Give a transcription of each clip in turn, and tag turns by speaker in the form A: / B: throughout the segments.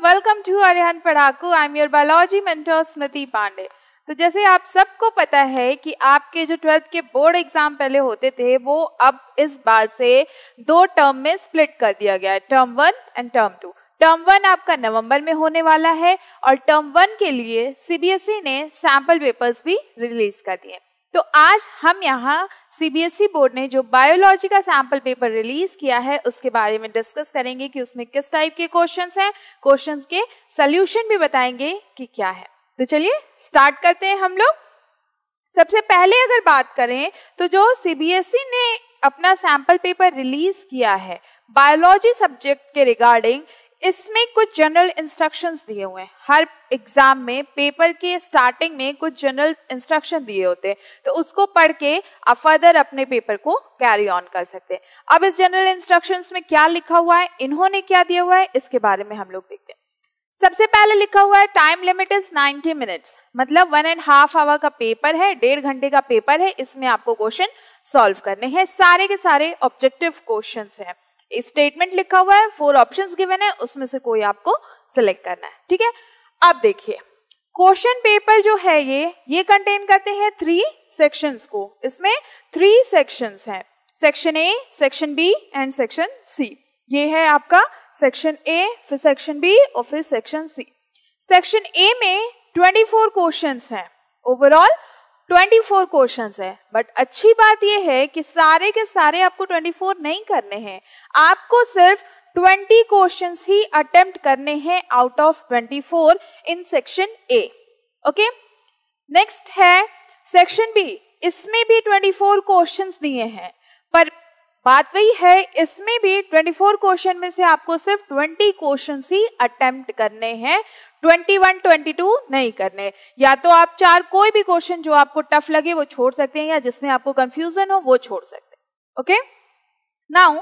A: welcome to Arihant Padaku. I am your biology mentor स्मृति पांडे। तो जैसे आप सबको पता है कि आपके जो 12th के बोर्ड एग्जाम पहले होते थे वो अब इस बार से 2 टर्म में स्प्लिट कर दिया गया है, टर्म 1 एंड टर्म 2। टर्म 1 आपका नवंबर में होने वाला है और टर्म 1 के लिए सीबीएसई ने सैंपल पेपर्स भी रिलीज कर दिए। तो आज हम यहाँ सीबीएसई बोर्ड ने जो बायोलॉजी का सैंपल पेपर रिलीज किया है उसके बारे में डिस्कस करेंगे कि उसमें किस टाइप के क्वेश्चंस हैं, क्वेश्चंस के सॉल्यूशन भी बताएंगे कि क्या है। तो चलिए स्टार्ट करते हैं हम लोग। सबसे पहले अगर बात करें तो जो सीबीएसई ने अपना सैंपल पेपर रिलीज किया है बायोलॉजी सब्जेक्ट के रिगार्डिंग, इसमें कुछ जनरल इंस्ट्रक्शंस दिए हुए हैं। हर एग्जाम में पेपर के स्टार्टिंग में कुछ जनरल इंस्ट्रक्शन दिए होते हैं, तो उसको पढ़ के आप फर्दर अपने पेपर को कैरी ऑन कर सकते हैं। अब इस जनरल इंस्ट्रक्शंस में क्या लिखा हुआ है, इन्होंने क्या दिया हुआ है, इसके बारे में हम लोग देखते हैं। सबसे पहले लिखा हुआ है टाइम लिमिट इज 90 मिनट्स, मतलब 1.5 आवर का पेपर है, 1.5 घंटे का पेपर है। इसमें आपको क्वेश्चन सॉल्व करने हैं, सारे के सारे ऑब्जेक्टिव क्वेश्चंस हैं। स्टेटमेंट लिखा हुआ है, 4 ऑप्शंस गिवन है, उसमें से कोई आपको सिलेक्ट करना है। ठीक है, अब देखिए क्वेश्चन पेपर जो है ये कंटेन करते हैं 3 सेक्शंस को। इसमें 3 सेक्शंस हैं, section A, section B and section C. ये है आपका सेक्शन ए, फिर सेक्शन बी और फिर सेक्शन सी। सेक्शन ए में 24 क्वेश्चंस हैं, ओवरऑल 24 क्वेश्चंस है। बट अच्छी बात यह है कि सारे के सारे आपको 24 नहीं करने हैं, आपको सिर्फ 20 क्वेश्चंस ही अटेम्प्ट करने हैं out of 24 in section A. Okay, next है सेक्शन बी। इसमें भी 24 क्वेश्चंस दिए हैं, पर बात वही है, इसमें भी 24 क्वेश्चन में से आपको सिर्फ 20 क्वेश्चंस ही अटेम्प्ट करने हैं, 21, 22 नहीं करने। या तो आप 4 कोई भी क्वेश्चन जो आपको टफ लगे वो छोड़ सकते हैं, या जिसमें आपको कंफ्यूजन हो वो छोड़ सकते हैं। ओके, नाउ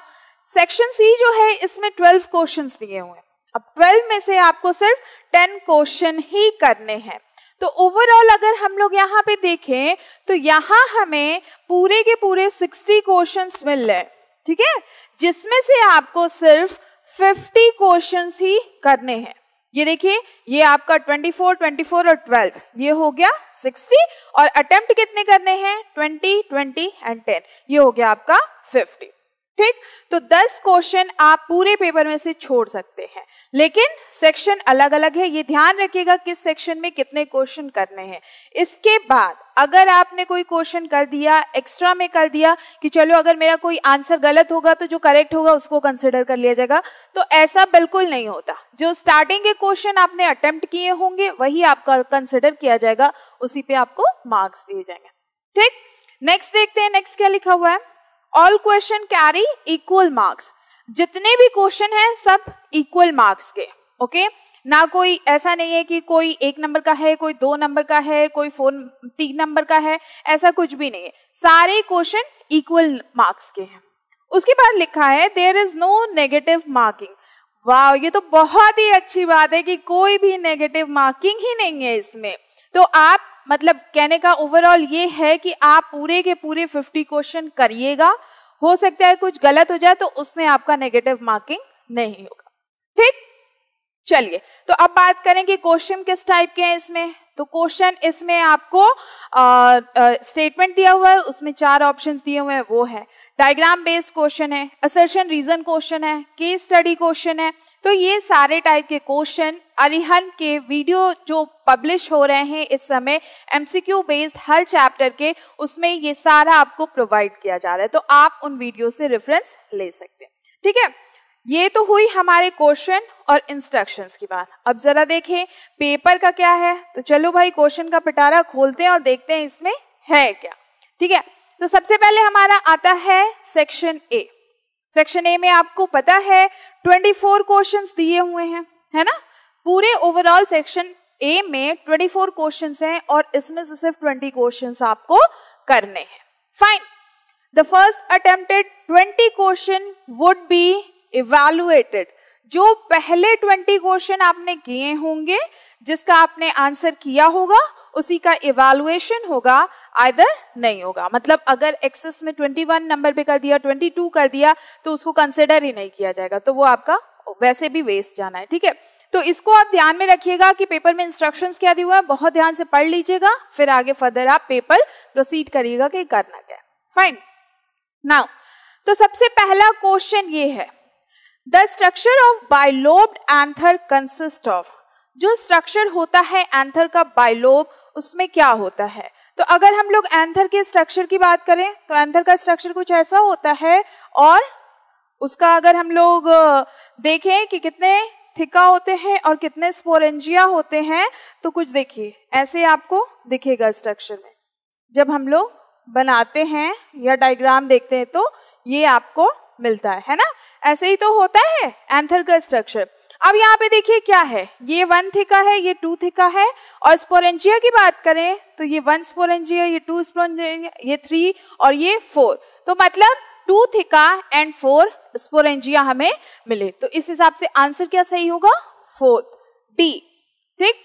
A: सेक्शन सी जो है इसमें 12 क्वेश्चंस दिए हुए हैं। अब 12 में से आपको सिर्फ 10 क्वेश्चन ही करने हैं। तो ओवरऑल अगर हम लोग यहाँ पे देखें तो यहाँ हमें पूरे के पूरे 60 क्वेश्चंस मिल रहे हैं। ठीक है, जिसमें से आपको सिर्फ 50 क्वेश्चंस ही करने हैं। ये देखिए, ये आपका 24, 24 और 12, ये हो गया 60, और अटेम्प्ट कितने करने हैं, 20, 20 एंड 10, ये हो गया आपका 50। ठीक, तो 10 क्वेश्चन आप पूरे पेपर में से छोड़ सकते हैं, लेकिन सेक्शन अलग अलग है। ये ध्यान रखिएगा किस सेक्शन में कितने क्वेश्चन करने हैं। इसके बाद अगर आपने कोई क्वेश्चन कर दिया, एक्स्ट्रा में कर दिया कि चलो अगर मेरा कोई आंसर गलत होगा तो जो करेक्ट होगा उसको कंसिडर कर लिया जाएगा, तो ऐसा बिल्कुल नहीं होता। जो स्टार्टिंग के क्वेश्चन आपने अटेम्प्ट किए होंगे वही आपका कंसिडर किया जाएगा, उसी पे आपको मार्क्स दिए जाएंगे। ठीक, नेक्स्ट देखते हैं, नेक्स्ट क्या लिखा हुआ है, all question carry equal marks. जितने भी क्वेश्चन हैं सब इक्वल मार्क्स के। ओके, ना कोई ऐसा नहीं है कि कोई 1 नंबर का है, कोई 2 नंबर का है, कोई 3 नंबर का है, ऐसा कुछ भी नहीं है। सारे क्वेश्चन इक्वल मार्क्स के हैं। उसके बाद लिखा है there is no negative marking. वाह, ये तो बहुत ही अच्छी बात है कि कोई भी नेगेटिव मार्किंग ही नहीं है इसमें। तो आप मतलब कहने का ओवरऑल ये है कि आप पूरे के पूरे 50 क्वेश्चन करिएगा, हो सकता है कुछ गलत हो जाए तो उसमें आपका नेगेटिव मार्किंग नहीं होगा। ठीक, चलिए तो अब बात करें कि क्वेश्चन किस टाइप के हैं इसमें। तो क्वेश्चन इसमें आपको स्टेटमेंट दिया हुआ है, उसमें 4 ऑप्शंस दिए हुए हैं, वो है डायग्राम बेस्ड क्वेश्चन है, असर्शन रीजन क्वेश्चन है, केस स्टडी क्वेश्चन है। तो ये सारे टाइप के क्वेश्चन अरिहंत के वीडियो जो पब्लिश हो रहे हैं इस समय एमसीक्यू बेस्ड हर चैप्टर के, उसमें ये सारा आपको प्रोवाइड किया जा रहा है, तो आप उन वीडियो से रेफरेंस ले सकते हैं। ठीक है, ये तो हुई हमारे क्वेश्चन और इंस्ट्रक्शंस की बात। अब जरा देखें पेपर का क्या है। तो चलो भाई क्वेश्चन का पिटारा खोलते हैं और देखते हैं इसमें है क्या। ठीक है, तो सबसे पहले हमारा आता है सेक्शन ए। सेक्शन ए में आपको पता है 24 क्वेश्चंस दिए हुए हैं, है ना। पूरे ओवरऑल सेक्शन ए में 24 क्वेश्चंस हैं और इसमें से सिर्फ 20 क्वेश्चंस आपको करने हैं। Fine, the first attempted 20 question would be evaluated. जो पहले 20 क्वेश्चन आपने किए होंगे, जिसका आपने आंसर किया होगा, उसी का इवैल्यूएशन होगा, आइदर नहीं होगा। मतलब अगर एक्सेस में 21 नंबर पे कर दिया, 22 कर दिया, तो उसको कंसिडर ही नहीं किया जाएगा, तो वो आपका वैसे भी वेस्ट जाना है। ठीक है, तो इसको आप ध्यान में रखिएगा कि पेपर में इंस्ट्रक्शंस क्या दिए हुआ है, बहुत ध्यान से पढ़ लीजिएगा, फिर आगे फर्दर आप पेपर प्रोसीड करिएगा कि करना क्या है। फाइन। नाउ तो सबसे पहला क्वेश्चन ये है, the structure of bilobed anther consist of. जो स्ट्रक्चर होता है एंथर का बाइलोब, उसमें क्या होता है? तो अगर हम लोग एंथर के स्ट्रक्चर की बात करें तो एंथर का स्ट्रक्चर कुछ ऐसा होता है, और उसका अगर हम लोग देखें कि कितने थिका होते हैं और कितने स्पोरेंजिया होते हैं, तो कुछ देखिए ऐसे आपको दिखेगा स्ट्रक्चर में। जब हम लोग बनाते हैं या डायग्राम देखते हैं तो ये आपको मिलता है ना, ऐसे ही तो होता है एंथर का स्ट्रक्चर। अब यहाँ पे देखिए क्या है, ये 1 थिका है, ये 2 थिका है, और स्पोरेंजिया की बात करें तो ये 1 स्पोरेंजिया, ये 2 स्पोरेंजिया, ये 3 और ये 4। तो मतलब 2 थिका एंड 4 स्पोरेंजिया हमें मिले। तो इस हिसाब से आंसर क्या सही होगा? 4th, D. ठीक,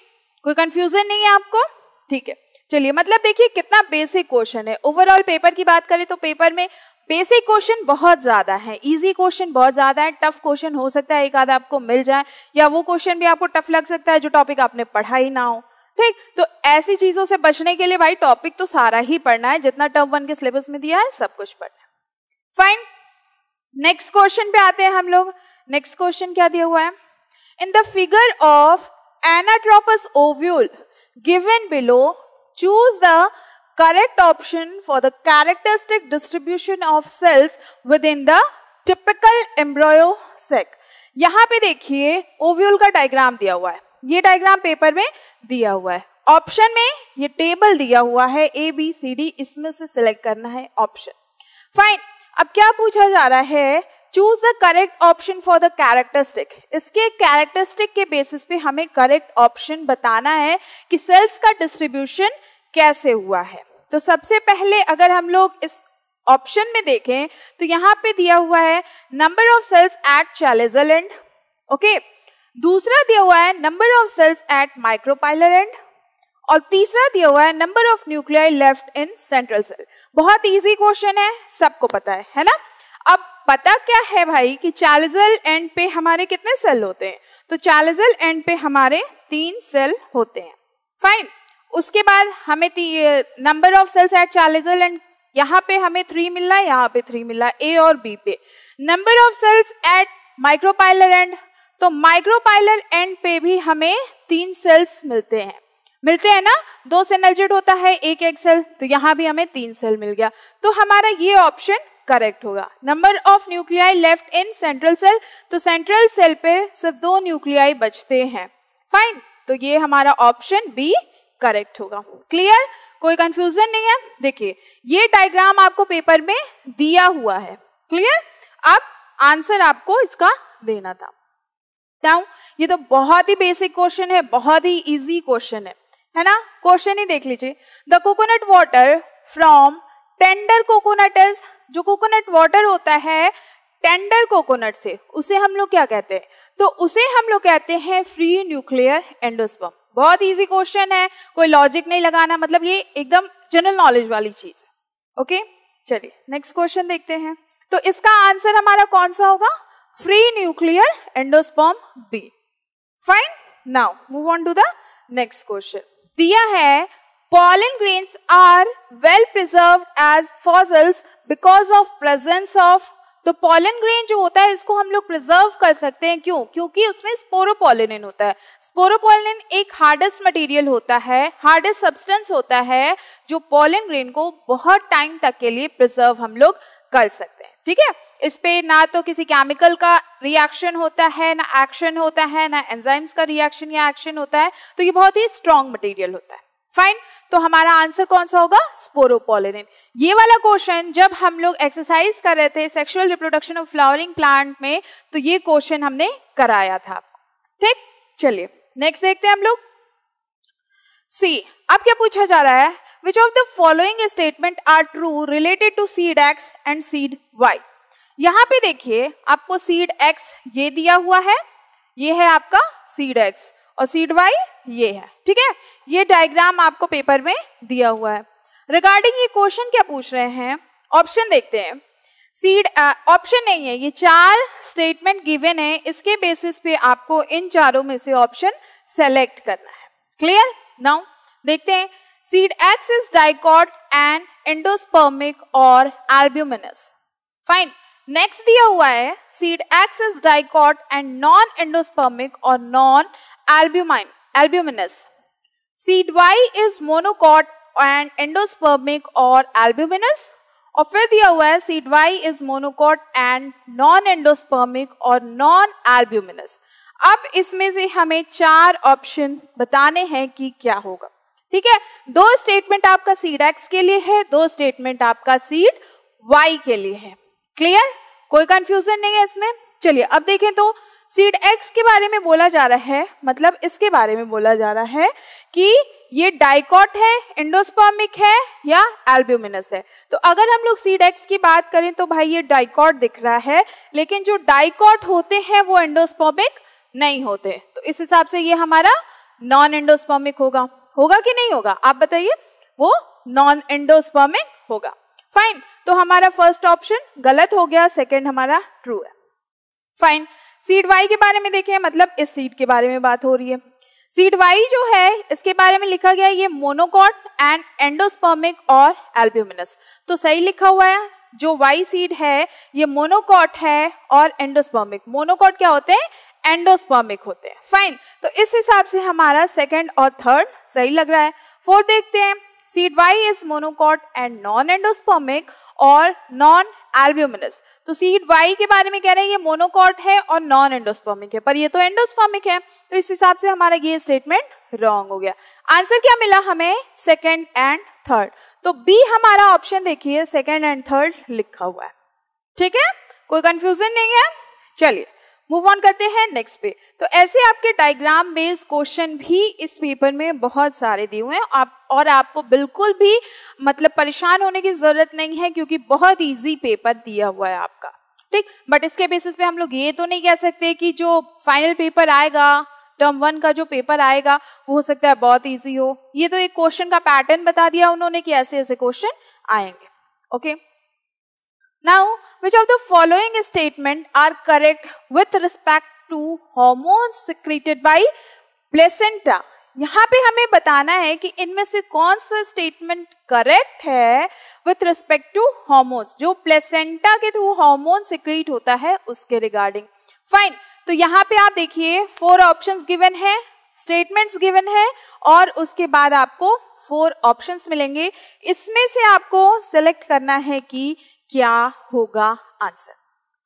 A: कोई कंफ्यूजन नहीं है आपको? ठीक है, चलिए। मतलब देखिए कितना बेसिक क्वेश्चन है। ओवरऑल पेपर की बात करें तो पेपर में बेसिक क्वेश्चन बहुत ज्यादा है, इजी क्वेश्चन बहुत ज्यादा है, टफ क्वेश्चन हो सकता है एक आधा आपको मिल जाए, या वो क्वेश्चन भी आपको टफ लग सकता है जो टॉपिक आपने पढ़ा ही ना हो। ठीक, तो ऐसी चीजों से बचने के लिए भाई टॉपिक तो सारा ही पढ़ना है, जितना टर्म 1 के सिलेबस में दिया है सब कुछ पढ़ना है। फाइन, नेक्स्ट क्वेश्चन पे आते हैं हम लोग। नेक्स्ट क्वेश्चन क्या दिया हुआ है? In the figure of anatropous ovule given below, choose the correct option for the characteristic distribution of cells within the typical embryo sac। यहाँ पे देखिए ओव्यूल का डायग्राम दिया हुआ है, ये डायग्राम पेपर में दिया हुआ है। ऑप्शन में ये टेबल दिया हुआ है ABCD, इसमें से सिलेक्ट करना है ऑप्शन। फाइन, अब क्या पूछा जा रहा है? Choose the correct option for the characteristic. इसके कैरेक्टरिस्टिक के बेसिस पे हमें करेक्ट ऑप्शन बताना है कि सेल्स का डिस्ट्रीब्यूशन कैसे हुआ है। तो सबसे पहले अगर हम लोग इस ऑप्शन में देखें तो यहाँ पे दिया हुआ है number of cells at chalazal end, okay. दूसरा दिया हुआ है number of cells at micropylar end, और तीसरा दिया हुआ है number of nuclei left in central cell. बहुत इजी क्वेश्चन है, सबको पता है ना। अब पता क्या है भाई कि चैलेजल एंड पे हमारे कितने सेल होते हैं? तो चैलेजल एंड पे हमारे 3 सेल होते हैं। फाइन, उसके बाद हमें number of cells at chalazal end, यहाँ पे हमें 3 मिल रहा है, यहाँ पे 3 मिल रहा है, ए और बी पे। Number of cells at micropylar end, तो माइक्रोपाइलर एंड पे भी हमें 3 सेल्स मिलते हैं ना। 2 से नलजेड होता है, एक सेल, तो यहाँ भी हमें 3 सेल मिल गया। तो हमारा ये ऑप्शन करेक्ट होगा। Number of nuclei left in central cell, तो सेंट्रल सेल पे सिर्फ 2 न्यूक्लियाई बचते हैं। फाइन, तो ये हमारा ऑप्शन बी करेक्ट होगा। क्लियर, कोई कंफ्यूजन नहीं है? देखिए ये डायग्राम आपको पेपर में दिया हुआ है। क्लियर, अब आंसर आपको इसका देना था। नाउ ये तो बहुत ही बेसिक क्वेश्चन है, बहुत ही इजी क्वेश्चन है ना। क्वेश्चन ही देख लीजिए। The coconut water from tender coconut is, जो कोकोनट वाटर होता है टेंडर कोकोनट से, उसे हम लोग क्या कहते हैं? तो उसे हम लोग कहते हैं फ्री न्यूक्लियर एंडोस्पर्म। बहुत इजी क्वेश्चन है, कोई लॉजिक नहीं लगाना, मतलब ये एकदम जनरल नॉलेज वाली चीज है। ओके, चलिए नेक्स्ट क्वेश्चन देखते हैं। तो इसका आंसर हमारा कौन सा होगा? Free nuclear endosperm B. Fine, now move on to the next question. दिया है pollen grains are well preserved as fossils because of presence of, तो pollen grain जो होता है इसको हम लोग प्रिजर्व कर सकते हैं, क्यों? क्योंकि उसमें स्पोरोपोलिन होता है। स्पोरोपोलिन एक हार्डेस्ट मटेरियल होता है, हार्डेस्ट सब्सटेंस होता है, जो पोलन ग्रेन को बहुत टाइम तक के लिए प्रिजर्व हम लोग कर सकते हैं। ठीक है, इस पे ना तो किसी केमिकल का रिएक्शन होता है, ना एक्शन होता है, ना एंजाइम्स का रिएक्शन या एक्शन होता है, तो ये बहुत ही स्ट्रॉन्ग मटेरियल होता है। फाइन, तो हमारा आंसर कौन सा होगा? स्पोरोपोलिन। ये वाला क्वेश्चन जब हम लोग एक्सरसाइज कर रहे थे sexual reproduction of flowering plant में, तो ये क्वेश्चन हमने कराया था आपको। ठीक, चलिए नेक्स्ट देखते हैं हम लोग। सी, अब क्या पूछा जा रहा है? Which of the following statement are true related to seed X and seed Y. यहाँ पे देखिए आपको सीड एक्स ये दिया हुआ है, ये है आपका सीड एक्स, और सीड वाई ये है। ठीक है, ये डायग्राम आपको पेपर में दिया हुआ है। रिगार्डिंग ये क्वेश्चन क्या पूछ रहे हैं, ऑप्शन देखते हैं। सीड ऑप्शन नहीं है, ये 4 स्टेटमेंट गिवन है, इसके बेसिस पे आपको इन चारों में से ऑप्शन सेलेक्ट करना है। क्लियर? नाउ देखते हैं। Seed x is dicot and endospermic और एल्ब्यूमिनस। फाइन। नेक्स्ट दिया हुआ है seed x is dicot and non endospermic और non albuminous. Seed Y is monocot and endospermic और एल्ब्यूमिनस। और फिर दिया हुआ है seed Y is monocot and non endospermic और नॉन एल्ब्यूमिनस। अब इसमें से हमें 4 ऑप्शन बताने हैं कि क्या होगा। ठीक है, 2 स्टेटमेंट आपका सीड एक्स के लिए है, 2 स्टेटमेंट आपका सीड वाई के लिए है। क्लियर? कोई कंफ्यूजन नहीं है इसमें। चलिए अब देखें तो सीड एक्स के बारे में बोला जा रहा है, मतलब इसके बारे में बोला जा रहा है कि ये डाइकॉट है, एंडोस्पर्मिक है या एल्ब्यूमिनस है। तो अगर हम लोग सीड एक्स की बात करें तो भाई ये डाइकॉट दिख रहा है, लेकिन जो डाइकॉट होते हैं वो एंडोस्पर्मिक नहीं होते, तो इस हिसाब से ये हमारा नॉन एंडोस्पर्मिक होगा। होगा कि नहीं होगा आप बताइए? वो नॉन एंडोस्पर्मिक होगा। फाइन, तो हमारा फर्स्ट ऑप्शन गलत हो गया, सेकंड हमारा ट्रू है। फाइन। सीड वाई के बारे में देखें, मतलब इस सीड के बारे में बात हो रही है। सीड वाई जो है इसके बारे में लिखा गया है ये मोनोकॉट एंड एंडोस्पर्मिक और एल्ब्यूमिनस, तो सही लिखा हुआ है। जो वाई सीड है ये मोनोकॉट है और एंडोस्पर्मिक। मोनोकॉट क्या होते हैं? एंडोस्पर्मिक होते हैं। फाइन, तो इस हिसाब से हमारा सेकंड और थर्ड सही लग रहा है। फोर्थ देखते हैं। Seed Y is monocot and non endospermic और नॉन एल्ब्यूमिनस। तो सीड वाई के बारे में कह रहे हैं ये मोनोकॉट है और नॉन एंडोस्पर्मिक है, पर ये तो एंडोस्पर्मिक है, तो इस हिसाब से हमारा ये स्टेटमेंट रॉन्ग हो गया। आंसर क्या मिला हमें? Second and third. तो बी हमारा ऑप्शन देखिए सेकंड एंड थर्ड लिखा हुआ है। ठीक है, कोई कंफ्यूजन नहीं है। चलिए मूव ऑन करते हैं नेक्स्ट पे। तो ऐसे आपके डायग्राम बेस्ड क्वेश्चन भी इस पेपर में बहुत सारे दिए हुए हैं और आपको बिल्कुल भी मतलब परेशान होने की जरूरत नहीं है, क्योंकि बहुत इजी पेपर दिया हुआ है आपका। ठीक, बट इसके बेसिस पे हम लोग ये तो नहीं कह सकते कि जो फाइनल पेपर आएगा, टर्म 1 का जो पेपर आएगा वो हो सकता है बहुत इजी हो। ये तो एक क्वेश्चन का पैटर्न बता दिया उन्होंने कि ऐसे ऐसे क्वेश्चन आएंगे। Okay, now which of the following statement are correct with respect to hormones secreted by placenta? यहाँ पे हमें बताना है कि इनमें से कौन सा स्टेटमेंट करेक्ट है विथ रिस्पेक्ट टू हार्मोन्स, जो प्लेसेंटा के थ्रू हार्मोन सिक्रीट होता है उसके रिगार्डिंग। फाइन, तो यहाँ पे आप देखिए 4 ऑप्शंस गिवन है, स्टेटमेंट्स गिवन है और उसके बाद आपको 4 ऑप्शंस मिलेंगे। इसमें से आपको सेलेक्ट करना है कि क्या होगा आंसर।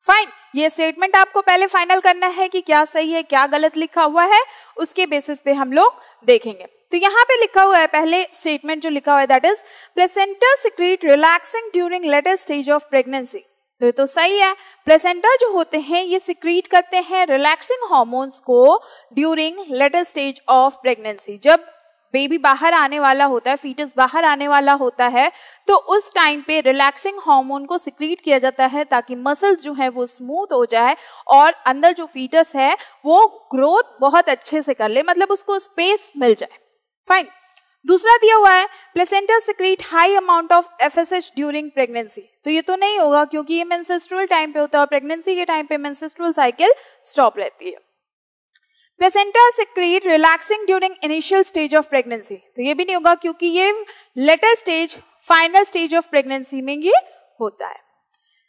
A: फाइन, ये स्टेटमेंट आपको पहले फाइनल करना है कि क्या सही है क्या गलत लिखा हुआ है, उसके बेसिस पे हम लोग देखेंगे। तो यहाँ पे लिखा हुआ है पहले स्टेटमेंट जो लिखा हुआ है that is placenta secrete relaxing during later stage of pregnancy. तो ये तो सही है, प्लेसेंटा जो होते हैं ये सिक्रीट करते हैं रिलैक्सिंग हार्मोन्स को during later stage of pregnancy. जब बेबी बाहर आने वाला होता है, फीटस बाहर आने वाला होता है, तो उस टाइम पे रिलैक्सिंग हार्मोन को सिक्रीट किया जाता है ताकि मसल्स जो है वो स्मूथ हो जाए और अंदर जो फीटस है वो ग्रोथ बहुत अच्छे से कर ले, मतलब उसको स्पेस मिल जाए। फाइन, दूसरा दिया हुआ है placenta secrete high amount of FSH during pregnancy. तो ये तो नहीं होगा क्योंकि ये मेंस्ट्रुअल टाइम पे होता है और प्रेगनेंसी के टाइम पे मेंस्ट्रुअल साइकिल स्टॉप रहती है। Placenta secrete relaxing during initial stage of pregnancy, तो ये भी नहीं होगा क्योंकि ये later stage final stage of pregnancy में ये होता है।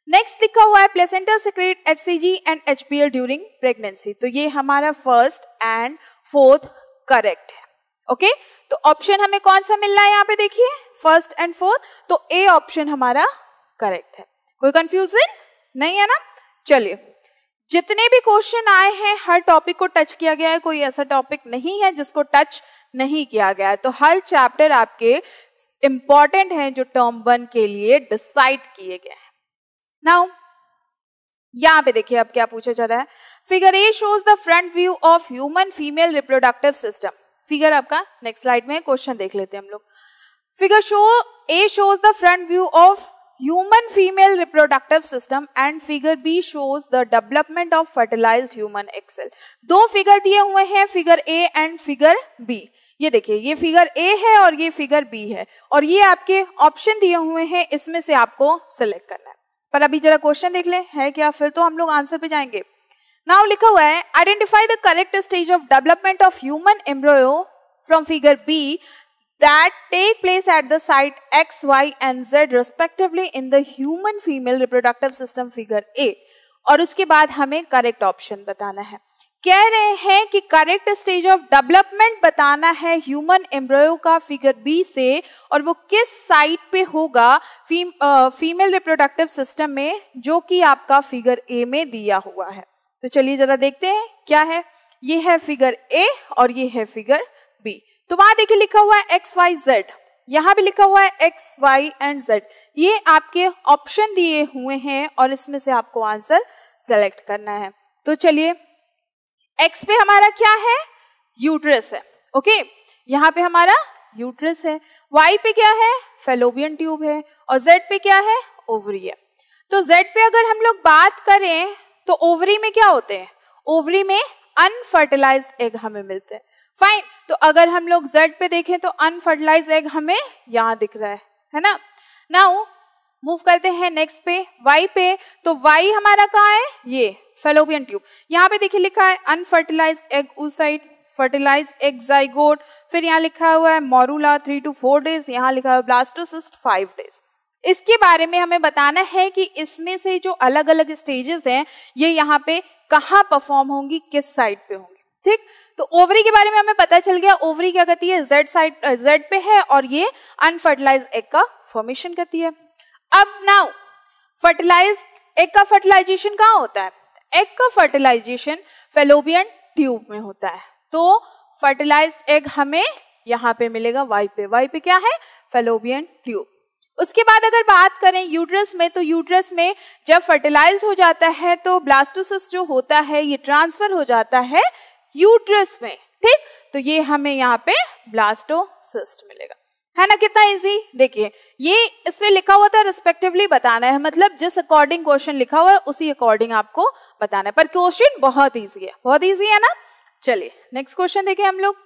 A: नेक्स्ट लिखा हुआ है placenta secrete HCG and HBL during pregnancy, तो ये हमारा फर्स्ट एंड फोर्थ करेक्ट है। ओके, तो ऑप्शन हमें कौन सा मिल रहा है यहाँ पे देखिए, फर्स्ट एंड फोर्थ, तो ए ऑप्शन हमारा करेक्ट है। कोई कंफ्यूजन नहीं है ना। चलिए, जितने भी क्वेश्चन आए हैं हर टॉपिक को टच किया गया है, कोई ऐसा टॉपिक नहीं है जिसको टच नहीं किया गया है। तो हर चैप्टर आपके इंपॉर्टेंट हैं जो टर्म 1 के लिए डिसाइड किए गए हैं। नाउ यहाँ पे देखिए अब क्या पूछा जा रहा है। Figure A shows the front view of human female reproductive system. Figure आपका नेक्स्ट स्लाइड में, क्वेश्चन देख लेते हैं हम लोग। Figure A shows the front view of human female reproductive system and figure B shows the development of fertilized human egg cell। 2 figure दिए हुए हैं, figure A and figure B। ये देखिए ये फिगर A है और ये फिगर B है और ये आपके ऑप्शन दिए हुए हैं, इसमें से आपको सिलेक्ट करना है। पर अभी जरा क्वेश्चन देख ले है क्या, फिर तो हम लोग आंसर पे जाएंगे। नाउ लिखा हुआ है identify the correct stage of development of human embryo from figure B that take place at the site X, Y and Z respectively in the human female reproductive system figure A। और उसके बाद हमें correct option बताना है। कह रहे हैं कि करेक्ट स्टेज ऑफ डेवलपमेंट बताना है ह्यूमन एम्ब्रियो का फिगर बी से, और वो किस साइट पे होगा फीमेल रिप्रोडक्टिव सिस्टम में, जो कि आपका फिगर ए में दिया हुआ है। तो चलिए जरा देखते हैं क्या है। ये है फिगर ए और ये है फिगर बी। तो वहां देखिए लिखा हुआ है एक्स वाई जेड, यहां भी लिखा हुआ है एक्स वाई एंड जेड। ये आपके ऑप्शन दिए हुए हैं और इसमें से आपको आंसर सेलेक्ट करना है। तो चलिए एक्स पे हमारा क्या है, यूट्रस है, ओके, यहाँ पे हमारा यूट्रस है। वाई पे क्या है, फैलोपियन ट्यूब है, और जेड पे क्या है, ओवरी है। तो जेड पे अगर हम लोग बात करें तो ओवरी में क्या होते हैं, ओवरी में अनफर्टिलाइज्ड एग हमें मिलते हैं। फाइन, तो अगर हम लोग जेड पे देखें तो अनफर्टिलाइज्ड एग हमें यहाँ दिख रहा है ना। नाउ मूव करते हैं नेक्स्ट पे वाई पे। तो वाई हमारा कहाँ है, ये फैलोपियन ट्यूब। यहाँ पे देखिए लिखा है unfertilised egg oocyte, fertilised egg zygote, फिर यहाँ लिखा हुआ है मोरूला 3 to 4 days, यहाँ लिखा हुआ है ब्लास्टोसिस्ट 5 days। इसके बारे में हमें बताना है कि इसमें से जो अलग अलग स्टेजेस हैं ये यहाँ पे कहाँ परफॉर्म होंगी, किस साइड पे होंगी। ठीक, तो ओवरी के बारे में हमें पता चल गया, ओवरी क्या करती है, जेड साइड, जेड पे है और ये अनफर्टिलाइज्ड एग का फॉर्मेशन करती है। अब नाउ फर्टिलाइज्ड एग का फर्टिलाइजेशन कहाँ होता है, एग का फर्टिलाइजेशन फैलोपियन ट्यूब में होता है। तो फर्टिलाइज्ड एग हमें यहाँ पे मिलेगा वाई पे, वाई पे क्या है, फैलोपियन ट्यूब। उसके बाद अगर बात करें यूट्रस में, तो यूट्रस में जब फर्टिलाइज हो जाता है तो ब्लास्टोसिस्ट जो होता है ये ट्रांसफर हो जाता है यूट्रस में। ठीक, तो ये हमें यहाँ पे ब्लास्टोसिस्ट मिलेगा, है ना। कितना इजी, देखिए ये इसमें लिखा हुआ था रिस्पेक्टिवली बताना है, मतलब जिस अकॉर्डिंग क्वेश्चन लिखा हुआ है उसी अकॉर्डिंग आपको बताना है, पर क्वेश्चन बहुत इजी है, बहुत इजी है ना। चलिए नेक्स्ट क्वेश्चन देखें हम लोग।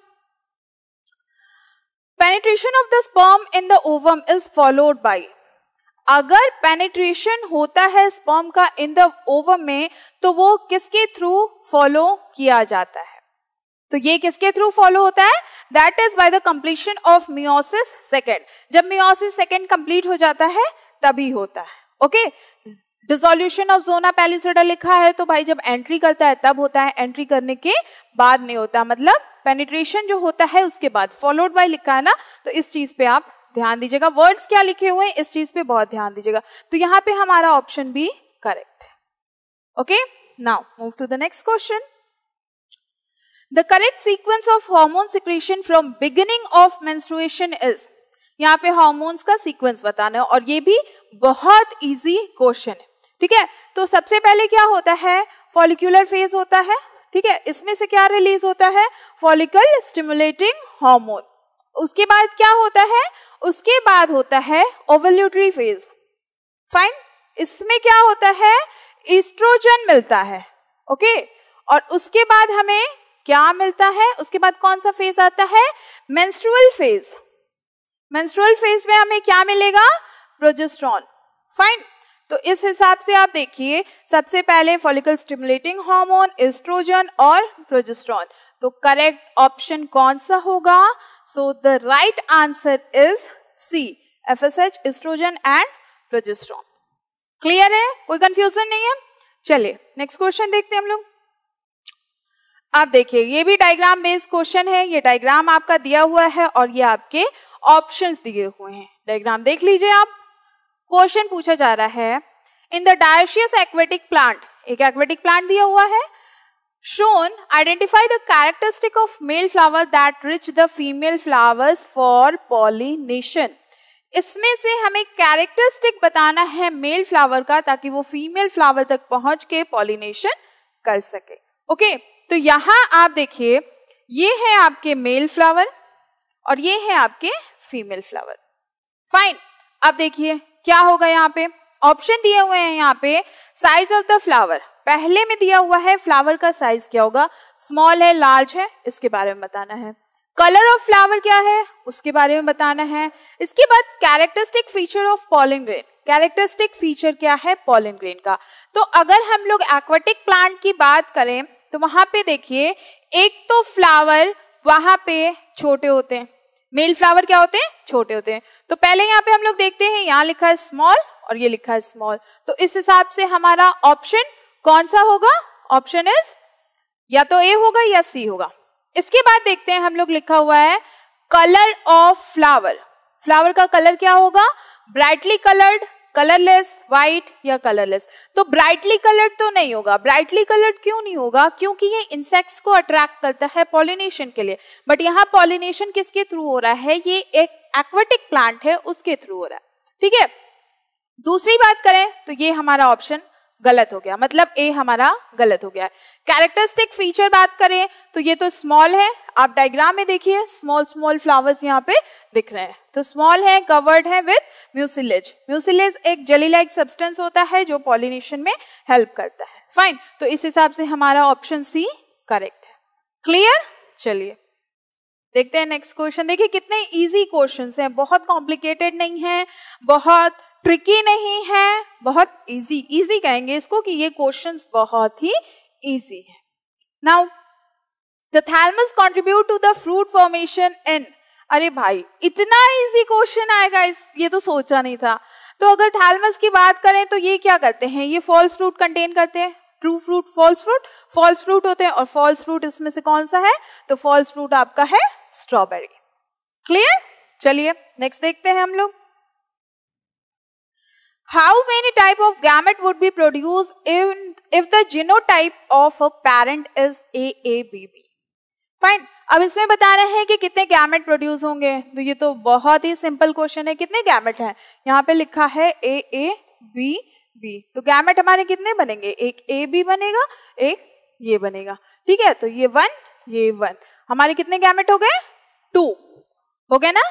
A: Penetration of the sperm in the ovum is followed by, अगर पेनिट्रेशन होता है स्पर्म का इन द ओवम में तो वो किसके थ्रू फॉलो किया जाता है, तो ये किसके थ्रू फॉलो होता है, that is by the completion of meiosis second. जब मियोसिस सेकेंड कंप्लीट हो जाता है तभी होता है, ओके। डिसोल्यूशन ऑफ जोना पैलिसोडा लिखा है तो भाई जब एंट्री करता है तब होता है, एंट्री करने के बाद नहीं होता, मतलब पेनिट्रेशन जो होता है उसके बाद, फॉलोड बाय लिखा है ना, तो इस चीज पे आप ध्यान दीजिएगा, वर्ड्स क्या लिखे हुए हैं इस चीज पे बहुत ध्यान दीजिएगा। तो यहाँ पे हमारा ऑप्शन बी करेक्ट है, okay. Now move to the next question. The correct sequence of hormone secretion from beginning of menstruation is, यहाँ पे हार्मोन्स का सीक्वेंस बताना है और ये भी बहुत इजी क्वेश्चन है, ठीक है। तो सबसे पहले क्या होता है, फॉलिक्यूलर फेज होता है, ठीक है, इसमें से क्या रिलीज होता है, फॉलिकल स्टिमुलेटिंग हार्मोन। उसके बाद क्या होता है, उसके बाद होता है ओवल्यूटरी फेज, फाइन, इसमें क्या होता है, एस्ट्रोजन मिलता है, ओके। और उसके बाद हमें क्या मिलता है, उसके बाद कौन सा फेज आता है, मेंस्ट्रुअल फेज। मेंस्ट्रुअल फेज में हमें क्या मिलेगा, प्रोजेस्टेरॉन, फाइन। तो इस हिसाब से आप देखिए, सबसे पहले फॉलिकल स्टिमुलेटिंग हार्मोन, एस्ट्रोजन और प्रोजेस्टेरॉन। तो करेक्ट ऑप्शन कौन सा होगा, so the right answer is C, FSH, oestrogen and progesterone. Clear है, कोई कंफ्यूजन नहीं है। चलिए नेक्स्ट क्वेश्चन देखते हैं हम लोग। आप देखिए ये भी डायग्राम बेस्ड क्वेश्चन है, ये डायग्राम आपका दिया हुआ है और ये आपके ऑप्शंस दिए हुए हैं, डायग्राम देख लीजिए आप। क्वेश्चन पूछा जा रहा है, in the dioecious aquatic plant, एक एक्वेटिक प्लांट दिया हुआ है, shown identify the characteristic of male flower that reach the female flowers for pollination। इसमें से हमें कैरेक्टरिस्टिक बताना है मेल फ्लावर का ताकि वो फीमेल फ्लावर तक पहुंच के पॉलिनेशन कर सके, ओके। तो यहां आप देखिए ये है आपके मेल फ्लावर और ये है आपके फीमेल फ्लावर, फाइन। अब देखिए क्या होगा, यहाँ पे ऑप्शन दिए हुए हैं, यहाँ पे साइज ऑफ द फ्लावर पहले में दिया हुआ है, फ्लावर का साइज क्या होगा, स्मॉल है, लार्ज है, इसके बारे में बताना है। कलर ऑफ फ्लावर क्या है उसके बारे में बताना है। इसके बाद characteristic feature of pollen grain, characteristic feature क्या है पॉलन ग्रेन का। तो अगर हम लोग एक्वाटिक प्लांट की बात करें तो वहां पे देखिए, एक तो फ्लावर वहां पे छोटे होते हैं, मेल फ्लावर क्या होते हैं, छोटे होते हैं। तो पहले यहाँ पे हम लोग देखते हैं, यहाँ लिखा है स्मॉल और ये लिखा है स्मॉल, तो इस हिसाब से हमारा ऑप्शन कौन सा होगा, ऑप्शन इज या तो ए होगा या सी होगा। इसके बाद देखते हैं हम लोग, लिखा हुआ है कलर ऑफ फ्लावर, फ्लावर का कलर क्या होगा, ब्राइटली कलर्ड, कलरलेस, व्हाइट या कलरलेस। तो ब्राइटली कलर्ड तो नहीं होगा। ब्राइटली कलर्ड क्यों नहीं होगा, क्योंकि ये इंसेक्ट्स को अट्रैक्ट करता है पॉलिनेशन के लिए, बट यहाँ पॉलिनेशन किसके थ्रू हो रहा है, ये एक एक्वाटिक प्लांट है उसके थ्रू हो रहा है, ठीक है। दूसरी बात करें तो ये हमारा ऑप्शन गलत हो गया, मतलब ए हमारा गलत हो गया है। कैरेक्टरिस्टिक फीचर बात करें तो ये तो स्मॉल है, आप डायग्राम में देखिए स्मॉल स्मॉल फ्लावर्स यहाँ पे दिख रहे हैं, तो स्मॉल है, कवर्ड है विद म्यूसिलेज। म्यूसिलेज एक जेली लाइक सब्सटेंस होता है जो पॉलिनेशन में हेल्प करता है। फाइन, तो इस हिसाब से हमारा ऑप्शन सी करेक्ट है। क्लियर, चलिए देखते हैं नेक्स्ट क्वेश्चन। देखिए कितने इजी क्वेश्चंस हैं, बहुत कॉम्प्लिकेटेड नहीं है, बहुत ट्रिकी नहीं है, बहुत इजी, इजी कहेंगे इसको कि ये क्वेश्चंस बहुत ही इजी है। Now the thalamus contribute to the fruit formation in, अरे भाई इतना इजी क्वेश्चन आएगा, ये तो सोचा नहीं था। तो अगर थैलमस की बात करें तो ये क्या करते हैं, ये फॉल्स फ्रूट कंटेन करते हैं, true fruit, false fruit, false fruit होते हैं, और फॉल्स फ्रूट इसमें से कौन सा है, तो फॉल्स फ्रूट आपका है स्ट्रॉबेरी। क्लियर, चलिए नेक्स्ट देखते हैं हम लोग। How many type of gamete would be produced if the genotype of a parent is AABB? Fine, अब इसमें बता रहे हैं कि कितने गैमेट प्रोड्यूस होंगे, तो ये तो बहुत ही सिंपल क्वेश्चन है। कितने गैमेट हैं, यहाँ पे लिखा है AABB, तो गैमेट हमारे कितने बनेंगे, एक AB बनेगा, एक ये बनेगा, ठीक है। तो ये 1, ये 1, हमारे कितने गैमेट हो गए, 2 हो गए ना।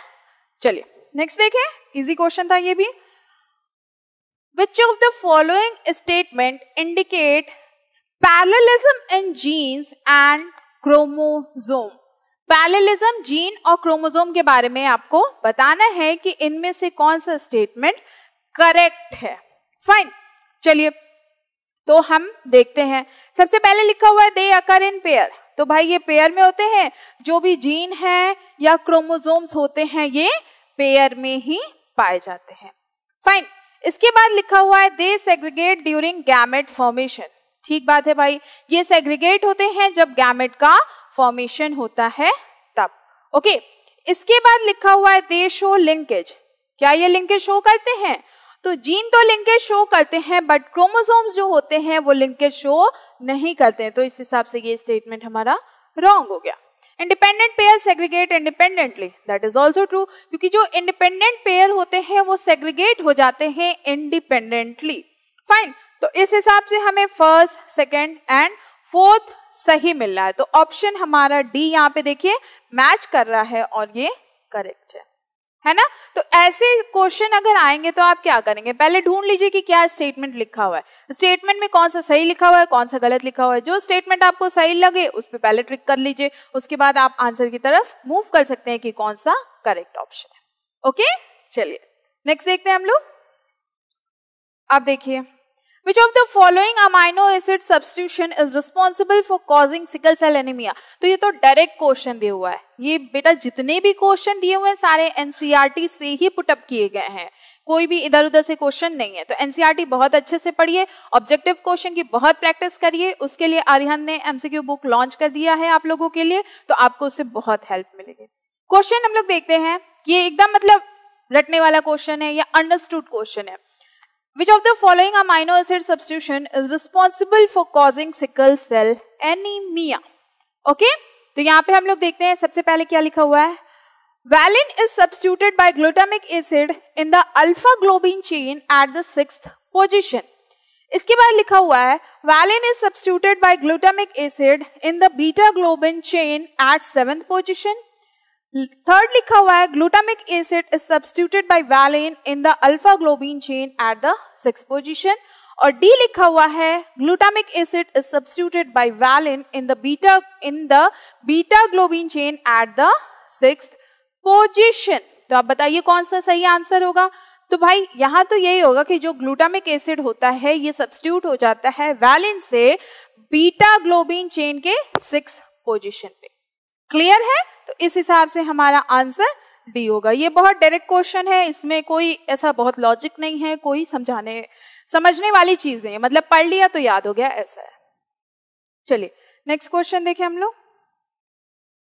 A: चलिए नेक्स्ट देखें, इजी क्वेश्चन था ये भी। Which of the following statement indicate parallelism in genes and chromosome? Parallelism gene और क्रोमोसोम के बारे में आपको बताना है कि इनमें से कौन सा स्टेटमेंट करेक्ट है। फाइन, चलिए तो हम देखते हैं। सबसे पहले लिखा हुआ है दे अकर इन पेयर, तो भाई ये पेयर में होते हैं, जो भी जीन है या क्रोमोसोम्स होते हैं ये पेयर में ही पाए जाते हैं। फाइन, इसके बाद लिखा हुआ है दे सेग्रीगेट ड्यूरिंग गैमेट फॉर्मेशन, ठीक बात है भाई, ये सेग्रीगेट होते हैं जब गैमेट का फॉर्मेशन होता है तब। ओके, इसके बाद लिखा हुआ है दे शो लिंकेज, क्या ये लिंकेज शो करते हैं, तो जीन तो लिंकेज शो करते हैं बट क्रोमोसोम्स जो होते हैं वो लिंकेज शो नहीं करते हैं, तो इस हिसाब से ये स्टेटमेंट हमारा रॉन्ग हो गया। Independent pair segregate independently, that is also true, क्योंकि जो इंडिपेंडेंट पेयर होते हैं वो सेग्रीगेट हो जाते हैं इंडिपेंडेंटली। फाइन, तो इस हिसाब से हमें फर्स्ट, सेकंड एंड फोर्थ सही मिल रहा है, तो ऑप्शन हमारा डी यहाँ पे देखिए मैच कर रहा है और ये करेक्ट है ना। तो ऐसे क्वेश्चन अगर आएंगे तो आप क्या करेंगे, पहले ढूंढ लीजिए कि क्या स्टेटमेंट लिखा हुआ है, स्टेटमेंट में कौन सा सही लिखा हुआ है, कौन सा गलत लिखा हुआ है। जो स्टेटमेंट आपको सही लगे उस पर पहले ट्रिक कर लीजिए, उसके बाद आप आंसर की तरफ मूव कर सकते हैं कि कौन सा करेक्ट ऑप्शन है। ओके, चलिए नेक्स्ट देखते हैं हम लोग। अब देखिए, Which of the following amino acid substitution is responsible for causing sickle cell anemia? तो ये तो डायरेक्ट क्वेश्चन दिया हुआ है, ये बेटा जितने भी क्वेश्चन दिए हुए हैं सारे एनसीईआरटी से ही पुटअप किए गए हैं, कोई भी इधर उधर से क्वेश्चन नहीं है। तो एनसीईआरटी बहुत अच्छे से पढ़िए, ऑब्जेक्टिव क्वेश्चन की बहुत प्रैक्टिस करिए, उसके लिए आर्यन ने एमसीक्यू बुक लॉन्च कर दिया है आप लोगों के लिए, तो आपको उससे बहुत हेल्प मिलेगी। क्वेश्चन हम लोग देखते हैं, ये एकदम मतलब रटने वाला क्वेश्चन है या अंडरस्टूड क्वेश्चन है। Which of the following amino acid substitution is responsible for causing sickle cell anemia? Okay, तो यहाँ पे हम लोग देखते हैं, सबसे पहले क्या लिखा हुआ है, Valine is substituted by glutamic acid in the alpha globin chain at the 6th position. इसके बाद लिखा हुआ है Valine is substituted by glutamic acid in the beta globin chain at 7th position. Third लिखा हुआ है glutamic acid is substituted by valine in the alpha globin chain at the 6th position, और D लिखा हुआ है glutamic acid is substituted by valine in the beta globin chain at the 6th position. तो आप बताइए कौन सा सही आंसर होगा, तो भाई यहाँ तो यही होगा कि जो ग्लूटामिक एसिड होता है ये सब्स्टिट्यूट हो जाता है वैलिन से बीटा ग्लोबिन चेन के 6 पोजीशन पे। क्लियर है? तो इस हिसाब से हमारा आंसर डी होगा। ये बहुत डायरेक्ट क्वेश्चन है, इसमें कोई ऐसा बहुत लॉजिक नहीं है, कोई समझने वाली चीज नहीं है, मतलब पढ़ लिया तो याद हो गया ऐसा है। चलिए नेक्स्ट क्वेश्चन देखें हम लोग।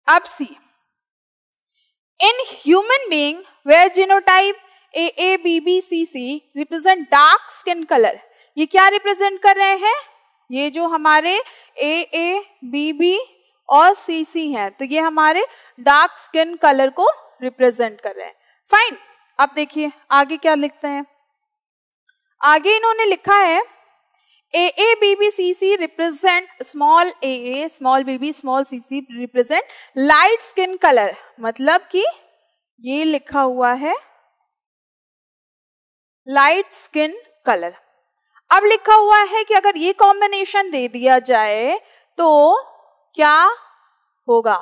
A: अब see, in human being where genotype AABBCC represent dark skin colour, ये क्या रिप्रेजेंट कर रहे हैं? ये जो हमारे AABB और CC हैं, तो ये हमारे डार्क स्किन कलर को रिप्रेजेंट कर रहे हैं। फाइन, अब देखिए आगे क्या लिखते हैं। आगे इन्होंने लिखा है AABBCC represent small AA, small BB, small CC represent light skin colour, मतलब कि ये लिखा हुआ है लाइट स्किन कलर। अब लिखा हुआ है कि अगर ये कॉम्बिनेशन दे दिया जाए तो क्या होगा?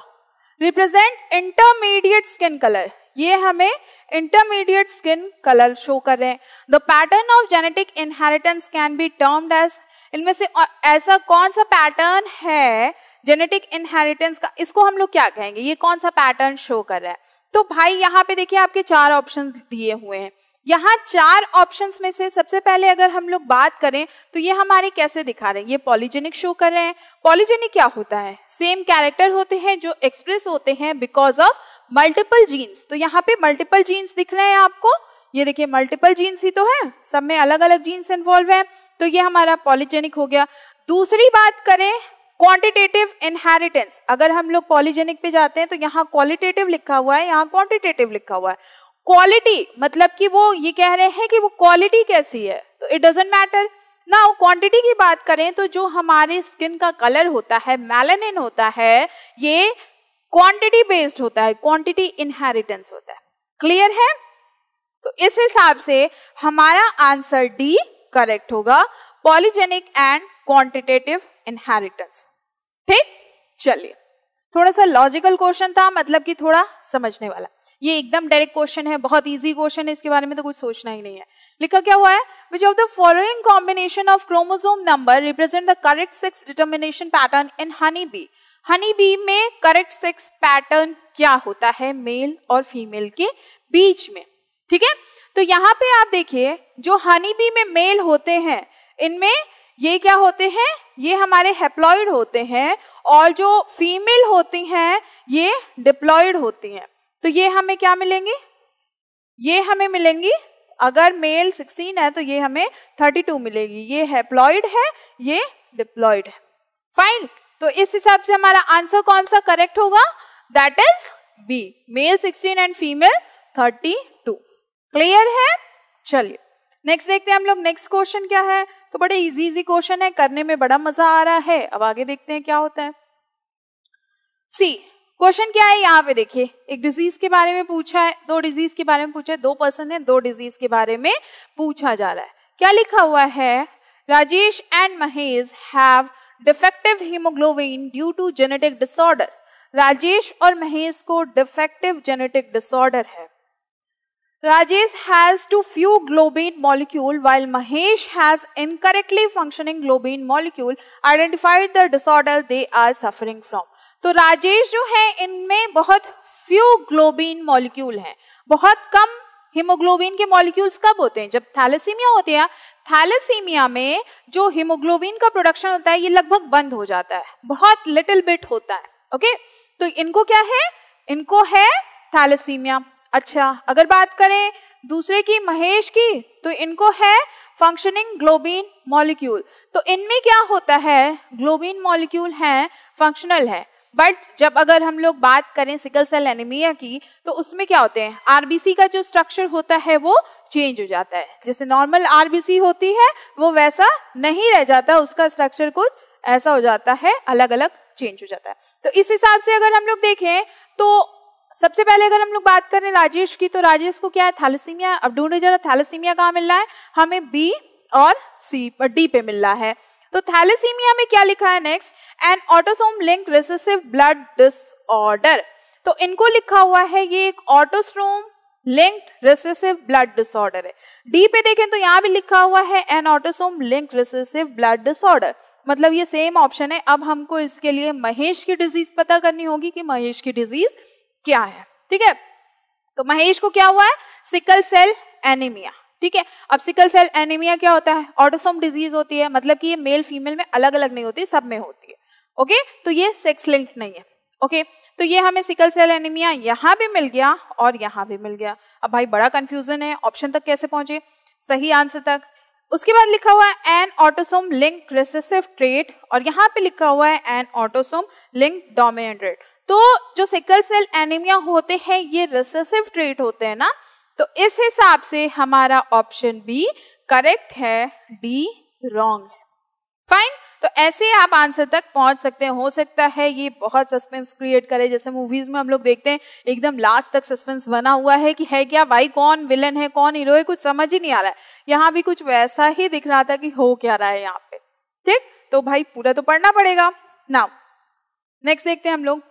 A: रिप्रेजेंट इंटरमीडिएट स्किन कलर, ये हमें इंटरमीडिएट स्किन कलर शो कर रहे हैं। The pattern of genetic inheritance can be termed as, इनमें से ऐसा कौन सा पैटर्न है जेनेटिक इनहेरिटेंस का, इसको हम लोग क्या कहेंगे? ये कौन सा पैटर्न शो कर रहा है? तो भाई यहाँ पे देखिए आपके 4 ऑप्शन दिए हुए हैं। यहाँ 4 ऑप्शंस में से सबसे पहले अगर हम लोग बात करें तो ये हमारे कैसे दिखा रहे हैं? ये पॉलीजेनिक शो कर रहे हैं। पॉलीजेनिक क्या होता है? सेम कैरेक्टर होते हैं जो एक्सप्रेस होते हैं बिकॉज ऑफ मल्टीपल जीन्स। तो यहाँ पे मल्टीपल जीन्स दिख रहे हैं आपको, ये देखिए मल्टीपल जीन्स ही तो है, सब में अलग अलग जीन्स इन्वॉल्व है, तो ये हमारा पॉलीजेनिक हो गया। दूसरी बात करें क्वांटिटेटिव इनहेरिटेंस, अगर हम लोग पॉलीजेनिक पे जाते हैं तो यहाँ क्वालिटेटिव लिखा हुआ है, यहाँ क्वांटिटेटिव लिखा हुआ है। क्वालिटी मतलब कि वो ये कह रहे हैं कि वो क्वालिटी कैसी है, तो इट डजंट मैटर ना। क्वांटिटी की बात करें तो जो हमारे स्किन का कलर होता है, मेलानिन होता है, ये क्वांटिटी बेस्ड होता है, क्वांटिटी इनहेरिटेंस होता है। क्लियर है? तो इस हिसाब से हमारा आंसर डी करेक्ट होगा, पॉलीजेनिक एंड क्वांटिटेटिव इनहेरिटेंस। ठीक, चलिए थोड़ा सा लॉजिकल क्वेश्चन था, मतलब कि थोड़ा समझने वाला। ये एकदम डायरेक्ट क्वेश्चन है, बहुत इजी क्वेश्चन है, इसके बारे में तो कुछ सोचना ही नहीं है। लिखा क्या हुआ है? Which of the following combination of chromosome number represent the correct sex determination pattern in honey bee. Honey bee में करेक्ट सेक्स पैटर्न क्या होता है मेल और फीमेल के बीच में? ठीक है, तो यहाँ पे आप देखिए जो हनी बी में मेल होते हैं इनमें ये क्या होते हैं? ये हमारे हैप्लॉइड होते हैं, और जो फीमेल होती हैं ये डिप्लॉइड होती हैं। तो ये हमें क्या मिलेंगी? ये हमें मिलेंगी, अगर मेल 16 है तो ये हमें 32 मिलेगी। ये हैप्लॉइड है, ये डिप्लॉइड है। फाइन, तो इस हिसाब से हमारा आंसर कौन सा करेक्ट होगा? That is B, male 16 and female 32। Clear है? चलिए नेक्स्ट देखते हैं हम लोग। नेक्स्ट क्वेश्चन क्या है? तो बड़े इजी क्वेश्चन है, करने में बड़ा मजा आ रहा है। अब आगे देखते हैं क्या होता है। सी, क्वेश्चन क्या है? यहाँ पे देखिए एक डिजीज के बारे में पूछा है, 2 डिजीज के बारे में पूछा है, 2 पर्सन है, 2 डिजीज के बारे में पूछा जा रहा है। क्या लिखा हुआ है? Rajesh and Mahesh have defective haemoglobin due to genetic disorder. Rajesh और महेश को डिफेक्टिव जेनेटिक डिसऑर्डर है। Rajesh has too few globin molecule while Mahesh has incorrectly functioning globin molecule. Identified the disorder they are suffering from. तो राजेश जो है इनमें बहुत few globin molecule हैं, बहुत कम हीमोग्लोबिन के मॉलिक्यूल्स कब होते हैं? जब थैलेसीमिया होते हैं। थैलेसीमिया में जो हीमोग्लोबिन का प्रोडक्शन होता है ये लगभग बंद हो जाता है, बहुत लिटिल बिट होता है। ओके, तो इनको क्या है? इनको है थैलेसीमिया। अच्छा, अगर बात करें दूसरे की, महेश की, तो इनको है फंक्शनिंग ग्लोबिन मॉलिक्यूल। तो इनमें क्या होता है? ग्लोबिन मॉलिक्यूल है, फंक्शनल है, बट जब अगर हम लोग बात करें सिकल सेल एनीमिया की तो उसमें क्या होते हैं? आरबीसी का जो स्ट्रक्चर होता है वो चेंज हो जाता है। जैसे नॉर्मल आरबीसी होती है वो वैसा नहीं रह जाता, उसका स्ट्रक्चर कुछ ऐसा हो जाता है, अलग अलग चेंज हो जाता है। तो इस हिसाब से अगर हम लोग देखें तो सबसे पहले अगर हम लोग बात करें राजेश की, तो राजेश को क्या है? थैलेसीमिया। अब ढूंढे जरा थैलेसीमिया कहाँ मिल रहा है? हमें बी और सी पर डी पे मिल रहा है। तो थैलेसीमिया में क्या लिखा है next? An autosome link recessive blood disorder. तो इनको लिखा हुआ है ये एक autosome linked recessive blood disorder है। डी पे देखें तो यहाँ भी लिखा हुआ है an autosome linked recessive blood disorder, मतलब ये सेम ऑप्शन है। अब हमको इसके लिए महेश की डिजीज पता करनी होगी कि महेश की डिजीज क्या है, ठीक है। तो महेश को क्या हुआ है, सिकल सेल एनीमिया, ठीक है। अब सिकल सेल एनीमिया क्या होता है, ऑटोसोम डिजीज होती है, मतलब कि ये मेल फीमेल में अलग अलग नहीं होती, सब में होती है, ओके। तो ये सेक्स लिंक्ड नहीं है, ओके। तो ये हमें सिकल सेल एनीमिया यहाँ भी मिल गया और यहाँ भी मिल गया। अब भाई बड़ा कंफ्यूजन है, ऑप्शन तक कैसे पहुंचे, सही आंसर तक। उसके बाद लिखा हुआ है an autosome link recessive trait और यहाँ पे लिखा हुआ है an autosome link dominant trait. तो जो सिकल सेल एनीमिया होते हैं ये रिसेसिव ट्रेट होते हैं ना, तो इस हिसाब से हमारा ऑप्शन बी करेक्ट है, डी रॉन्ग है। फाइन, तो ऐसे आप आंसर तक पहुंच सकते हैं। हो सकता है ये बहुत सस्पेंस क्रिएट करे, जैसे मूवीज में हम लोग देखते हैं एकदम लास्ट तक सस्पेंस बना हुआ है कि है क्या भाई, कौन विलन है कौन हीरो है, कुछ समझ ही नहीं आ रहा है। यहाँ भी कुछ वैसा ही दिख रहा था कि हो क्या रहा है यहाँ पे, ठीक। तो भाई पूरा तो पढ़ना पड़ेगा। नाउ नेक्स्ट देखते हैं हम लोग,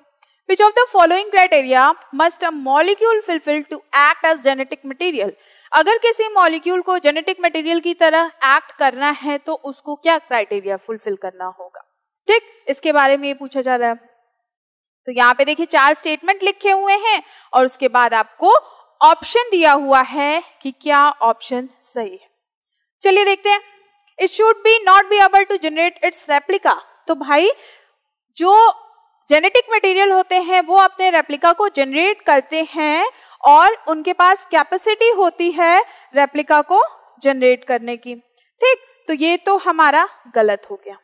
A: Which of the following criteria must a molecule fulfill to act as genetic material? अगर किसी मॉलिक्यूल को जेनेटिक मटेरियल की तरह एक्ट करना है तो उसको क्या क्राइटेरिया फुलफिल करना होगा, ठीक। इसके बारे में ये पूछा जा रहा है। तो यहाँ पे देखिए 4 स्टेटमेंट लिखे हुए हैं और उसके बाद आपको ऑप्शन दिया हुआ है कि क्या ऑप्शन सही है। चलिए देखते हैं। It should be not be able to generate its replica. तो भाई जो जेनेटिक मटेरियल होते हैं वो अपने रेप्लिका को जनरेट करते हैं और उनके पास कैपेसिटी होती है रेप्लिका को जनरेट करने की, ठीक। तो ये तो हमारा गलत हो गया।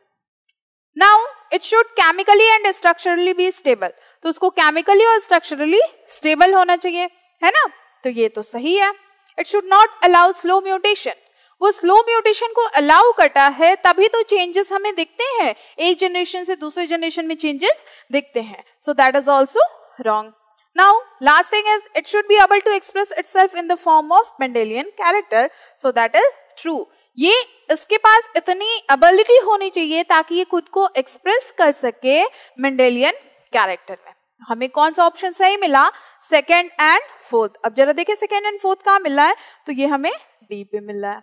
A: Now it should chemically and structurally be stable. तो उसको केमिकली और स्ट्रक्चरली स्टेबल होना चाहिए, है ना, तो ये तो सही है। It should not allow slow mutation. वो स्लो म्यूटेशन को अलाउ करता है तभी तो चेंजेस हमें दिखते हैं, एक जनरेशन से दूसरे जनरेशन में चेंजेस दिखते हैं। So that is also wrong. Now last thing is it should be able to express itself in the form of Mendelian character. So that is true. ये इसके पास इतनी एबिलिटी होनी चाहिए ताकि ये खुद को एक्सप्रेस कर सके मेंडेलियन कैरेक्टर में। हमें कौन सा ऑप्शन सही मिला, सेकेंड एंड फोर्थ। अब जरा देखिए सेकेंड एंड फोर्थ कहाँ मिल रहा है, तो ये हमें डी पे मिल रहा है,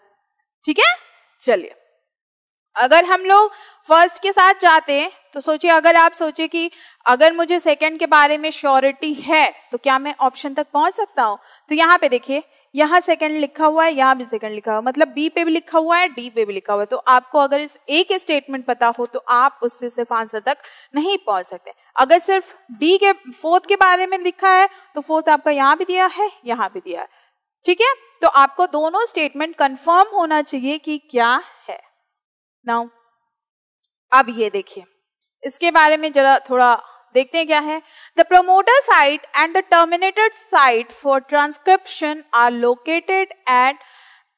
A: ठीक है। चलिए अगर हम लोग फर्स्ट के साथ जाते हैं तो सोचिए, अगर आप सोचे कि अगर मुझे सेकंड के बारे में श्योरिटी है तो क्या मैं ऑप्शन तक पहुंच सकता हूं। तो यहाँ पे देखिए, यहाँ सेकंड लिखा हुआ है, यहाँ भी सेकंड लिखा हुआ है, मतलब बी पे भी लिखा हुआ है, डी पे भी लिखा हुआ है। तो आपको अगर इस एक स्टेटमेंट पता हो तो आप उससे सिर्फ आंसर तक नहीं पहुंच सकते। अगर सिर्फ डी के फोर्थ के बारे में लिखा है तो फोर्थ आपका यहाँ भी दिया है, यहाँ भी दिया है, ठीक है। तो आपको दोनों स्टेटमेंट कंफर्म होना चाहिए कि क्या है। नाउ अब ये देखिए, इसके बारे में जरा थोड़ा देखते हैं क्या है। The promoter site and the terminated site for transcription are located at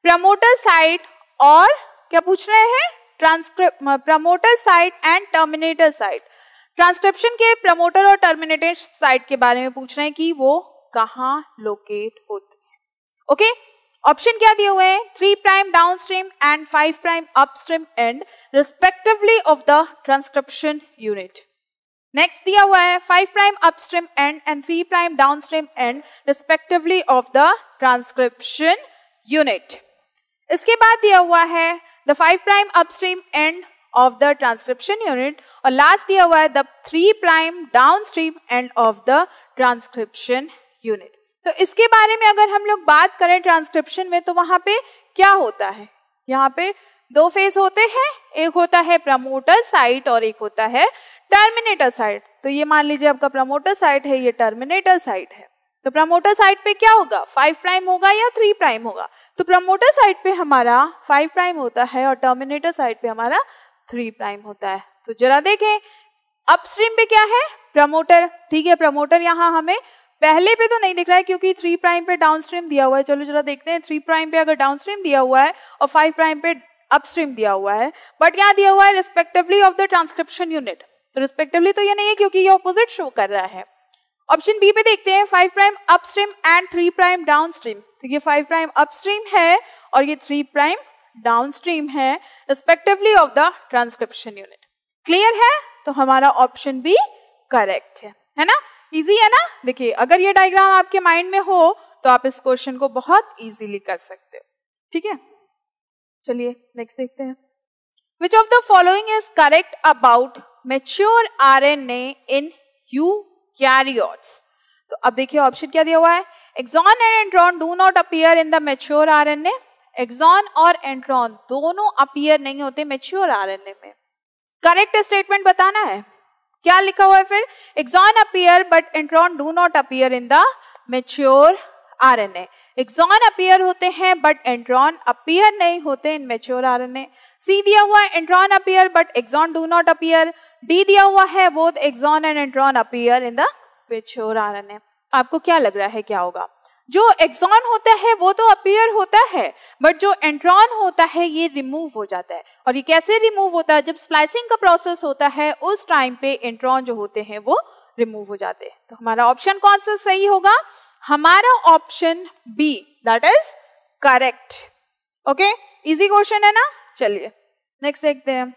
A: promoter site, और क्या पूछ रहे हैं, promoter site and terminator site. Transcription के प्रमोटर और टर्मिनेटेड साइट के बारे में पूछ रहे हैं कि वो कहाँ लोकेट होते हैं, ओके। ऑप्शन क्या दिए हुए हैं, 3 prime downstream and 5 prime upstream and respectively of the transcription unit. Next दिया हुआ है 5 prime upstream and 3 prime downstream and respectively of the transcription unit. इसके बाद दिया हुआ है the 5 prime upstream end of the transcription unit, और last दिया हुआ है the 3 prime downstream end of the transcription unit. तो इसके बारे में अगर हम लोग बात करें ट्रांसक्रिप्शन में, तो वहां पे क्या होता है, यहाँ पे 2 फेज होते हैं, एक होता है प्रमोटर साइट और एक होता है टर्मिनेटर साइट। तो ये मान लीजिए आपका प्रमोटर साइट है, ये टर्मिनेटर साइट है। तो प्रमोटर साइट पे क्या होगा, 5 प्राइम होगा या 3 प्राइम होगा। तो प्रमोटर साइट पे हमारा 5 प्राइम होता है और टर्मिनेटर साइट पे हमारा 3 प्राइम होता है। तो जरा देखें, अपस्ट्रीम पे क्या है, प्रमोटर, ठीक है। प्रमोटर यहाँ हमें पहले पे तो नहीं दिख रहा है क्योंकि 3 प्राइम पे डाउनस्ट्रीम दिया हुआ है। चलो जरा देखते हैं, 3 प्राइम पे अगर डाउनस्ट्रीम दिया हुआ है और 5 प्राइम पे अपस्ट्रीम दिया हुआ है, बट यहाँ दिया हुआ है respectively of the transcription unit. तो रिस्पेक्टिवली तो ये नहीं है क्योंकि ये ऑपोजिट शो कर रहा है। ऑप्शन बी पे देखते हैं, 5 prime upstream and 3 prime downstream. तो ये 5 प्राइम अपस्ट्रीम है और ये 3 प्राइम डाउनस्ट्रीम है respectively of the transcription unit. Clear है, तो हमारा ऑप्शन बी करेक्ट है ना, इजी है ना। देखिए अगर ये डायग्राम आपके माइंड में हो तो आप इस क्वेश्चन को बहुत इजीली कर सकते हो. ठीक है, चलिए नेक्स्ट देखते हैं. Which of the following is correct about mature RNA in eukaryotes? तो अब देखिए ऑप्शन क्या दिया हुआ है. Exon and intron do not appear in the mature RNA. Exon और इंट्रॉन दोनों अपीयर नहीं होते मैच्योर आरएनए में. करेक्ट स्टेटमेंट बताना है. क्या लिखा हुआ है फिर? Exon appear but intron do not appear in the mature RNA. Exon appear होते हैं बट इंट्रॉन अपीयर नहीं होते इन मैच्योर आरएनए. सी दिया हुआ है intron appear but exon do not appear. D दिया हुआ है both exon and intron appear in the mature RNA. आपको क्या लग रहा है क्या होगा? जो एक्सॉन होता है वो तो अपीयर होता है, बट जो इंट्रॉन होता है ये रिमूव हो जाता है. और ये कैसे रिमूव होता है? जब स्प्लाइसिंग का प्रोसेस होता है उस टाइम पे इंट्रॉन जो होते हैं वो रिमूव हो जाते हैं. तो हमारा ऑप्शन कौन सा सही होगा? हमारा option B, that is correct. Okay, easy question है ना. चलिए नेक्स्ट देखते हैं.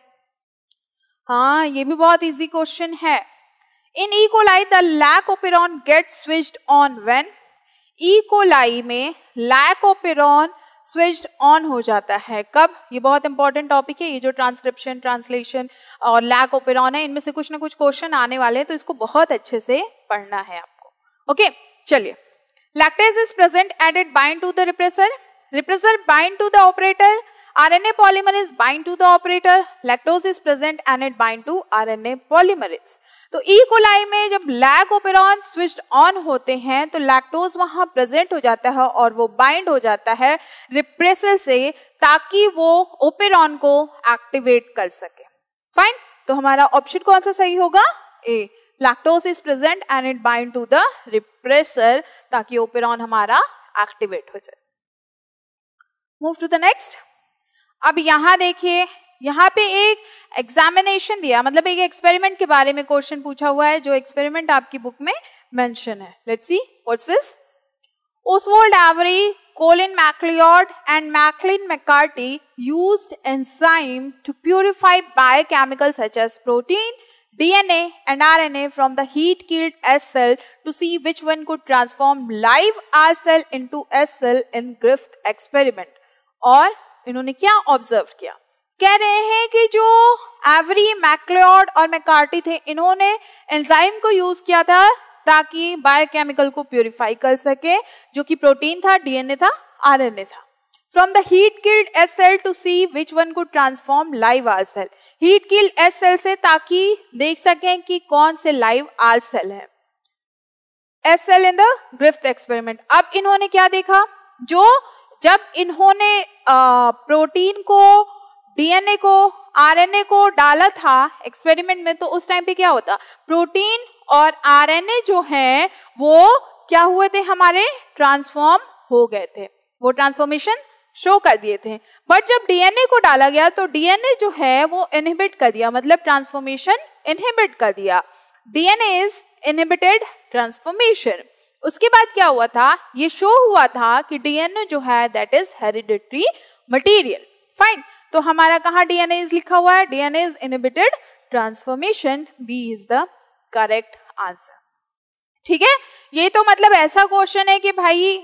A: हाँ, ये भी बहुत इजी क्वेश्चन है. In E coli the lac operon get switched on when. E coli में लैकोपेरॉन स्विच्ड ऑन हो जाता है कब? ये बहुत इंपॉर्टेंट टॉपिक है. ये जो ट्रांसक्रिप्शन, ट्रांसलेशन और लैकोपेरॉन है, इनमें से कुछ ना कुछ क्वेश्चन आने वाले हैं, तो इसको बहुत अच्छे से पढ़ना है आपको. ओके, चलिए. Lactase is present and it bind to the repressor. Repressor bind to the operator. RNA polymerase bind to the operator. Lactose is present and it bind to RNA polymerase. तो ई कोलाई में जब lac operon switched on होते हैं तो lactose वहां present हो जाता है और वो बाइंड हो जाता है रिप्रेसर से, ताकि वो ओपेरॉन को एक्टिवेट कर सके. फाइन, तो हमारा ऑप्शन कौन सा सही होगा? A, lactose is present and it bind to the repressor, ताकि ओपेरॉन हमारा एक्टिवेट हो जाए. Move to the next. अब यहाँ देखिए, यहाँ पे एक एग्जामिनेशन दिया, मतलब एक एक्सपेरिमेंट के बारे में क्वेश्चन पूछा हुआ है, जो एक्सपेरिमेंट आपकी बुक में मेंशन है. Let's see what's this. Oswald Avery, Colin MacLeod and Maclean McCarthy used enzyme to purify biochemicals such as protein, DNA and RNA from the heat-killed S cell to see which one could transform live R cell into S cell in Griffith experiment. और इन्होंने क्या observe किया? कह रहे हैं कि जो every, McLeod और मैकार्टी थे, इन्होंने एंजाइम को यूज किया था ताकि बायोकेमिकल को प्यूरिफाई कर सके, जो कि प्रोटीन था, डीएनए था, आरएनए था. From the heat killed S cell to see which one could transform live R cell. Heat killed S cell से ताकि देख सकें कि कौन से लाइव आर सेल है. S cell in the Griffith experiment. अब इन्होंने क्या देखा? जब इन्होंने प्रोटीन को, डीएनए को, आरएनए को डाला था एक्सपेरिमेंट में, तो उस टाइम पे क्या होता? प्रोटीन और आरएनए जो है वो क्या हुए थे? हमारे ट्रांसफॉर्म हो गए थे, वो ट्रांसफॉर्मेशन शो कर दिए थे. बट जब डीएनए को डाला गया तो डीएनए जो है वो इनहिबिट कर दिया, मतलब ट्रांसफॉर्मेशन इनहिबिट कर दिया. DNA is inhibited transformation. उसके बाद क्या हुआ था? ये शो हुआ था कि डीएनए जो है that is hereditary material. Fine, तो हमारा कहाँ डीएनए इज लिखा हुआ है? DNA is inhibited transformation. B is the correct answer. ठीक है, ये तो मतलब ऐसा क्वेश्चन है कि भाई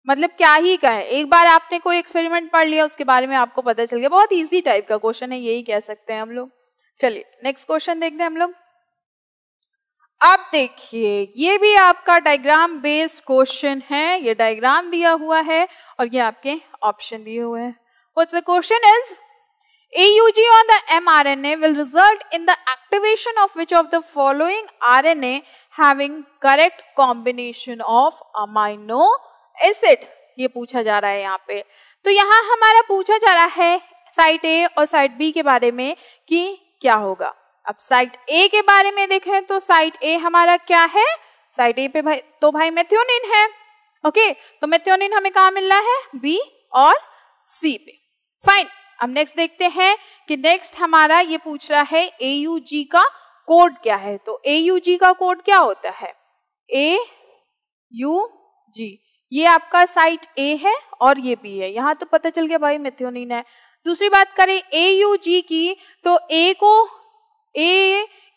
A: मतलब क्या ही कहे, एक बार आपने कोई एक्सपेरिमेंट पढ़ लिया उसके बारे में आपको पता चल गया. बहुत इजी टाइप का क्वेश्चन है, यही कह सकते हैं हम लोग. चलिए नेक्स्ट क्वेश्चन देखते हैं हम लोग. अब देखिए, ये भी आपका डायग्राम बेस्ड क्वेश्चन है. ये डायग्राम दिया हुआ है और ये आपके ऑप्शन दिए हुए हैं. What's the question is, AUG on the mRNA will result in the activation of which of the following RNA having correct combination of amino acid. ये पूछा जा रहा है यहाँ पे. तो यहाँ हमारा पूछा जा रहा है साइट A और साइट B के बारे में कि क्या होगा. अब साइट A के बारे में देखें तो साइट A हमारा क्या है? साइट A पे भाई मेथियोनिन है. ओके, तो मेथियोनिन हमें कहाँ मिल रहा है? B और C पे. फाइन, अब नेक्स्ट देखते हैं कि नेक्स्ट हमारा ये पूछ रहा है AUG का कोड क्या है. तो AUG का कोड क्या होता है? AUG, ये आपका साइट A है और ये B है. यहाँ तो पता चल गया भाई मेथियोनिन है. दूसरी बात करें AUG की, तो A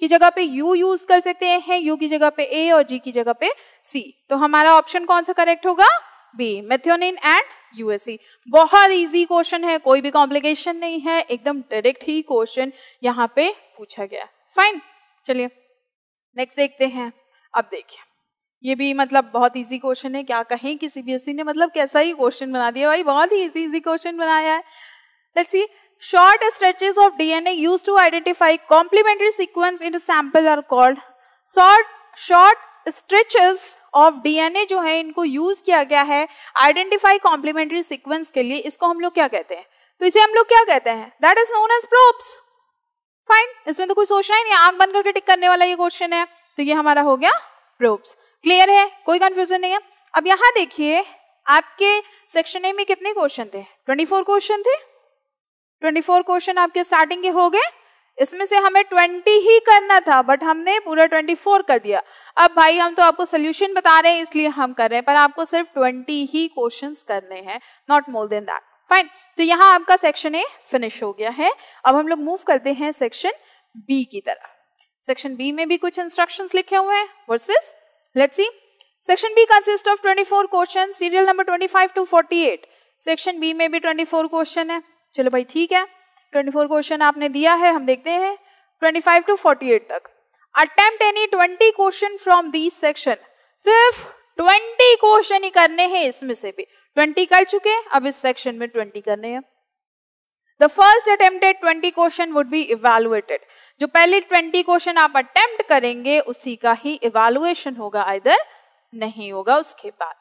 A: की जगह पे U यूज कर सकते हैं, U की जगह पे A और G की जगह पे C। तो हमारा ऑप्शन कौन सा करेक्ट होगा? B, methionine and USC। बहुत इजी क्वेश्चन है, कोई भी कॉम्प्लिकेशन नहीं है, एकदम डायरेक्ट ही क्वेश्चन यहाँ पे पूछा गया। फाइन, चलिए नेक्स्ट देखते हैं। अब देखिए ये भी मतलब बहुत इजी क्वेश्चन है, क्या कहें कि CBSE ने मतलब कैसा ही क्वेश्चन बना दिया भाई, बहुत ही इजी क्वेश्चन बनाया है। Let's see, short stretches of DNA used to identify complementary sequence in a sample are called short stretches of DNA जो है इनको यूज किया गया है आइडेंटिफाई कॉम्प्लीमेंट्री सीक्वेंस के लिए, इसको हम लोग क्या कहते हैं? तो इसे हम लोग क्या कहते हैं? That is known as probes. Fine, इसमें तो कुछ सोचना ही नहीं, आंख बंद करके टिक करने वाला ये क्वेश्चन है, तो ये हमारा हो गया प्रोब्स। क्लियर है, कोई कंफ्यूजन नहीं है। अब यहाँ देखिए आपके सेक्शन ए में कितने क्वेश्चन थे? 24 क्वेश्चन थे। 24 क्वेश्चन आपके स्टार्टिंग के हो गए, इसमें से हमें 20 ही करना था बट हमने पूरा 24 कर दिया। अब भाई हम तो आपको सोल्यूशन बता रहे हैं इसलिए हम कर रहे हैं, पर आपको सिर्फ 20 ही क्वेश्चंस करने हैं, not more than that. Fine, तो यहाँ आपका सेक्शन ए फिनिश हो गया है। अब हम लोग मूव करते हैं सेक्शन बी की तरफ। सेक्शन बी में भी कुछ इंस्ट्रक्शंस लिखे हुए हैं versus, let's see. Section B consist of 24 question, serial number 25 to 48। Section B में भी 24 क्वेश्चन है। चलो भाई ठीक है, 24 क्वेश्चन आपने दिया है, हम देखते हैं 25 to 48 तक। Attempt any 20 question from this section. सिर्फ 20 क्वेश्चन ही करने हैं, इसमें से भी 20 कर चुके हैं, अब इस सेक्शन में 20 करने हैं। The first attempted 20 question would be evaluated. जो पहले 20 क्वेश्चन आप अटेम्प्ट करेंगे उसी का ही इवैल्यूएशन होगा, आइदर नहीं होगा उसके बाद।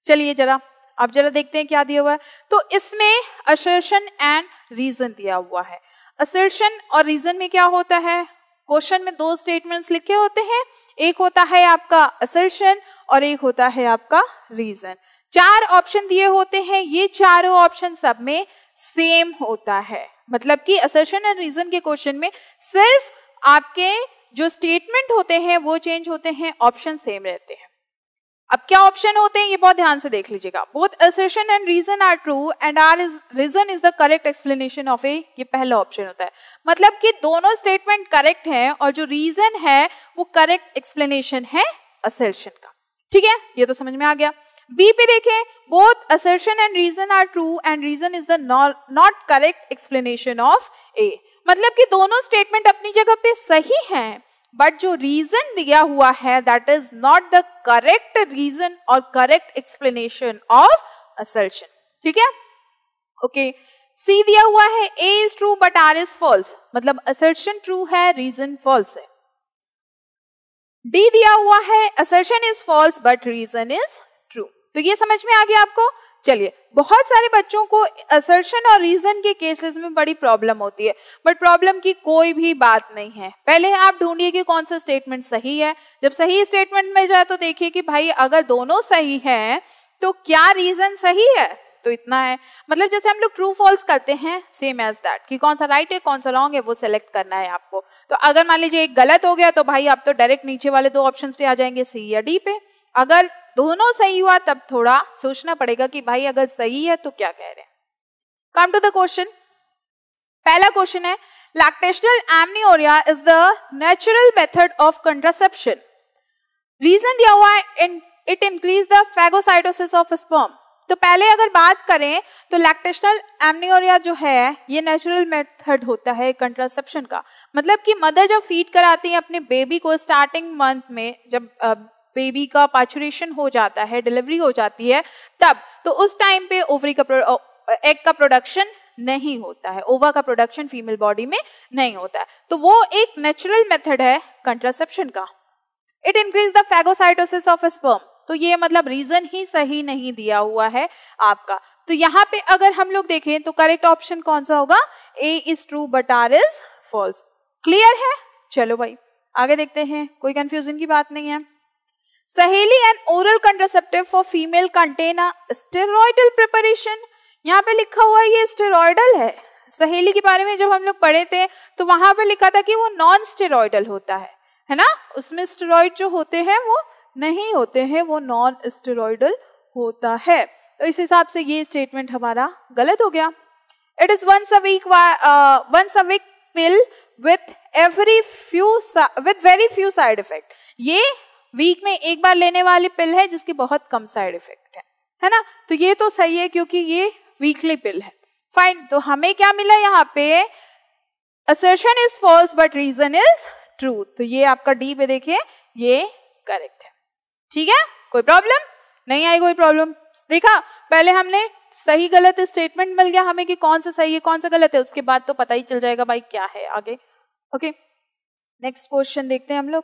A: चलिए जरा अब जरा देखते हैं क्या दिया हुआ है। तो इसमें असर्शन एंड रीजन दिया हुआ है। असर्शन और रीजन में क्या होता है? क्वेश्चन में 2 स्टेटमेंट्स लिखे होते हैं, एक होता है आपका असर्शन और एक होता है आपका रीजन। 4 ऑप्शन दिए होते हैं, ये चारों ऑप्शन सब में सेम होता है, मतलब कि असर्शन एंड रीजन के क्वेश्चन में सिर्फ आपके जो स्टेटमेंट होते हैं वो चेंज होते हैं, ऑप्शन सेम रहते हैं। अब क्या ऑप्शन होते हैं ये बहुत ध्यान से देख लीजिएगा। Both assertion and reason are true and R is reason is the correct explanation of A, ये पहला ऑप्शन होता है, मतलब कि दोनों स्टेटमेंट करेक्ट है और जो रीजन है वो करेक्ट एक्सप्लेनेशन है असर्शन का। ठीक है, ये तो समझ में आ गया। बी पे देखें, both assertion and reason are true and reason is the not correct explanation of A, मतलब कि दोनों स्टेटमेंट अपनी जगह पे सही हैं बट जो रीजन दिया हुआ है that is not the correct reason और करेक्ट एक्सप्लेनेशन ऑफ असर्शन। ठीक है, ओके। सी दिया हुआ है A is true but R is false, मतलब असर्शन ट्रू है, रीजन फॉल्स है। डी दिया हुआ है assertion is false but reason is true. तो ये समझ में आ गया आपको। चलिए, बहुत सारे बच्चों को असर्शन और रीजन के केसेस में बड़ी प्रॉब्लम होती है, बट प्रॉब्लम की कोई भी बात नहीं है। पहले आप ढूंढिए कि कौन सा स्टेटमेंट सही है। जब सही स्टेटमेंट मिल जाए तो देखिए कि भाई अगर दोनों सही हैं तो क्या रीजन सही है, तो इतना है। मतलब जैसे हम लोग ट्रू फॉल्स करते हैं, सेम एज दैट, कि कौन सा राइट है कौन सा रॉन्ग है वो सिलेक्ट करना है आपको। तो अगर मान लीजिए एक गलत हो गया तो भाई आप तो डायरेक्ट नीचे वाले 2 ऑप्शंस पे आ जाएंगे, सी या डी पे। अगर दोनों सही हुआ तब थोड़ा सोचना पड़ेगा कि भाई अगर सही है तो क्या कह रहे हैं। Come to the question. पहला क्वेश्चन है, lactational amenorrhoea is the natural method of contraception. Reason दिया हुआ है it increase the phagocytosis of sperm. तो पहले अगर बात करें तो लैक्टेशनल एमनियोरिया जो है ये नेचुरल मेथड होता है कंट्रासेप्शन का, मतलब कि मदर जब फीड कराती है अपने बेबी को स्टार्टिंग मंथ में, जब बेबी का पार्चुरेशन हो जाता है, डिलीवरी हो जाती है, तब तो उस टाइम पे ओवरी का एग का प्रोडक्शन नहीं होता है, ओवा का प्रोडक्शन फीमेल बॉडी में नहीं होता है, तो वो एक नेचुरल मेथड है कंट्रासेप्शन का। It increase the phagocytosis of sperm, तो ये मतलब रीजन ही सही नहीं दिया हुआ है आपका। तो यहाँ पे अगर हम लोग देखें तो करेक्ट ऑप्शन कौन सा होगा? A is true but R is false. Clear है? चलो भाई आगे देखते हैं, कोई कंफ्यूजन की बात नहीं है। सहेली and oral contraceptive for female contain a steroidal preparation. यहाँ पे लिखा हुआ है ये स्टेरॉइडल है। सहेली के बारे में जब हम लोग पढ़े थे तो वहां पे लिखा था कि वो नॉन स्टेरॉइडल होता है ना, उसमें स्टेरॉइड जो होते हैं वो नहीं होते हैं, वो नॉन स्टेरॉइडल होता है। तो इस हिसाब से ये स्टेटमेंट हमारा गलत हो गया। It is once a week pill with very few side effect। ये वीक में एक बार लेने वाली पिल है जिसकी बहुत कम साइड इफेक्ट है ना। तो ये तो सही है क्योंकि ये वीकली पिल है। फाइन, तो हमें क्या मिला यहाँ पे, assertion is false but reason is true। तो ये आपका डी पे देखिए ये करेक्ट है। ठीक है, कोई प्रॉब्लम नहीं आई? कोई प्रॉब्लम? देखा, पहले हमने सही गलत स्टेटमेंट मिल गया हमें कि कौन सा सही है कौन सा गलत है, उसके बाद तो पता ही चल जाएगा भाई क्या है आगे। ओके, नेक्स्ट क्वेश्चन देखते हैं हम लोग।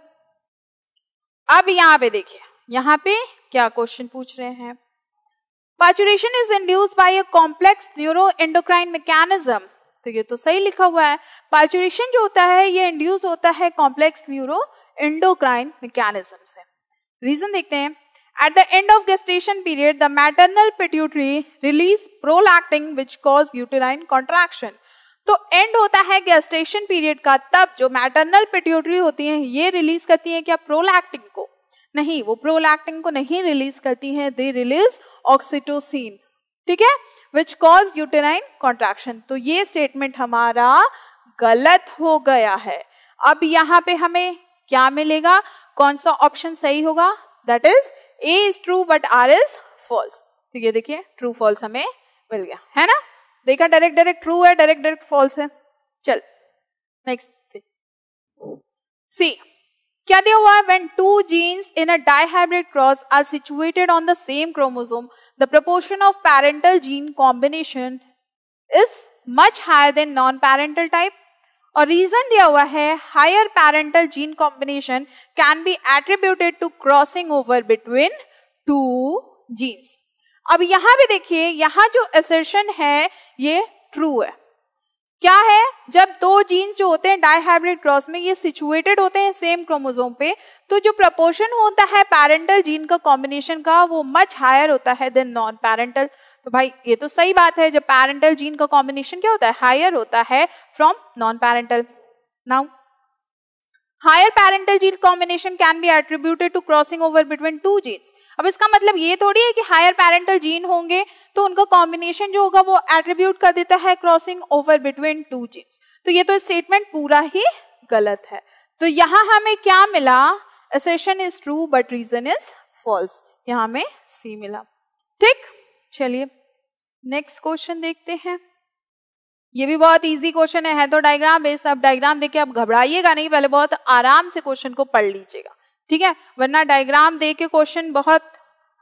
A: अब यहाँ पे देखिए, यहाँ पे क्या क्वेश्चन पूछ रहे हैं। Parturition is induced by a complex neuro endocrine mechanism. तो ये तो सही लिखा हुआ है, पार्चुरेशन जो होता है ये इंड्यूस होता है कॉम्प्लेक्स न्यूरो एंडोक्राइन मैकेनिज्म से। रीजन देखते हैं। At the end of gestation period, the maternal pituitary release prolactin which cause uterine contraction। तो एंड होता है gestation period का, तब जो maternal pituitary होती है ये रिलीज करती है क्या, प्रोलैक्टिन को? नहीं, वो प्रोलैक्टिन को नहीं रिलीज करती है, दे रिलीज ऑक्सीटोसिन। ठीक है, which cause uterine contraction। तो ये स्टेटमेंट हमारा गलत हो गया है। अब यहाँ पे हमें क्या मिलेगा, कौन सा ऑप्शन सही होगा? That is A is true but R is false। तो ये देखिए ट्रू फॉल्स हमें मिल गया है ना। देखा, डायरेक्ट डायरेक्ट ट्रू है, डायरेक्ट डायरेक्ट फॉल्स है। चल नेक्स्ट सी, क्या दिया हुआ है, when two genes in a dihybrid cross are situated on the same chromosome, the proportion of parental gene combination is much higher than non-parental type। और reason दिया हुआ है, higher parental gene combination can be attributed to crossing over between two genes. अब यहाँ पे देखिए, यहाँ जो असर्शन है ये ट्रू है। क्या है, जब दो जीन्स जो होते हैं डाइहाइब्रिड क्रॉस में ये सिचुएटेड होते हैं सेम क्रोमोसोम पे, तो जो प्रपोर्शन होता है पैरेंटल जीन का कॉम्बिनेशन का वो मच हायर होता है देन नॉन पैरेंटल। तो भाई ये तो सही बात है, जब पैरेंटल जीन का कॉम्बिनेशन क्या होता है, हायर होता है from non parental. Now higher parental gene combination can be attributed to crossing over between two genes. अब इसका मतलब ये थोड़ी है कि हायर पैरेंटल जीन होंगे तो उनका कॉम्बिनेशन जो होगा वो एट्रीब्यूट कर देता है crossing over between two genes. तो ये तो स्टेटमेंट पूरा ही गलत है। तो यहाँ हमें क्या मिला, assertion is true but reason is false. यहाँ हमें सी मिला। ठीक, चलिए नेक्स्ट क्वेश्चन देखते हैं। ये भी बहुत इजी क्वेश्चन है तो डायग्राम बेस्ड। अब डायग्राम देख के आप घबराइएगा नहीं, पहले बहुत आराम से क्वेश्चन को पढ़ लीजिएगा, ठीक है, वरना डायग्राम देख के क्वेश्चन बहुत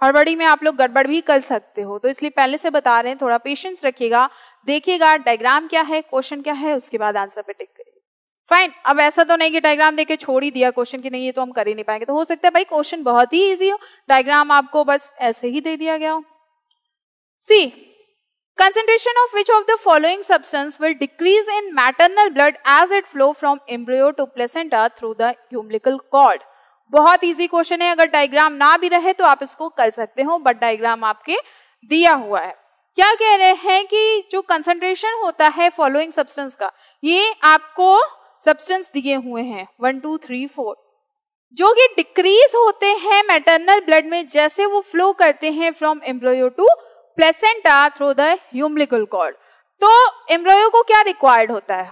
A: हड़बड़ी में आप लोग गड़बड़ भी कर सकते हो। तो इसलिए पहले से बता रहे हैं, थोड़ा पेशेंस रखिएगा, देखिएगा डायग्राम क्या है, क्वेश्चन क्या है, उसके बाद आंसर पे टिक करिए। फाइन, अब ऐसा तो नहीं कि डायग्राम देके छोड़ ही दिया क्वेश्चन की नहीं ये तो हम कर ही नहीं पाएंगे। तो हो सकता है भाई क्वेश्चन बहुत ही इजी हो, डायग्राम आपको बस ऐसे ही दे दिया गया हो। सी, concentration of which of the following substance will decrease in maternal blood as it flow from embryo to placenta through the umbilical cord। बहुत इजी क्वेश्चन है, अगर डायग्राम ना भी रहे तो आप इसको कर सकते हो, बट डायग्राम आपके दिया हुआ है। क्या कह रहे हैं कि जो कंसंट्रेशन होता है फॉलोइंग सब्सटेंस का, ये आपको सब्सटेंस दिए हुए हैं 1 2 3 4 जो कि डिक्रीज होते हैं मैटरनल ब्लड में जैसे वो फ्लो करते हैं from embryo to placenta through the umbilical cord. तो एम्ब्रियो को क्या रिक्वायर्ड होता है,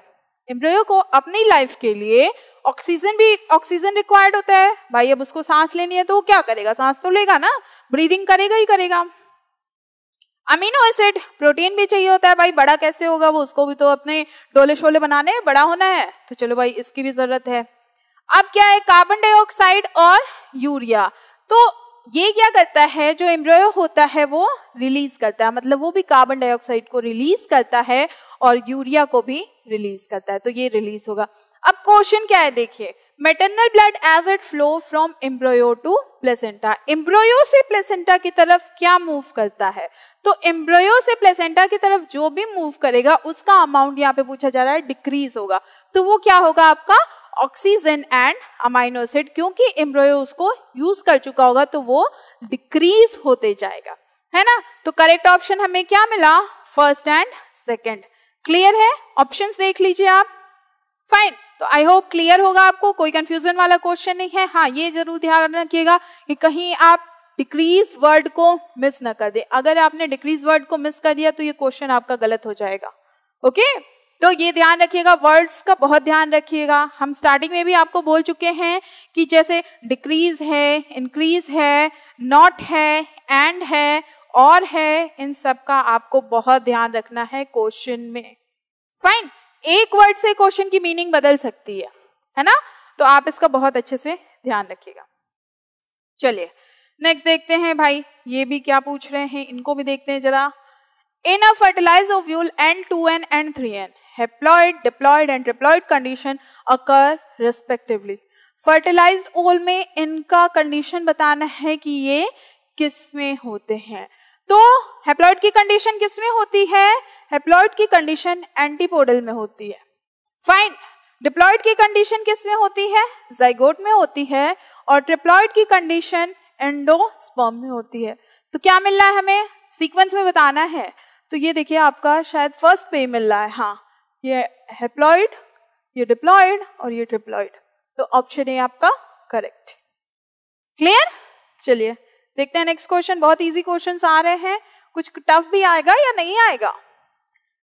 A: एम्ब्रियो को अपनी लाइफ के लिए ऑक्सीजन रिक्वायर्ड होता है भाई। अब उसको सांस लेनी है तो वो क्या करेगा, सांस तो लेगा ना, ब्रीदिंग करेगा ही करेगा। अमीनो एसिड, प्रोटीन भी चाहिए होता है भाई, बड़ा कैसे होगा वो, उसको भी तो अपने डोले शोले बनाने बड़ा होना है, तो चलो भाई इसकी भी जरूरत है। अब क्या है, कार्बन डाइऑक्साइड और यूरिया। तो ये क्या करता है, जो एम्ब्रियो होता है वो रिलीज करता है, मतलब वो भी कार्बन डाइऑक्साइड को रिलीज करता है और यूरिया को भी रिलीज करता है, तो ये रिलीज होगा। अब क्वेश्चन क्या है देखिए, maternal blood as it flow from embryo to placenta, embryo से प्लेसेंटा की तरफ क्या मूव करता है, तो एम्ब्रियो से प्लेसेंटा की तरफ जो भी मूव करेगा उसका अमाउंट यहाँ पे पूछा जा रहा है डिक्रीज होगा। तो वो क्या होगा आपका ऑक्सीजन एंड अमाइनो एसिड, क्योंकि एम्ब्रियो उसको यूज कर चुका होगा तो वो डिक्रीज होते जाएगा, है ना। तो करेक्ट ऑप्शन हमें क्या मिला, फर्स्ट एंड सेकंड। क्लियर है, ऑप्शंस देख लीजिए आप। फाइन, तो आई होप क्लियर होगा आपको, कोई कंफ्यूजन वाला क्वेश्चन नहीं है। हाँ, ये जरूर ध्यान रखिएगा कि कहीं आप डिक्रीज वर्ड को मिस न कर दे। अगर आपने डिक्रीज वर्ड को मिस कर दिया तो ये क्वेश्चन आपका गलत हो जाएगा। ओके, तो ये ध्यान रखिएगा, वर्ड्स का बहुत ध्यान रखिएगा। हम स्टार्टिंग में भी आपको बोल चुके हैं कि जैसे डिक्रीज है, इंक्रीज है, नॉट है, एंड है, और है, इन सब का आपको बहुत ध्यान रखना है क्वेश्चन में। फाइन, एक वर्ड से क्वेश्चन की मीनिंग बदल सकती है ना, तो आप इसका बहुत अच्छे से ध्यान रखिएगा। चलिए नेक्स्ट देखते हैं भाई, ये भी क्या पूछ रहे हैं, इनको भी देखते हैं जरा। In a fertilised ovule N2N and 3N, haploid, diploid and triploid condition occur respectively. Fertilised ovule में इनका कंडीशन बताना है कि ये किस में होते हैं। तो हैप्लॉइड की कंडीशन किस में होती है? हैप्लॉइड की कंडीशन एंटीपोडल में होती है। फाइन, डिप्लॉइड की कंडीशन किस में होती है? जाइगोट में होती है। और ट्रिप्लॉइड की कंडीशन एंडोस्पर्म में होती है। तो क्या मिल रहा है हमें, सीक्वेंस में बताना है। तो ये देखिए आपका शायद फर्स्ट पे मिल रहा है, हाँ, ये हैप्लॉइड, ये डिप्लॉइड और ये ट्रिप्लॉइड। तो ऑप्शन ए आपका करेक्ट। क्लियर? चलिए देखते हैं नेक्स्ट क्वेश्चन। बहुत इजी क्वेश्चंस आ रहे हैं, कुछ टफ भी आएगा या नहीं आएगा।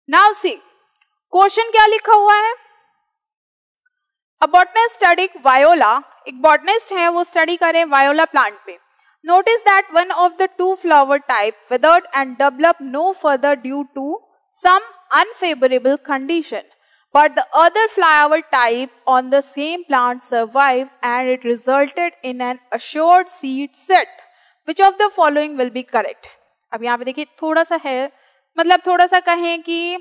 A: नाउ सी क्वेश्चन क्या लिखा हुआ है। अ बॉटनिस्ट स्टडीड वायोला, एक बॉटनिस्ट है वो स्टडी करें वायोला प्लांट पे। Notice that one of the two flower type withered and developed no further due to some unfavorable condition, but the other flower type on the same plant survived and it resulted in an assured seed set. Which of the following will be correct? अब यहाँ पे देखिए थोड़ा सा है, मतलब थोड़ा सा कहें कि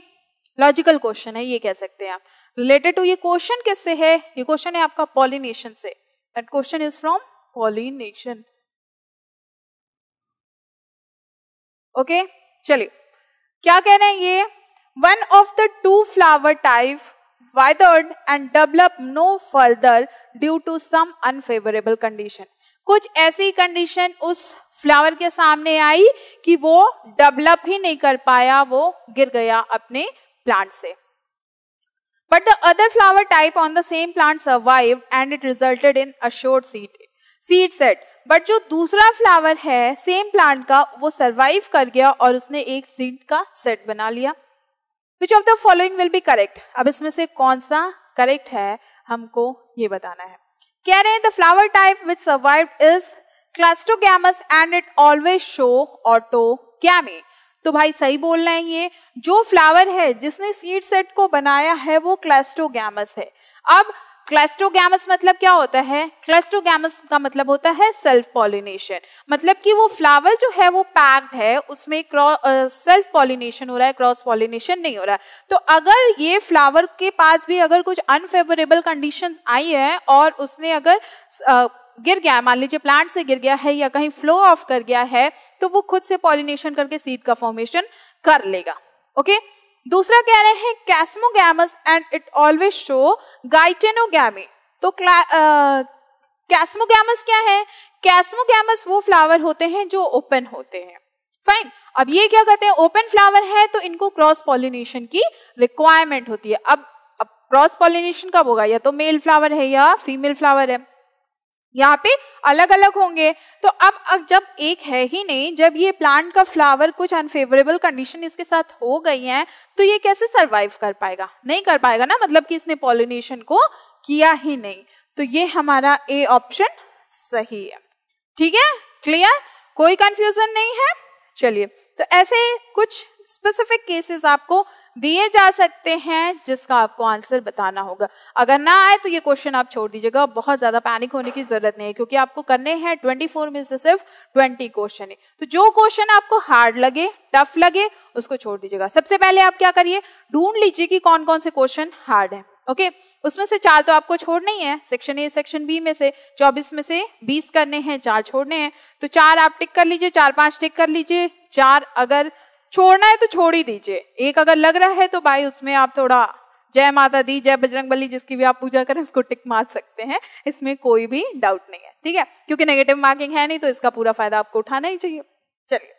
A: लॉजिकल क्वेश्चन है, ये कह सकते हैं आप। रिलेटेड टू ये क्वेश्चन किससे है? ये क्वेश्चन है आपका पॉलिनेशन से। That question is from pollination. Okay, चलिए क्या कह रहे हैं ये, one of the two flower type withered and developed no further due to some unfavorable condition. कुछ ऐसी कंडीशन उस फ्लावर के सामने आई कि वो डेवलप ही नहीं कर पाया, वो गिर गया अपने प्लांट से। But the other flower type on the same plant survived and it resulted in assured seed set. But जो दूसरा फ्लावर है सेम प्लांट का, वो सरवाइव कर गया और उसने एक सीड का सेट बना लिया। Which of the following will be correct? अब इसमें से कौन सा करेक्ट है हमको ये बताना है। कह रहे हैं the flower type which survived is clastogamous and it always show autogamy. तो भाई सही बोल रहे हैं, ये जो फ्लावर है जिसने सीड सेट को बनाया है वो क्लास्टोगैमस है। अब क्लास्टोगैमस मतलब क्या होता है? क्लास्टोगैमस का मतलब होता है सेल्फ पॉलिनेशन, मतलब कि वो फ्लावर जो है वो पैक्ड है, उसमें सेल्फ पॉलिनेशन हो रहा है, क्रॉस पॉलिनेशन नहीं हो रहा है। तो अगर ये फ्लावर के पास भी अगर कुछ अनफेवरेबल कंडीशंस आई है और उसने अगर गिर गया, मान लीजिए प्लांट से गिर गया है या कहीं फ्लो ऑफ कर गया है, तो वो खुद से पॉलिनेशन करके सीड का फॉर्मेशन कर लेगा। ओके, दूसरा कह रहे हैं कैस्मोगैमस एंड इट ऑलवेज शो गाइटेनोगैमी। तो कैस्मोगैमस क्या है? कैस्मोगैमस वो फ्लावर होते हैं जो ओपन होते हैं। फाइन, अब ये क्या कहते हैं, ओपन फ्लावर है तो इनको क्रॉस पॉलिनेशन की रिक्वायरमेंट होती है। अब क्रॉस पॉलिनेशन कब होगा? या तो मेल फ्लावर है या फीमेल फ्लावर है, यहाँ पे अलग अलग होंगे। तो अब जब एक है ही नहीं, जब ये प्लांट का फ्लावर कुछ अनफेवरेबल कंडीशन इसके साथ हो गई है, तो ये कैसे सरवाइव कर पाएगा? नहीं कर पाएगा ना, मतलब कि इसने पॉलिनेशन को किया ही नहीं। तो ये हमारा ए ऑप्शन सही है। ठीक है, क्लियर, कोई कंफ्यूजन नहीं है। चलिए, तो ऐसे कुछ स्पेसिफिक केसेस आपको दिए जा सकते हैं जिसका आपको आंसर बताना होगा। अगर ना आए तो ये क्वेश्चन आप छोड़ दीजिएगा, बहुत ज्यादा पैनिक होने की जरूरत नहीं है, क्योंकि आपको करने हैं 24 में से सिर्फ 20 क्वेश्चन है। तो जो क्वेश्चन आपको हार्ड लगे, टफ लगे, उसको छोड़ दीजिएगा। सबसे पहले आप क्या करिए, ढूंढ लीजिए कि कौन कौन से क्वेश्चन हार्ड है। ओके, उसमें से 4 तो आपको छोड़ने ही है, सेक्शन ए सेक्शन बी में से 24 में से 20 करने हैं, 4 छोड़ने हैं। तो 4 आप टिक कर लीजिए, 4-5 टिक कर लीजिए। 4 अगर छोड़ना है तो छोड़ ही दीजिए। एक अगर लग रहा है तो भाई उसमें आप थोड़ा जय माता दी, जय बजरंगबली, जिसकी भी आप पूजा करें उसको टिक मार सकते हैं, इसमें कोई भी डाउट नहीं है। ठीक है, क्योंकि नेगेटिव मार्किंग है नहीं, तो इसका पूरा फायदा आपको उठाना ही चाहिए। चलिए,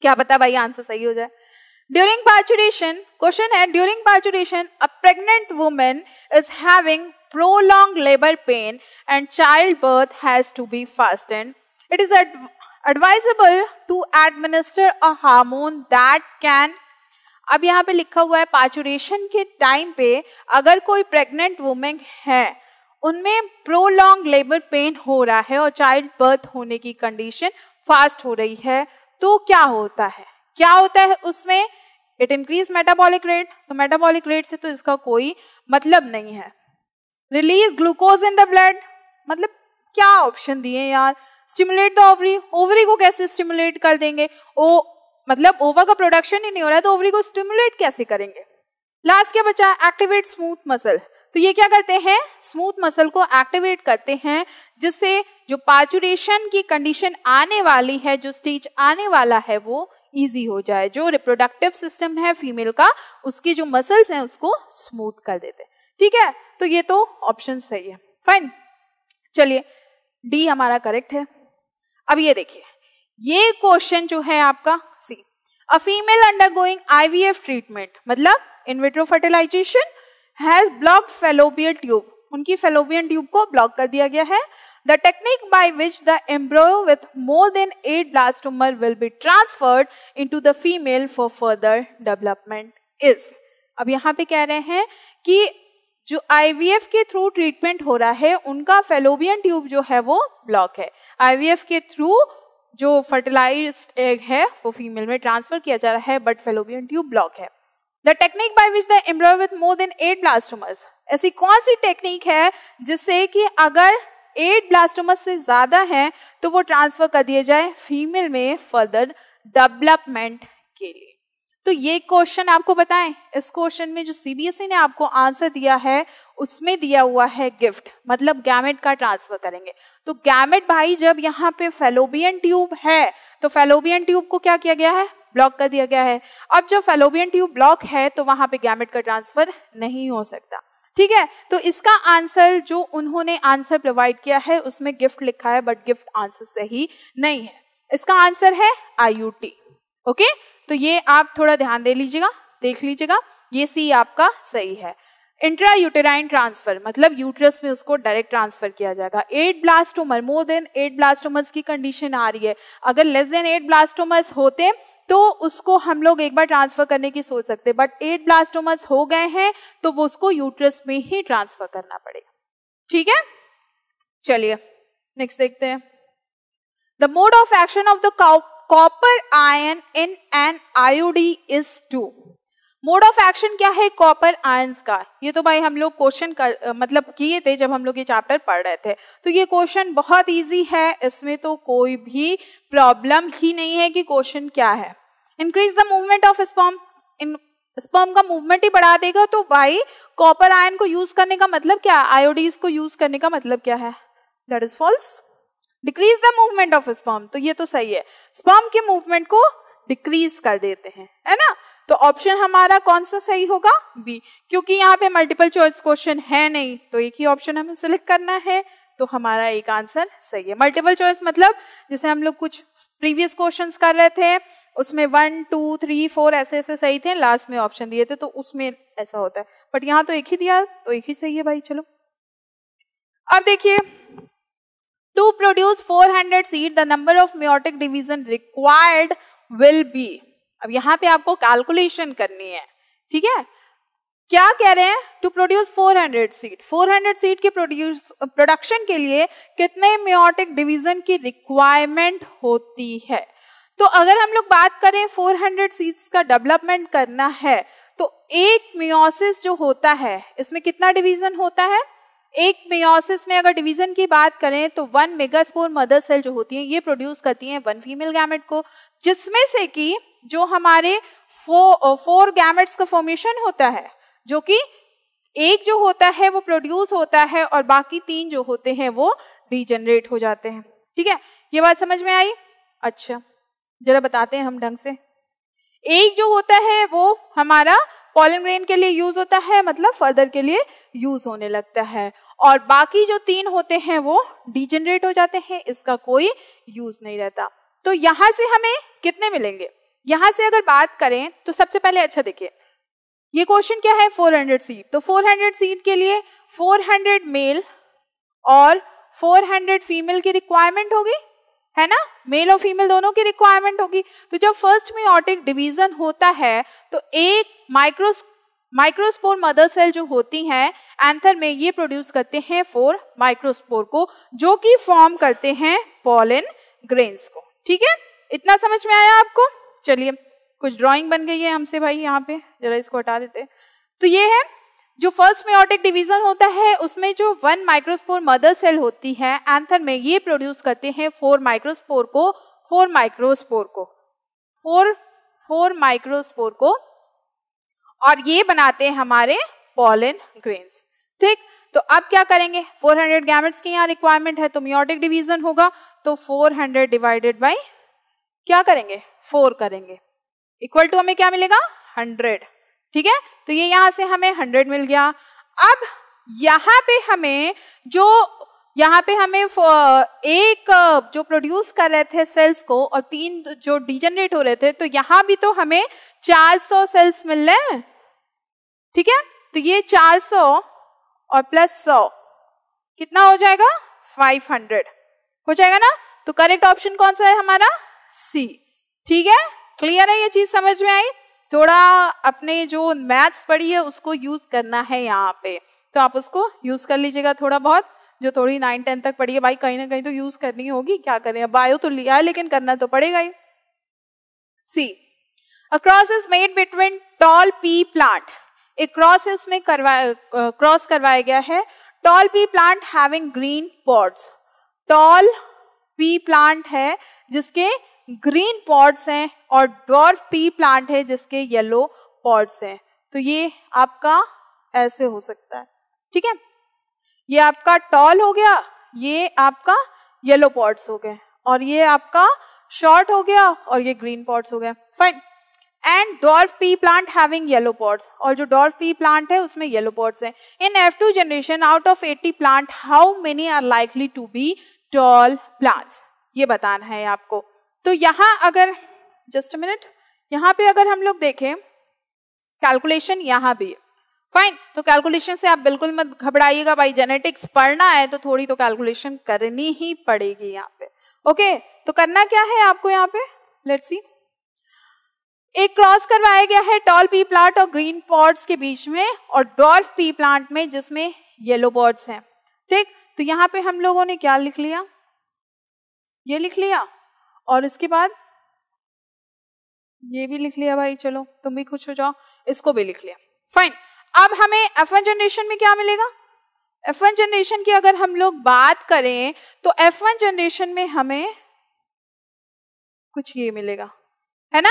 A: क्या पता भाई आंसर सही हो जाए। ड्यूरिंग पार्चुरेशन, क्वेश्चन है, during parturition a pregnant woman is having prolong labour pain and child birth has to be fastened. It is advisable to administer a hormone that can अब यहाँ पे लिखा हुआ है पार्चुरेशन के टाइम पे अगर कोई प्रेग्नेंट वुमेन है, उनमें प्रोलॉन्ग लेबर पेन हो रहा है और चाइल्ड बर्थ होने की कंडीशन फास्ट हो रही है, तो क्या होता है? क्या होता है उसमें? It increase metabolic rate. तो मेटाबॉलिक रेट से तो इसका कोई मतलब नहीं है। Release glucose in the blood, मतलब क्या ऑप्शन दिए यार? स्टिमुलेट द ओवरी, ओवरी को कैसे स्टिमुलेट कर देंगे? मतलब ओवा का प्रोडक्शन ही नहीं हो रहा है तो ओवरी को स्टिमुलेट कैसे करेंगे? लास्ट क्या बचा? Activate smooth muscle. तो ये क्या करते हैं? स्मूथ मसल को एक्टिवेट करते हैं, जिससे जो पार्चुरेशन की कंडीशन आने वाली है, जो स्टेज आने वाला है, वो इजी हो जाए। जो रिप्रोडक्टिव सिस्टम है फीमेल का, उसकी जो मसल्स हैं उसको स्मूथ कर देते हैं। ठीक है, तो ये तो ऑप्शन सही है। फाइन, चलिए डी हमारा करेक्ट है। अब ये देखिए, ये क्वेश्चन जो है आपका C, a female undergoing IVF treatment, मतलब in vitro fertilisation, has blocked fallopian tube, उनकी फेलोपियन ट्यूब को ब्लॉक कर दिया गया है। The technique by which the embryo with more than 8 blastoma will be transferred into the female for further development is, अब यहाँ पे कह रहे हैं कि जो IVF के थ्रू ट्रीटमेंट हो रहा है, उनका फेलोपियन ट्यूब जो है वो ब्लॉक है। IVF के थ्रू जो फर्टिलाइज्ड एग है वो फीमेल में ट्रांसफर किया जा रहा है, बट फेलोपियन ट्यूब ब्लॉक है। The technique by which the embryo with more than 8 blastomas, ऐसी कौन सी टेक्निक है जिससे कि अगर 8 ब्लास्टोमस से ज्यादा है तो वो ट्रांसफर कर दिए जाए फीमेल में फर्दर डेवलपमेंट के लिए? तो ये क्वेश्चन आपको बताएं, इस क्वेश्चन में जो सीबीएसई ने आपको आंसर दिया है उसमें दिया हुआ है गिफ्ट, मतलब गैमेट का ट्रांसफर करेंगे। तो गैमेट भाई जब यहाँ पे फेलोपियन ट्यूब है तो फेलोपियन ट्यूब को क्या किया गया है? ब्लॉक कर दिया गया है। अब जब फेलोपियन ट्यूब ब्लॉक है तो वहां पे गैमेट का ट्रांसफर नहीं हो सकता। ठीक है, तो इसका आंसर जो उन्होंने आंसर प्रोवाइड किया है उसमें गिफ्ट लिखा है, बट गिफ्ट आंसर सही नहीं है। इसका आंसर है आईयूटी। ओके, तो ये आप थोड़ा ध्यान दे लीजिएगा, देख लीजिएगा, ये सी आपका सही है। इंट्रा यूटेराइन ट्रांसफर, मतलब यूट्रस में उसको डायरेक्ट ट्रांसफर किया जाएगा। 8 ब्लास्टोमर, मोर देन 8 ब्लास्टोमर्स की कंडीशन आ रही है। अगर लेस देन 8 ब्लास्टोमर्स होते तो उसको हम लोग एक बार ट्रांसफर करने की सोच सकते, बट 8 ब्लास्टोमर्स हो गए हैं तो वो उसको यूट्रस में ही ट्रांसफर करना पड़ेगा। ठीक है, चलिए नेक्स्ट देखते हैं। The mode of action of the copper ion in an IUD is to. Mode of action क्या है कॉपर आयंस का? ये तो भाई हम लोग क्वेश्चन मतलब किए थे जब हम लोग ये चैप्टर पढ़ रहे थे, तो ये क्वेश्चन बहुत इजी है, इसमें तो कोई भी प्रॉब्लम ही नहीं है कि क्वेश्चन क्या है। Increase the movement of sperm, sperm का मूवमेंट ही बढ़ा देगा, तो भाई कॉपर आयन को यूज करने का मतलब क्या? आयोडीज को यूज करने का मतलब क्या है? That is false. Decrease the movement of sperm, तो ये तो सही है, स्पर्म के मूवमेंट को डिक्रीज कर देते हैं, है ना? तो ऑप्शन हमारा कौन सा सही होगा? बी, क्योंकि यहाँ पे मल्टीपल चॉइस क्वेश्चन है नहीं तो एक ही ऑप्शन हमें सिलेक्ट करना है, तो हमारा एक आंसर सही है। मल्टीपल चॉइस मतलब जैसे हम लोग कुछ प्रीवियस क्वेश्चंस कर रहे थे उसमें 1, 2, 3, 4 ऐसे ऐसे सही थे, लास्ट में ऑप्शन दिए थे तो उसमें ऐसा होता है, बट यहाँ तो एक ही दिया तो एक ही सही है भाई। चलो अब देखिए, to produce 400 seed the number of meiotic division required will be. अब यहाँ पे आपको कैलकुलेशन करनी है, ठीक है? क्या कह रहे हैं? टू प्रोड्यूस 400 सीड, 400 सीड के प्रोडक्शन के लिए कितने मेयोटिक डिवीजन की रिक्वायरमेंट होती है? तो अगर हम लोग बात करें 400 सीड्स का डेवलपमेंट करना है तो एक मेयोसिस जो होता है इसमें कितना डिवीजन होता है? एक मेयोसिस में अगर डिवीजन की बात करें तो 1 मेगास्पोर मदर सेल जो होती है ये प्रोड्यूस करती है 1 फीमेल गैमेट को, जिसमें से कि जो हमारे 4 गैमेट्स का फॉर्मेशन होता है, जो कि एक जो होता है वो प्रोड्यूस होता है और बाकी 3 जो होते हैं वो डीजेनरेट हो जाते हैं। ठीक है, ये बात समझ में आई? अच्छा जरा बताते हैं हम ढंग से। एक जो होता है वो हमारा पॉलन ग्रेन के लिए यूज होता है, मतलब फर्दर के लिए यूज होने लगता है, और बाकी जो 3 होते हैं वो डीजेनरेट हो जाते हैं, इसका कोई यूज नहीं रहता। तो यहां से हमें कितने मिलेंगे? यहां से अगर बात करें तो सबसे पहले अच्छा देखिए, ये क्वेश्चन क्या है? 400 सीड, तो 400 सीड के लिए 400 मेल और 400 फीमेल की रिक्वायरमेंट होगी, है ना? मेल और फीमेल दोनों की रिक्वायरमेंट होगी। तो जब फर्स्ट मेयोटिक डिवीजन होता है तो एक माइक्रोस्पोर मदर सेल जो होती हैं एंथर में, ये प्रोड्यूस करते हैं 4 माइक्रोस्पोर को, जो कि फॉर्म करते हैं पॉलन ग्रेन्स को। ठीक है, इतना समझ में आया आपको? चलिए, कुछ ड्राइंग बन गई है हमसे भाई, यहाँ पे जरा इसको हटा देते हैं। तो ये है जो फर्स्ट मेयोटिक डिवीजन होता है, उसमें जो 1 माइक्रोस्पोर मदर सेल होती है एंथर में, ये प्रोड्यूस करते हैं 4 माइक्रोस्पोर को, और ये बनाते हैं हमारे पॉलन ग्रेन्स। ठीक, तो अब क्या करेंगे, 400 गैमेट्स की यहाँ रिक्वायरमेंट है, तो मेयोटिक डिवीजन होगा, तो 400 डिवाइडेड बाय क्या करेंगे, 4 करेंगे, इक्वल टू हमें क्या मिलेगा, 100। ठीक है, तो ये यहाँ से हमें 100 मिल गया। अब यहाँ पे हमें एक जो प्रोड्यूस कर रहे थे सेल्स को और 3 जो डिजेनरेट हो रहे थे, तो यहाँ भी तो हमें 400 सेल्स मिल रहे हैं। ठीक है, तो ये 400 और प्लस 100 कितना हो जाएगा, 500 हो जाएगा ना। तो करेक्ट ऑप्शन कौन सा है हमारा, सी। ठीक है, क्लियर है, ये चीज समझ में आई? थोड़ा अपने जो मैथ्स पढ़ी है उसको यूज करना है यहाँ पे, तो आप उसको यूज कर लीजिएगा थोड़ा बहुत, जो थोड़ी 9-10 तक पढ़ी है भाई, कहीं ना कहीं तो यूज करनी होगी, क्या करें, अब बायो तो लिया है लेकिन करना तो पड़ेगा ही। C, a cross is made between tall pea plant, एक क्रॉस है उसमें क्रॉस करवाया गया है tall pea plant having green pods. Tall pea plant है जिसके ग्रीन पॉड्स हैं और डॉर्फ पी प्लांट है जिसके येलो पॉड्स हैं। तो ये आपका ऐसे हो सकता है। ठीक है, ये आपका टॉल हो गया, ये आपका येलो पॉड्स हो गए, और ये आपका शॉर्ट हो गया और ये ग्रीन पॉड्स हो गए। Fine, and dwarf P plant having yellow pods, और जो डॉर्फ पी प्लांट है उसमें येलो पॉड्स हैं। In F2 generation out of 80 plant how many are likely to be tall plants, ये बताना है आपको। तो यहाँ अगर जस्ट अ मिनट, यहाँ पे अगर हम लोग देखें कैलकुलेशन यहाँ भी है। फाइन, तो कैलकुलेशन से आप बिल्कुल मत घबराइएगा भाई, जेनेटिक्स पढ़ना है तो थोड़ी तो कैलकुलेशन करनी ही पड़ेगी यहाँ पे। ओके, तो करना क्या है आपको यहाँ पे, लेट्स सी, एक क्रॉस करवाया गया है टॉल पी प्लांट और ग्रीन पॉड्स के बीच में और डॉर्फ पी प्लांट में जिसमें येलो पॉड्स हैं। ठीक, तो यहाँ पे हम लोगों ने क्या लिख लिया, ये लिख लिया, और इसके बाद ये भी लिख लिया भाई, चलो तुम भी खुश हो जाओ, इसको भी लिख लिया। फाइन, अब हमें F1 जनरेशन में क्या मिलेगा, F1 जनरेशन की अगर हम लोग बात करें तो F1 जनरेशन में हमें कुछ ये मिलेगा, है ना,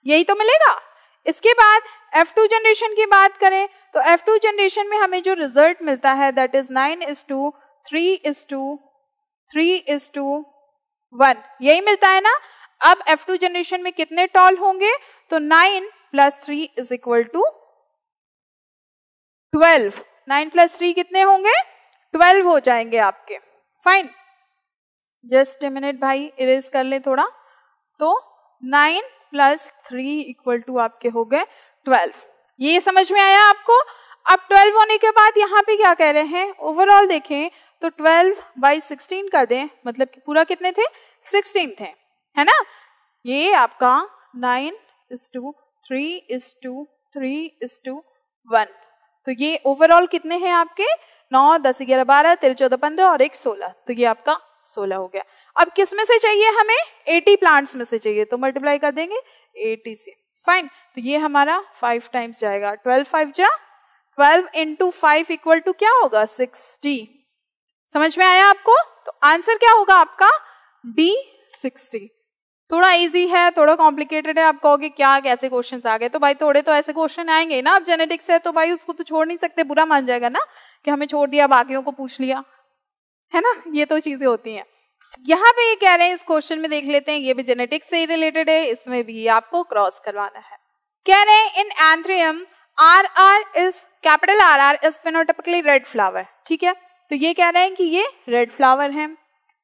A: यही तो मिलेगा। इसके बाद F2 जनरेशन की बात करें तो F2 जनरेशन में हमें जो रिजल्ट मिलता है दैट इज 9:3:1, यही मिलता है ना। अब F2 जनरेशन में कितने टॉल होंगे, तो 9 + 3 = 12। 9 + 3 कितने होंगे, 12 हो जाएंगे आपके। फाइन, जस्ट ए मिनट भाई, इरेज कर ले थोड़ा, तो 9 + 3 = आपके हो गए 12। ये समझ में आया आपको? अब 12 होने के बाद यहाँ पे क्या कह रहे हैं, ओवरऑल देखें तो 12/16 कर दें, मतलब कि पूरा कितने थे, 16 थे, है ना। ये आपका 9:3:3:1, तो ये ओवरऑल कितने हैं आपके, 9, 10, 11, 12, 13, 14, 15 और 1 16, तो ये आपका 16 हो गया। अब किस में से चाहिए हमें, 80 प्लांट्स में से चाहिए, तो मल्टीप्लाई कर देंगे 80 से। फाइन, तो ये हमारा 5 टाइम्स जाएगा, 12 5 जा 12 × 5 = क्या होगा, 60। समझ में आया आपको? तो आंसर क्या होगा आपका, D 60। थोड़ा इजी है, थोड़ा कॉम्प्लिकेटेड है, आप कहोगे क्या कैसे क्वेश्चंस आ गए, तो भाई थोड़े तो ऐसे क्वेश्चन आएंगे ना। अब जेनेटिक्स है तो भाई उसको तो छोड़ नहीं सकते, बुरा मान जाएगा ना कि हमें छोड़ दिया बाकियों को पूछ लिया, है ना, ये तो चीजें होती हैं। यहाँ पे ये कह रहे हैं, इस क्वेश्चन में देख लेते हैं, ये भी जेनेटिक्स से रिलेटेड है, इसमें भी आपको क्रॉस करवाना है। कह रहे हैं in antirrhinum capital RR is phenotypically red flower. ठीक है, तो ये कह रहे हैं कि ये रेड फ्लावर है।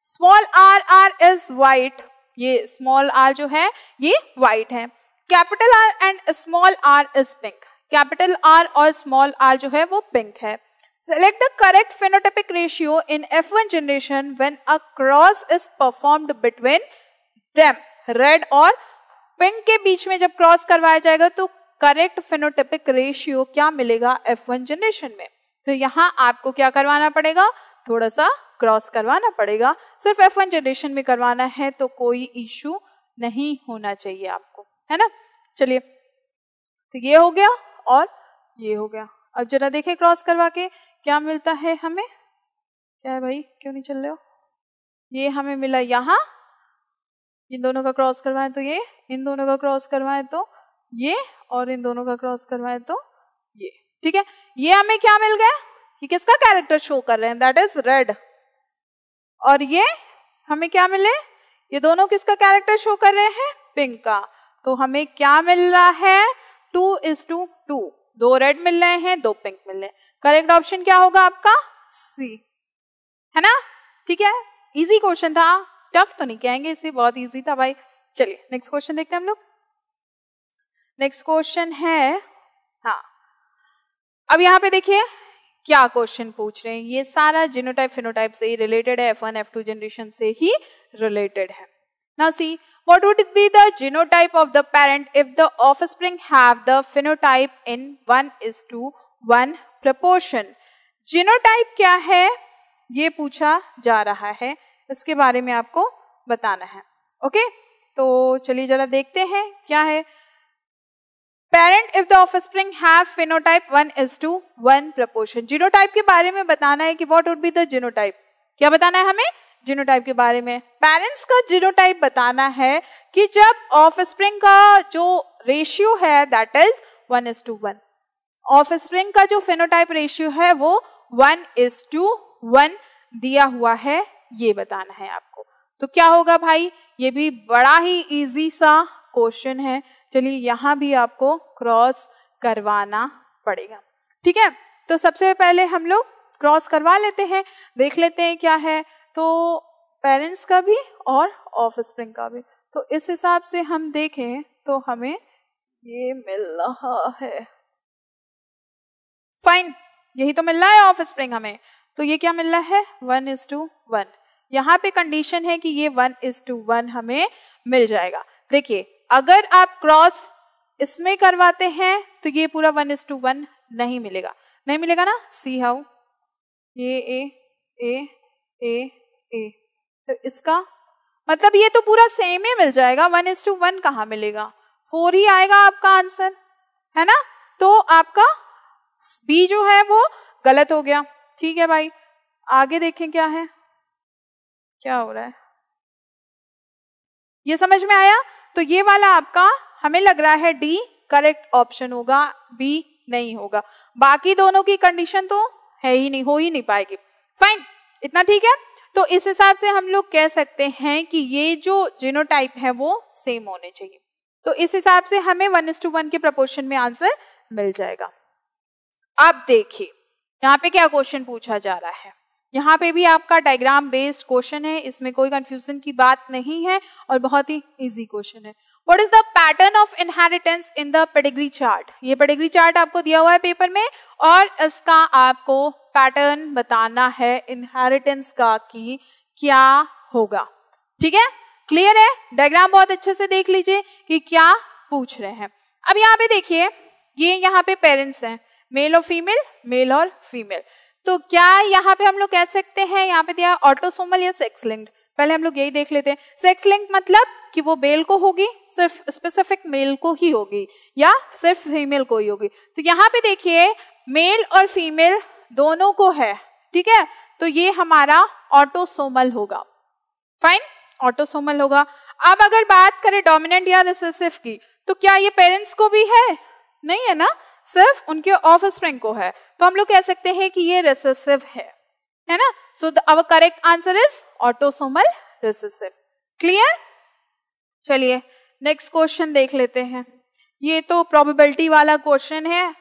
A: स्मॉल RR इज व्हाइट, ये स्मॉल r जो है ये व्हाइट है। Capital R and small r is pink, capital R और स्मॉल r जो है वो पिंक है। Select the correct phenotypic ratio in F1 generation when a cross is performed between them, red और पिंक के बीच में जब क्रॉस करवाया जाएगा तो करेक्ट फेनोटाइपिक रेशियो क्या मिलेगा F1 जनरेशन में। तो यहाँ आपको क्या करवाना पड़ेगा, थोड़ा सा क्रॉस करवाना पड़ेगा। सिर्फ F1 जनरेशन में करवाना है तो कोई इश्यू नहीं होना चाहिए आपको, है ना। चलिए, तो ये हो गया और ये हो गया। अब जरा देखें क्रॉस करवा के क्या मिलता है हमें। क्या है भाई, क्यों नहीं चल रहे हो। ये हमें मिला यहाँ, इन दोनों का क्रॉस करवाएं तो ये, इन दोनों का क्रॉस करवाएं तो ये, और इन दोनों का क्रॉस करवाएं तो ये। ठीक है, ये हमें क्या मिल गया, ये किसका कैरेक्टर शो कर रहे हैं, दैट इज रेड। और ये हमें क्या मिले, ये दोनों किसका कैरेक्टर शो कर रहे हैं, पिंक का। तो हमें क्या मिल रहा है, 2:2, 2 रेड मिल रहे हैं, 2 पिंक मिल रहे हैं। करेक्ट ऑप्शन क्या होगा आपका, सी, है ना। ठीक है, इजी क्वेश्चन था, टफ तो नहीं कहेंगे इसे, बहुत इजी था भाई। चलिए नेक्स्ट क्वेश्चन देखते हैं हम लोग। नेक्स्ट क्वेश्चन है, हाँ अब यहाँ पे देखिए क्या क्वेश्चन पूछ रहे हैं। ये सारा जीनोटाइप फिनोटाइप से ही रिलेटेड है, F1 F2 जनरेशन से ही रिलेटेड है। Now see what would be the genotype of the parent if the offspring have the phenotype in 1:1 proportion। Genotype क्या है ये पूछा जा रहा है, इसके बारे में आपको बताना है। ओके, तो चलिए जरा देखते हैं क्या है। Parent if the offspring have phenotype 1:1 proportion। Genotype के बारे में बताना है कि what would be the genotype. क्या बताना है हमें, जीनोटाइप के बारे में। पेरेंट्स का जीनोटाइप बताना है कि जब ऑफस्प्रिंग का जो रेशियो है दैट इज 1:1, ऑफस्प्रिंग का जो फिनोटाइप रेशियो है वो 1:1 दिया हुआ है, ये बताना है आपको। तो क्या होगा भाई, ये भी बड़ा ही इजी सा क्वेश्चन है। चलिए यहाँ भी आपको क्रॉस करवाना पड़ेगा। ठीक है, तो सबसे पहले हम लोग क्रॉस करवा लेते हैं, देख लेते हैं क्या है। तो पेरेंट्स का भी और ऑफस्प्रिंग का भी, तो इस हिसाब से हम देखें तो हमें ये मिल रहा है, फाइन, यही तो मिल रहा है ऑफस्प्रिंग हमें। तो ये क्या मिल रहा है, 1:1। यहाँ पे कंडीशन है कि ये 1:1 हमें मिल जाएगा। देखिए अगर आप क्रॉस इसमें करवाते हैं तो ये पूरा 1:1 नहीं मिलेगा, नहीं मिलेगा ना। सी हाउ, ये ए, तो इसका मतलब ये तो पूरा सेम ही मिल जाएगा, 1:1 कहाँ मिलेगा, 4 ही आएगा आपका आंसर, है ना। तो आपका बी जो है वो गलत हो गया। ठीक है भाई, आगे देखें क्या है, क्या हो रहा है, ये समझ में आया। तो ये वाला आपका हमें लग रहा है डी करेक्ट ऑप्शन होगा, बी नहीं होगा। बाकी दोनों की कंडीशन तो है ही नहीं, हो ही नहीं पाएगी। फाइन, इतना ठीक है। तो इस हिसाब से हम लोग कह सकते हैं कि ये जो जीनोटाइप है वो सेम होने चाहिए। तो इस हिसाब से हमें 1:1 के प्रपोर्शन में आंसर मिल जाएगा। अब देखिए यहाँ पे क्या क्वेश्चन पूछा जा रहा है। यहाँ पे भी आपका डायग्राम बेस्ड क्वेश्चन है, इसमें कोई कंफ्यूजन की बात नहीं है और बहुत ही इजी क्वेश्चन है। What is the pattern of inheritance in the pedigree chart. ये पेडिग्री चार्ट आपको दिया हुआ है पेपर में और इसका आपको पैटर्न बताना है इनहेरिटेंस का कि क्या होगा। ठीक है, क्लियर है, डायग्राम बहुत अच्छे से देख लीजिए कि क्या पूछ रहे हैं। अब यहाँ पे देखिए, ये यहाँ पे पेरेंट्स हैं, मेल और फीमेल, मेल और फीमेल। तो क्या यहाँ पे हम लोग कह सकते हैं, यहाँ पे दिया ऑटोसोमल या सेक्स लिंक्ड। पहले हम लोग यही देख लेते हैं। सेक्स लिंक मतलब कि वो मेल को होगी, सिर्फ स्पेसिफिक मेल को ही होगी या सिर्फ फीमेल को ही होगी। तो यहाँ पे देखिए मेल और फीमेल दोनों को है। ठीक है, तो ये हमारा ऑटोसोमल होगा। फाइन, ऑटोसोमल होगा। अब अगर बात करें डोमिनेंट या रिसेसिव की, तो क्या ये पेरेंट्स को भी है, नहीं है ना, सिर्फ उनके ऑफस्प्रिंग को है। तो हम लोग कह सकते हैं कि ये रिसेसिव है ना। So our correct answer is autosomal recessive. Clear. चलिए नेक्स्ट क्वेश्चन देख लेते हैं। ये तो प्रोबेबिलिटी वाला क्वेश्चन है,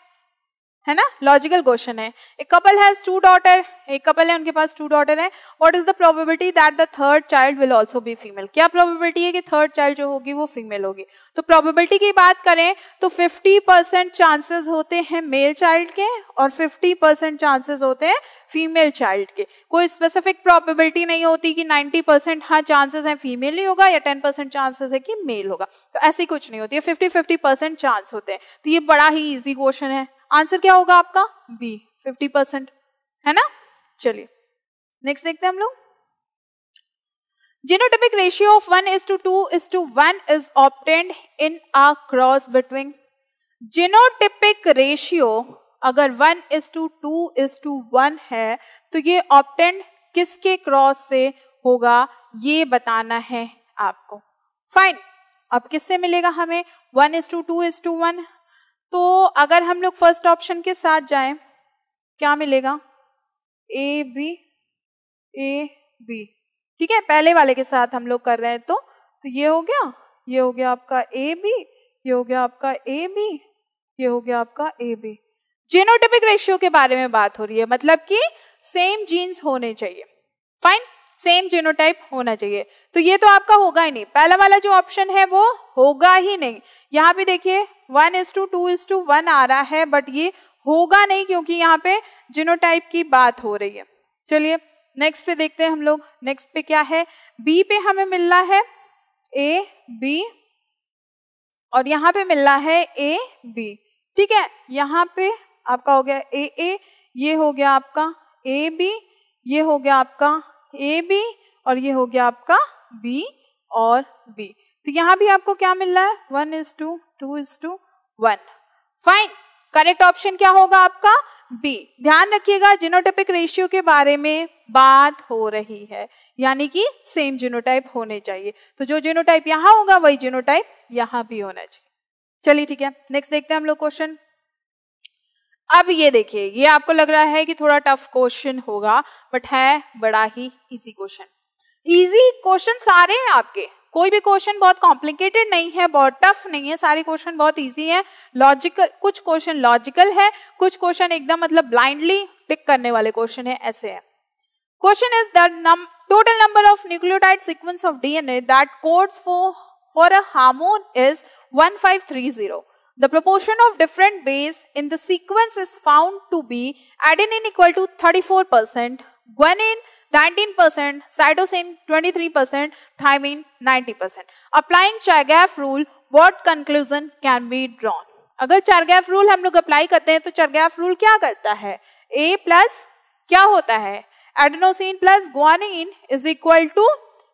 A: है ना, लॉजिकल क्वेश्चन है। ए कपल हैज 2 डॉटर, एक कपल है उनके पास 2 डॉटर है। What is the probability that the third child will also be female? क्या प्रोबेबिलिटी है कि थर्ड चाइल्ड जो होगी वो फीमेल होगी? तो प्रोबेबिलिटी की बात करें तो 50% चांसेस होते हैं मेल चाइल्ड के और 50% चांसेस होते हैं फीमेल चाइल्ड के। कोई स्पेसिफिक प्रोबेबिलिटी नहीं होती कि 90% हाँ चांसेस है फीमेल ही होगा या 10% चांसेस है कि मेल होगा, तो ऐसी कुछ नहीं होती है, 50-50% चांस होते हैं। तो ये बड़ा ही इजी क्वेश्चन है। आंसर क्या होगा आपका? बी, 50%, है ना। चलिए नेक्स्ट देखते हैं हम लोग। Genotypic ratio of 1:2:1 is obtained in a cross between. Genotypic ratio अगर 1:2:1 है तो ये ऑब्टेन्ड किसके क्रॉस से होगा ये बताना है आपको। फाइन, अब किससे मिलेगा हमें? 1:2:1। तो अगर हम लोग फर्स्ट ऑप्शन के साथ जाएं क्या मिलेगा? ए बी, ठीक है, पहले वाले के साथ हम लोग कर रहे हैं तो ये हो गया, ये हो गया आपका ए बी, ये हो गया आपका ए बी, ये हो गया आपका ए बी। जीनोटाइपिक रेशियो के बारे में बात हो रही है, मतलब कि सेम जीन्स होने चाहिए। फाइन, सेम जीनोटाइप होना चाहिए। तो ये तो आपका होगा ही नहीं, पहला वाला जो ऑप्शन है वो होगा ही नहीं। यहाँ पे देखिए 1:2:1 आ रहा है, बट ये होगा नहीं क्योंकि यहाँ पे जीनोटाइप की बात हो रही है। चलिए नेक्स्ट पे देखते हैं हम लोग। नेक्स्ट पे क्या है? बी पे हमें मिल रहा है ए बी और यहाँ पे मिल रहा है ए बी, ठीक है। यहाँ पे आपका हो गया ए, ये हो गया आपका ए बी, ये हो गया आपका ए बी और ये हो गया आपका बी और बी। तो यहाँ भी आपको क्या मिल रहा है? 1:2:1। फाइन, करेक्ट ऑप्शन क्या होगा आपका? बी। ध्यान रखिएगा जीनोटाइपिक रेशियो के बारे में बात हो रही है, यानी कि सेम जीनोटाइप होने चाहिए। तो जो जीनोटाइप यहाँ होगा वही जीनोटाइप यहाँ भी होना चाहिए। चलिए ठीक है, नेक्स्ट देखते हैं हम लोग क्वेश्चन। अब ये देखिए, ये आपको लग रहा है कि थोड़ा टफ क्वेश्चन होगा, बट है बड़ा ही इजी क्वेश्चन। इजी क्वेश्चन सारे हैं आपके, कोई भी क्वेश्चन बहुत कॉम्प्लिकेटेड नहीं है, बहुत टफ नहीं है, सारे क्वेश्चन बहुत इजी है। लॉजिकल, कुछ क्वेश्चन लॉजिकल है, कुछ क्वेश्चन एकदम मतलब ब्लाइंडली पिक करने वाले क्वेश्चन है, ऐसे है। Question is the total number of nucleotide sequence of DNA that codes for a hormone is 1530. The proportion of different base in the sequence is found to be adenine equal to 34%, guanine 19%, cytosine 23%, thymine 90%. Applying Chargaff rule, what conclusion can be drawn? अगर Chargaff rule हम लोग apply करते हैं तो Chargaff rule क्या करता है? A plus क्या होता है? Adenosine plus guanine is equal to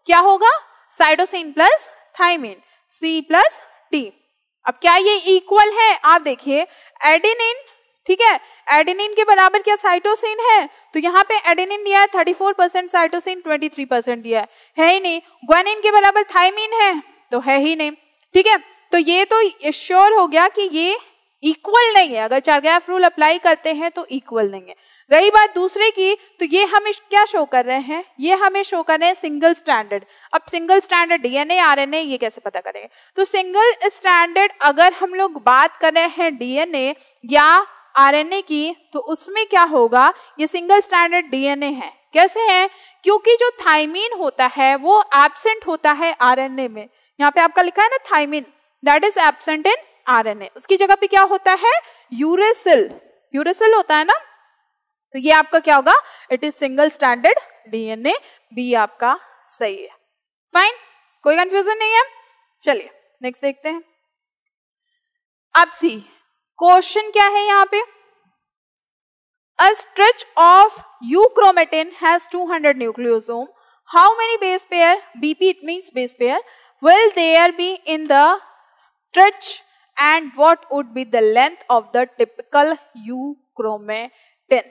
A: क्या होगा? Cytosine plus thymine, C plus T। अब क्या ये इक्वल है? आप देखिए एडेनिन, ठीक है, एडेनिन के बराबर क्या साइटोसिन है? तो यहाँ पे एडेनिन दिया है 34%, साइटोसिन 23% दिया है ही नहीं। गुआनिन के बराबर थाइमिन है तो है ही नहीं, ठीक है। तो ये तो श्योर हो गया कि ये इक्वल नहीं है, अगर चारगैफ रूल अप्लाई करते हैं तो इक्वल नहीं है। रही बात दूसरे की, तो ये हमें क्या शो कर रहे हैं? ये हमें शो कर रहे हैं सिंगल स्ट्रैंडेड। अब सिंगल स्ट्रैंडेड डीएनए आरएनए ये कैसे पता करेंगे? तो सिंगल स्ट्रैंडेड अगर हम लोग बात कर रहे हैं डीएनए या आरएनए की, तो उसमें क्या होगा? ये सिंगल स्ट्रैंडेड डीएनए है। कैसे है? क्योंकि जो थाइमिन होता है वो एब्सेंट होता है आरएनए में। यहाँ पे आपका लिखा है ना thymine, that is absent in RNA. उसकी जगह पे क्या होता है? यूरेसिल, यूरेसिल होता है ना। तो ये आपका क्या होगा? It is single stranded DNA. B आपका सही है। फाइन, कोई कंफ्यूजन नहीं है। चलिए नेक्स्ट देखते हैं। अब सी क्वेश्चन क्या है यहाँ पे? A stretch of euchromatin has 200 nucleosome. How many base pair, BP it means base pair, will there be in the stretch and what would be the length of the typical euchromatin?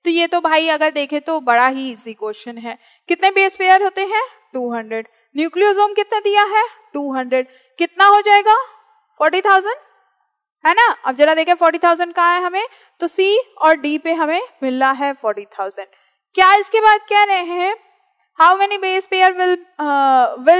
A: तो ये तो भाई अगर देखें तो बड़ा ही easy question है। कितने बेस पेयर होते हैं? 200। न्यूक्लियोसोम कितना दिया है? 200। कितना हो जाएगा? 40,000, है ना। अब जरा देखें 40,000 कहाँ है हमें? तो सी और डी पे हमें मिल रहा है 40,000। क्या इसके बाद कह रहे हैं? How many base pair will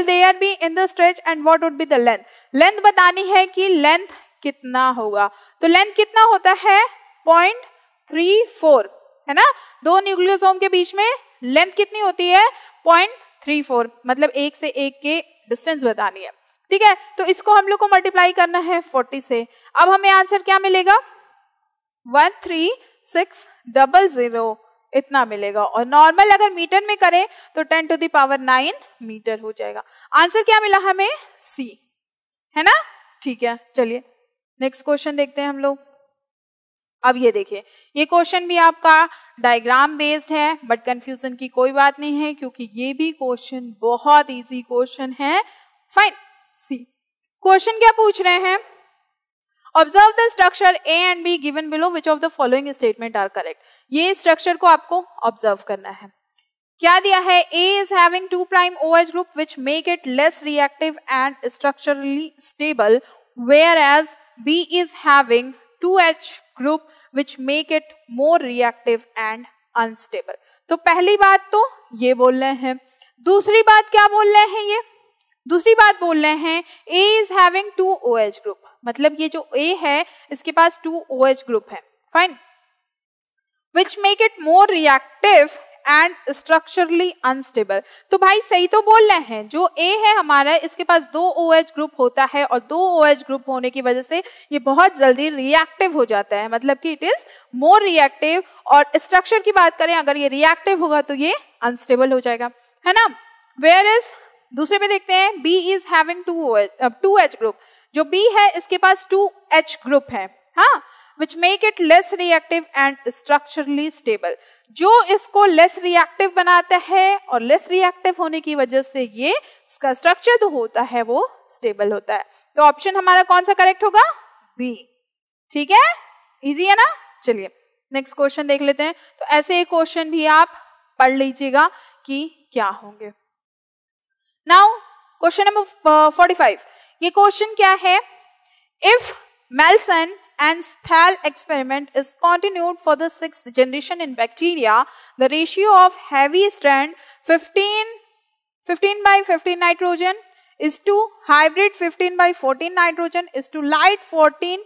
A: there be in the stretch and what would be the length? Length बतानी है कि लेंथ कितना होगा। तो लेंथ कितना होता है? 0.34, है ना। दो न्यूक्लियोसोम के बीच में लेंथ कितनी होती है? 0.34, मतलब एक से एक के डिस्टेंस बतानी है, ठीक है। तो इसको हम लोग को मल्टीप्लाई करना है 40 से। अब हमें आंसर क्या मिलेगा? 13600 इतना मिलेगा। और नॉर्मल अगर मीटर में करें तो 10⁹ मीटर हो जाएगा। आंसर क्या मिला हमें? सी, है ना। ठीक है, चलिए नेक्स्ट क्वेश्चन देखते हैं हम लोग। अब ये देखिए, ये क्वेश्चन भी आपका डायग्राम बेस्ड है, बट कंफ्यूजन की कोई बात नहीं है क्योंकि ये भी क्वेश्चन बहुत इजी क्वेश्चन है। फाइन, सी क्वेश्चन क्या पूछ रहे हैं? Observe the structure A and B given below, which of the following statement are correct. ये स्ट्रक्चर को आपको ऑब्जर्व करना है। क्या दिया है? A is having 2' OH group which make it less reactive and structurally stable, whereas B is having 2H group which make it more reactive and unstable। तो पहली बात तो ये बोल रहे हैं। दूसरी बात क्या बोल रहे हैं? ये दूसरी बात बोल रहे हैं A is having 2 OH group, मतलब ये जो A है इसके पास 2 OH ग्रुप है। Fine, which make it more reactive and structurally unstable. तो भाई सही तो बोल रहे हैं, जो ए है हमारा इसके पास 2 OH ग्रुप होता है और 2 OH ग्रुप होने की वजह से ये बहुत जल्दी रिएक्टिव हो जाता है, मतलब कि इट इज मोर रिएक्टिव। और स्ट्रक्चर की बात करें, अगर ये रिएक्टिव होगा तो ये अनस्टेबल हो जाएगा, है ना। वेयर इज दूसरे पे देखते हैं, B is having 2H group. जो बी है इसके पास 2H ग्रुप है, हाँ, which make it less reactive and structurally stable। जो इसको लेस रिएक्टिव बनाता है और लेस रिएक्टिव होने की वजह से ये इसका स्ट्रक्चर जो होता है वो स्टेबल होता है। तो ऑप्शन हमारा कौन सा करेक्ट होगा? बी, ठीक है, इजी है ना। चलिए नेक्स्ट क्वेश्चन देख लेते हैं। तो ऐसे एक क्वेश्चन भी आप पढ़ लीजिएगा कि क्या होंगे। नाउ क्वेश्चन नंबर 45, ये क्वेश्चन क्या है? If Meselson and Stahl experiment is continued for the 6th generation in bacteria, the ratio of heavy strand 15/15 nitrogen is to hybrid 15/14 nitrogen is to light 14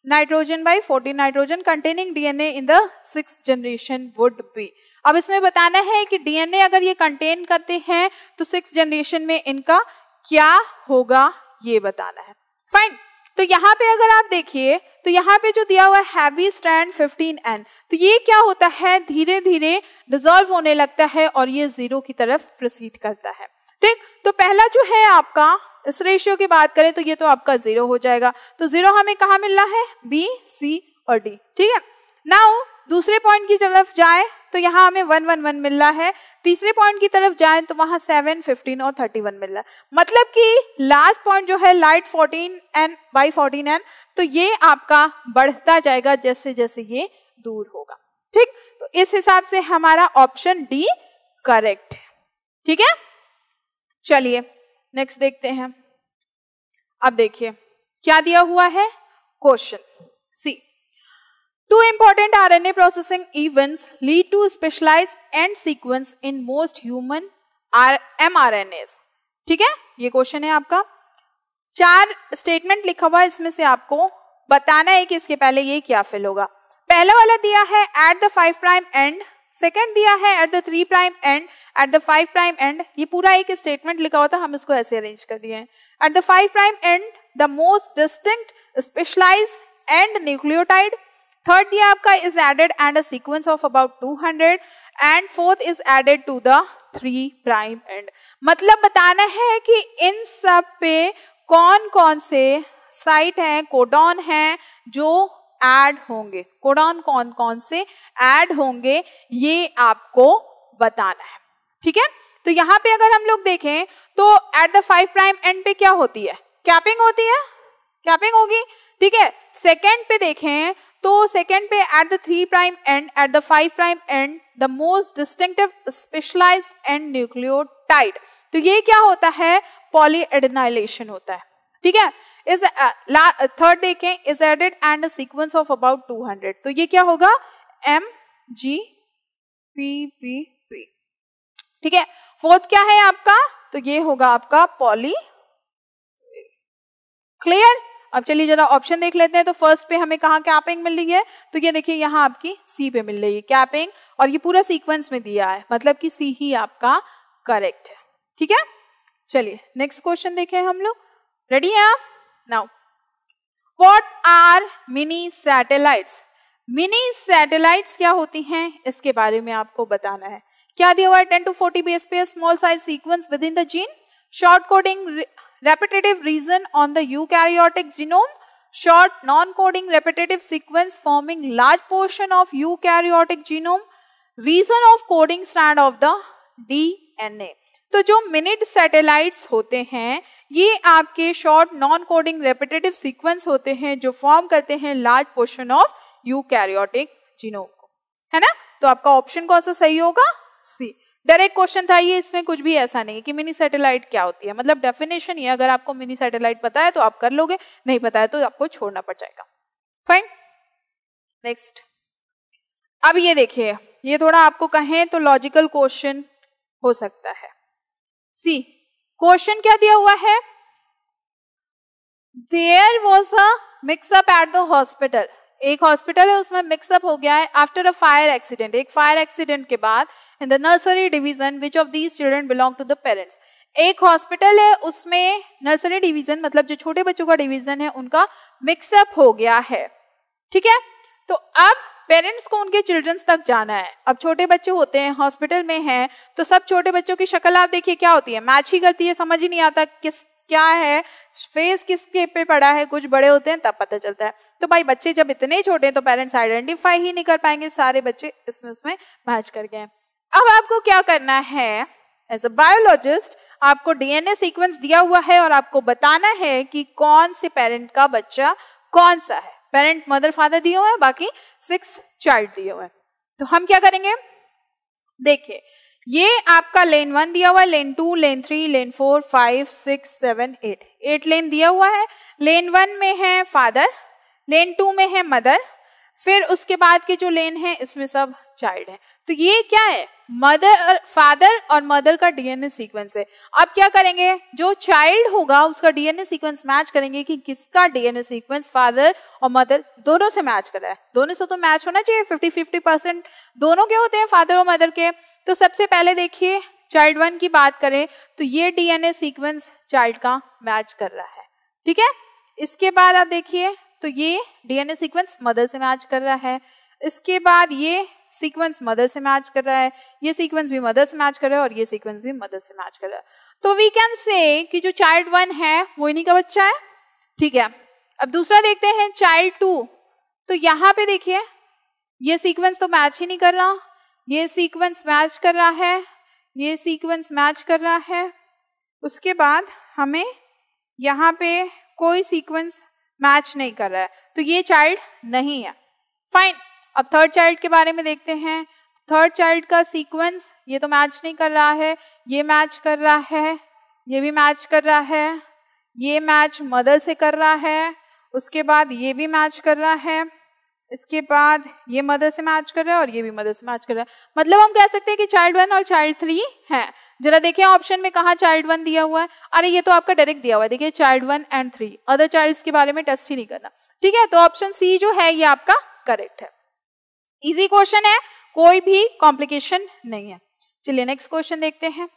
A: nitrogen by 14 nitrogen containing DNA in the 6th generation would be। अब इसमें बताना है कि DNA अगर ये contain करते हैं तो 6th जनरेशन में इनका क्या होगा, ये बताना है। फाइन, तो यहाँ पे अगर आप देखिए तो यहाँ पे जो दिया हुआ है हैवी स्ट्रैंड 15N, तो ये क्या होता है? धीरे धीरे डिसॉल्व होने लगता है और ये 0 की तरफ प्रोसीड करता है, ठीक। तो पहला जो है आपका, इस रेशियो की बात करें तो ये तो आपका 0 हो जाएगा। तो 0 हमें कहाँ मिल रहा है? B, C और D, ठीक है। नाउ दूसरे पॉइंट की तरफ जाए तो यहाँ हमें 1, 1, 1 मिल रहा है। तीसरे पॉइंट की तरफ जाए तो वहां 7, 15 और 31 मिल रहा है। मतलब कि लास्ट पॉइंट जो है लाइट 14N/14N, तो ये आपका बढ़ता जाएगा जैसे जैसे ये दूर होगा, ठीक। तो इस हिसाब से हमारा ऑप्शन डी करेक्ट है, ठीक है। चलिए नेक्स्ट देखते हैं। अब देखिए क्या दिया हुआ है question C. 2 important RNA processing events lead to specialized end sequence in most human mRNAs। ठीक है, ये क्वेश्चन है आपका। 4 स्टेटमेंट लिखा हुआ है, इसमें से आपको बताना है कि इसके पहले ये क्या फिल होगा। पहला वाला दिया है एट द 5' एंड, सेकंड दिया है eight the 3' end, at the 5' and. ये पूरा एक स्टेटमेंट लिखा हुआ था, हम इसको ऐसे अरेंज कर दिए हैं। At the 5' end the most distinct specialised end nucleotide. Third दिया आपका is added and a sequence of about 200 and fourth is added to the 3' end. मतलब बताना है कि इन सब पे कौन कौन से साइट हैं, कोडॉन हैं जो ऐड होंगे, कोडॉन कौन कौन से ऐड होंगे ये आपको बताना है, ठीक है। तो यहाँ पे अगर हम लोग देखें तो एट द 5' एंड पे क्या होती है? कैपिंग होती है, कैपिंग होगी, ठीक है। सेकेंड पे देखें तो सेकेंड पे at the 3' end, at the 5' end the most distinctive specialised end nucleotide. तो ये क्या होता है? पॉलीएडेनाइलेशन होता है, ठीक है। इस थर्ड देखें is added and a sequence of about 200, तो ये क्या होगा? MGPPP, ठीक है। फोर्थ क्या है आपका? तो ये होगा आपका पॉली। क्लियर? अब चलिए जरा ऑप्शन देख लेते हैं। तो फर्स्ट पे हमें कहाँ कैपिंग मिल रही है, तो ये देखिए यहाँ आपकी सी पे मिल रही है कैपिंग, और ये पूरा सीक्वेंस में दिया है, मतलब कि सी ही आपका करेक्ट है। ठीक है, चलिए नेक्स्ट क्वेश्चन देखें हम लोग। रेडी है आप? Now what are mini satellites? Mini satellites क्या होती हैं, इसके बारे में आपको बताना है। क्या दिया हुआ है? 10 to 40 base pair small size sequence within the gene, short coding repetitive region on the eukaryotic genome, short non-coding repetitive sequence forming large portion of eukaryotic genome, region of coding strand of the DNA। तो जो minute satellites होते हैं ये आपके short non coding repetitive sequence होते हैं जो form करते हैं large portion of eukaryotic genome को, है ना। तो आपका ऑप्शन कौन सा सही होगा? सी। डायरेक्ट क्वेश्चन था ये, इसमें कुछ भी ऐसा नहीं है कि मिनी सैटेलाइट क्या होती है, मतलब डेफिनेशन ये, अगर आपको मिनी सैटेलाइट पता है तो आप कर लोगे, नहीं पता है तो आपको छोड़ना पड़ जाएगा। Fine, next. अब ये देखिए, ये थोड़ा आपको कहें तो लॉजिकल क्वेश्चन हो सकता है। सी, क्वेश्चन क्या दिया हुआ है? There was a mix up at the hospital. एक हॉस्पिटल है उसमें मिक्सअप हो गया है आफ्टर अ फायर एक्सीडेंट। एक फायर एक्सीडेंट के बाद in the nursery division which of these children belong to the parents. एक हॉस्पिटल है उसमें नर्सरी डिवीजन मतलब जो छोटे बच्चों का डिवीजन है उनका मिक्सअप हो गया है। ठीक है, तो अब पेरेंट्स को उनके चिल्ड्रंस तक जाना है। अब छोटे बच्चे होते हैं, हॉस्पिटल में हैं, तो सब छोटे बच्चों की शक्ल आप देखिए क्या होती है, मैच ही करती है, समझ ही नहीं आता किस क्या है, फेस किसके पे पड़ा है। कुछ बड़े होते हैं तब पता चलता है। तो भाई बच्चे जब इतने छोटे हैं तो पेरेंट्स आइडेंटिफाई ही नहीं कर पाएंगे, सारे बच्चे इसमें उसमें मैच कर गए। अब आपको क्या करना है, एज अ बायोलॉजिस्ट आपको डीएनए सीक्वेंस दिया हुआ है और आपको बताना है कि कौन से पेरेंट का बच्चा कौन सा है। पेरेंट मदर फादर दिए हुए हैं, बाकी 6 चाइल्ड दिए हुए हैं। तो हम क्या करेंगे, देखिए ये आपका लेन 1 दिया हुआ है, लेन 2, लेन 3, लेन 4, 5, 6, 7, 8 लेन दिया हुआ है। लेन 1 में है फादर, लेन 2 में है मदर, फिर उसके बाद के जो लेन है इसमें सब चाइल्ड है। तो ये क्या है, मदर, फादर और मदर का डीएनए सीक्वेंस है। अब क्या करेंगे, जो चाइल्ड होगा उसका डीएनए सीक्वेंस मैच करेंगे कि किसका डीएनए सीक्वेंस फादर और मदर दोनों से मैच कर रहा है। दोनों से तो मैच होना चाहिए, 50-50% दोनों के होते हैं फादर और मदर के। तो सबसे पहले देखिए चाइल्ड 1 की बात करें तो ये डीएनए सीक्वेंस चाइल्ड का मैच कर रहा है। ठीक है, इसके बाद आप देखिए तो ये डीएनए सीक्वेंस मदर से मैच कर रहा है। इसके बाद ये सीक्वेंस मदर से मैच कर रहा है, ये सीक्वेंस भी मदर से मैच कर रहा है और ये सीक्वेंस भी मदर से मैच कर रहा है। तो वी कैन से कि जो चाइल्ड 1 है वो इन्हीं का बच्चा है। ठीक है, अब दूसरा देखते हैं चाइल्ड 2। तो यहाँ पे देखिए ये सीक्वेंस तो मैच ही नहीं कर रहा, ये सीक्वेंस मैच कर रहा है, ये सीक्वेंस मैच कर रहा है। उसके बाद हमें यहाँ पे कोई सीक्वेंस मैच नहीं कर रहा है, तो ये चाइल्ड नहीं है। फाइन, अब थर्ड चाइल्ड के बारे में देखते हैं। थर्ड चाइल्ड का सीक्वेंस ये तो मैच नहीं कर रहा है, ये मैच कर रहा है, ये भी मैच कर रहा है, ये मैच मदर से कर रहा है, उसके बाद ये भी मैच कर रहा है, इसके बाद ये मदर से मैच कर रहा है और ये भी मदर से मैच कर रहा है। मतलब हम कह सकते हैं कि चाइल्ड 1 और चाइल्ड 3 है। जरा देखिए ऑप्शन में कहाँ चाइल्ड 1 दिया हुआ है, अरे ये तो आपका डायरेक्ट दिया हुआ है, देखिए चाइल्ड 1 and 3, अदर चाइल्ड्स के बारे में टेस्ट ही नहीं करना। ठीक है, तो ऑप्शन सी जो है ये आपका करेक्ट है। इजी क्वेश्चन है, कोई भी कॉम्प्लिकेशन नहीं है। चलिए नेक्स्ट क्वेश्चन देखते हैं।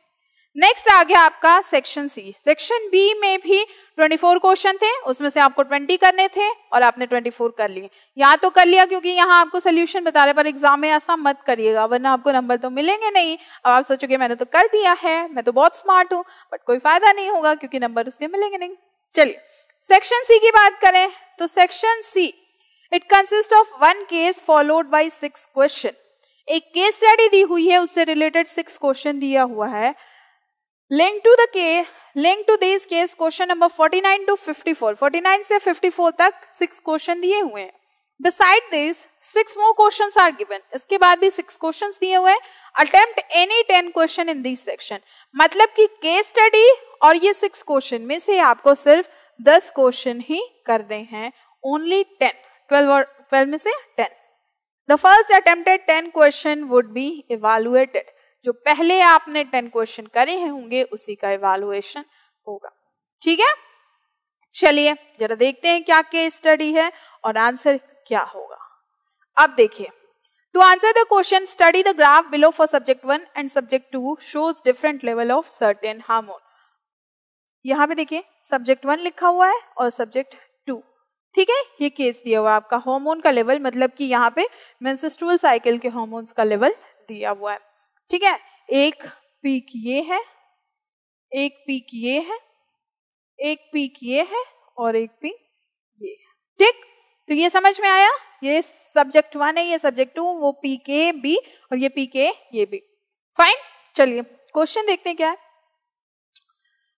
A: नेक्स्ट आ गया आपका सेक्शन सी। सेक्शन बी में भी 24 क्वेश्चन थे, उसमें से आपको 20 करने थे और आपने 24 कर लिए। यहाँ तो कर लिया क्योंकि यहाँ आपको सोल्यूशन बता रहे, पर एग्जाम में ऐसा मत करिएगा वरना आपको नंबर तो मिलेंगे नहीं। अब आप सोचोगे मैंने तो कर दिया है, मैं तो बहुत स्मार्ट हूँ, बट कोई फायदा नहीं होगा क्योंकि नंबर उसके मिलेंगे नहीं। चलिए सेक्शन सी की बात करें तो section C it consist of 1 case followed by 6 question. एक केस स्टडी दी हुई है, उससे रिलेटेड 6 क्वेश्चन दिया हुआ है। Link to this case question number 49 to 54, 49 से 54 तक 6 क्वेश्चन दिए हुए हैं। Beside this 6 more questions are given, इसके बाद भी 6 क्वेश्चंस दिए हुए हैं। Attempt any 10 question in this section, मतलब कि केस स्टडी और ये 6 क्वेश्चन में से आपको सिर्फ 10 क्वेश्चन ही करने हैं, ओनली 10, 12 में से 10। The first attempted 10 question would be evaluated, जो पहले आपने 10 क्वेश्चन करे होंगे उसी का इवैल्यूएशन होगा। ठीक है, चलिए जरा देखते हैं क्या केस स्टडी है और आंसर क्या होगा। अब देखिए, to answer the question study the graph below for subject 1 and subject 2 shows different level of certain hormone. यहाँ पे देखिए सब्जेक्ट 1 लिखा हुआ है और सब्जेक्ट 2, ठीक है। ये केस दिया हुआ है आपका हार्मोन का लेवल, मतलब कि यहाँ पे मेंस्ट्रुअल साइकिल के हार्मोन्स का लेवल दिया हुआ है, ठीक है। एक पीक ये है, एक पीक ये है, एक पीक ये है और एक पीक ये है, ठीक। तो ये समझ में आया, ये सब्जेक्ट 1 है, ये सब्जेक्ट 2, वो पीक ए बी और ये पीक ए ये बी, फाइन। चलिए क्वेश्चन देखते हैं क्या है।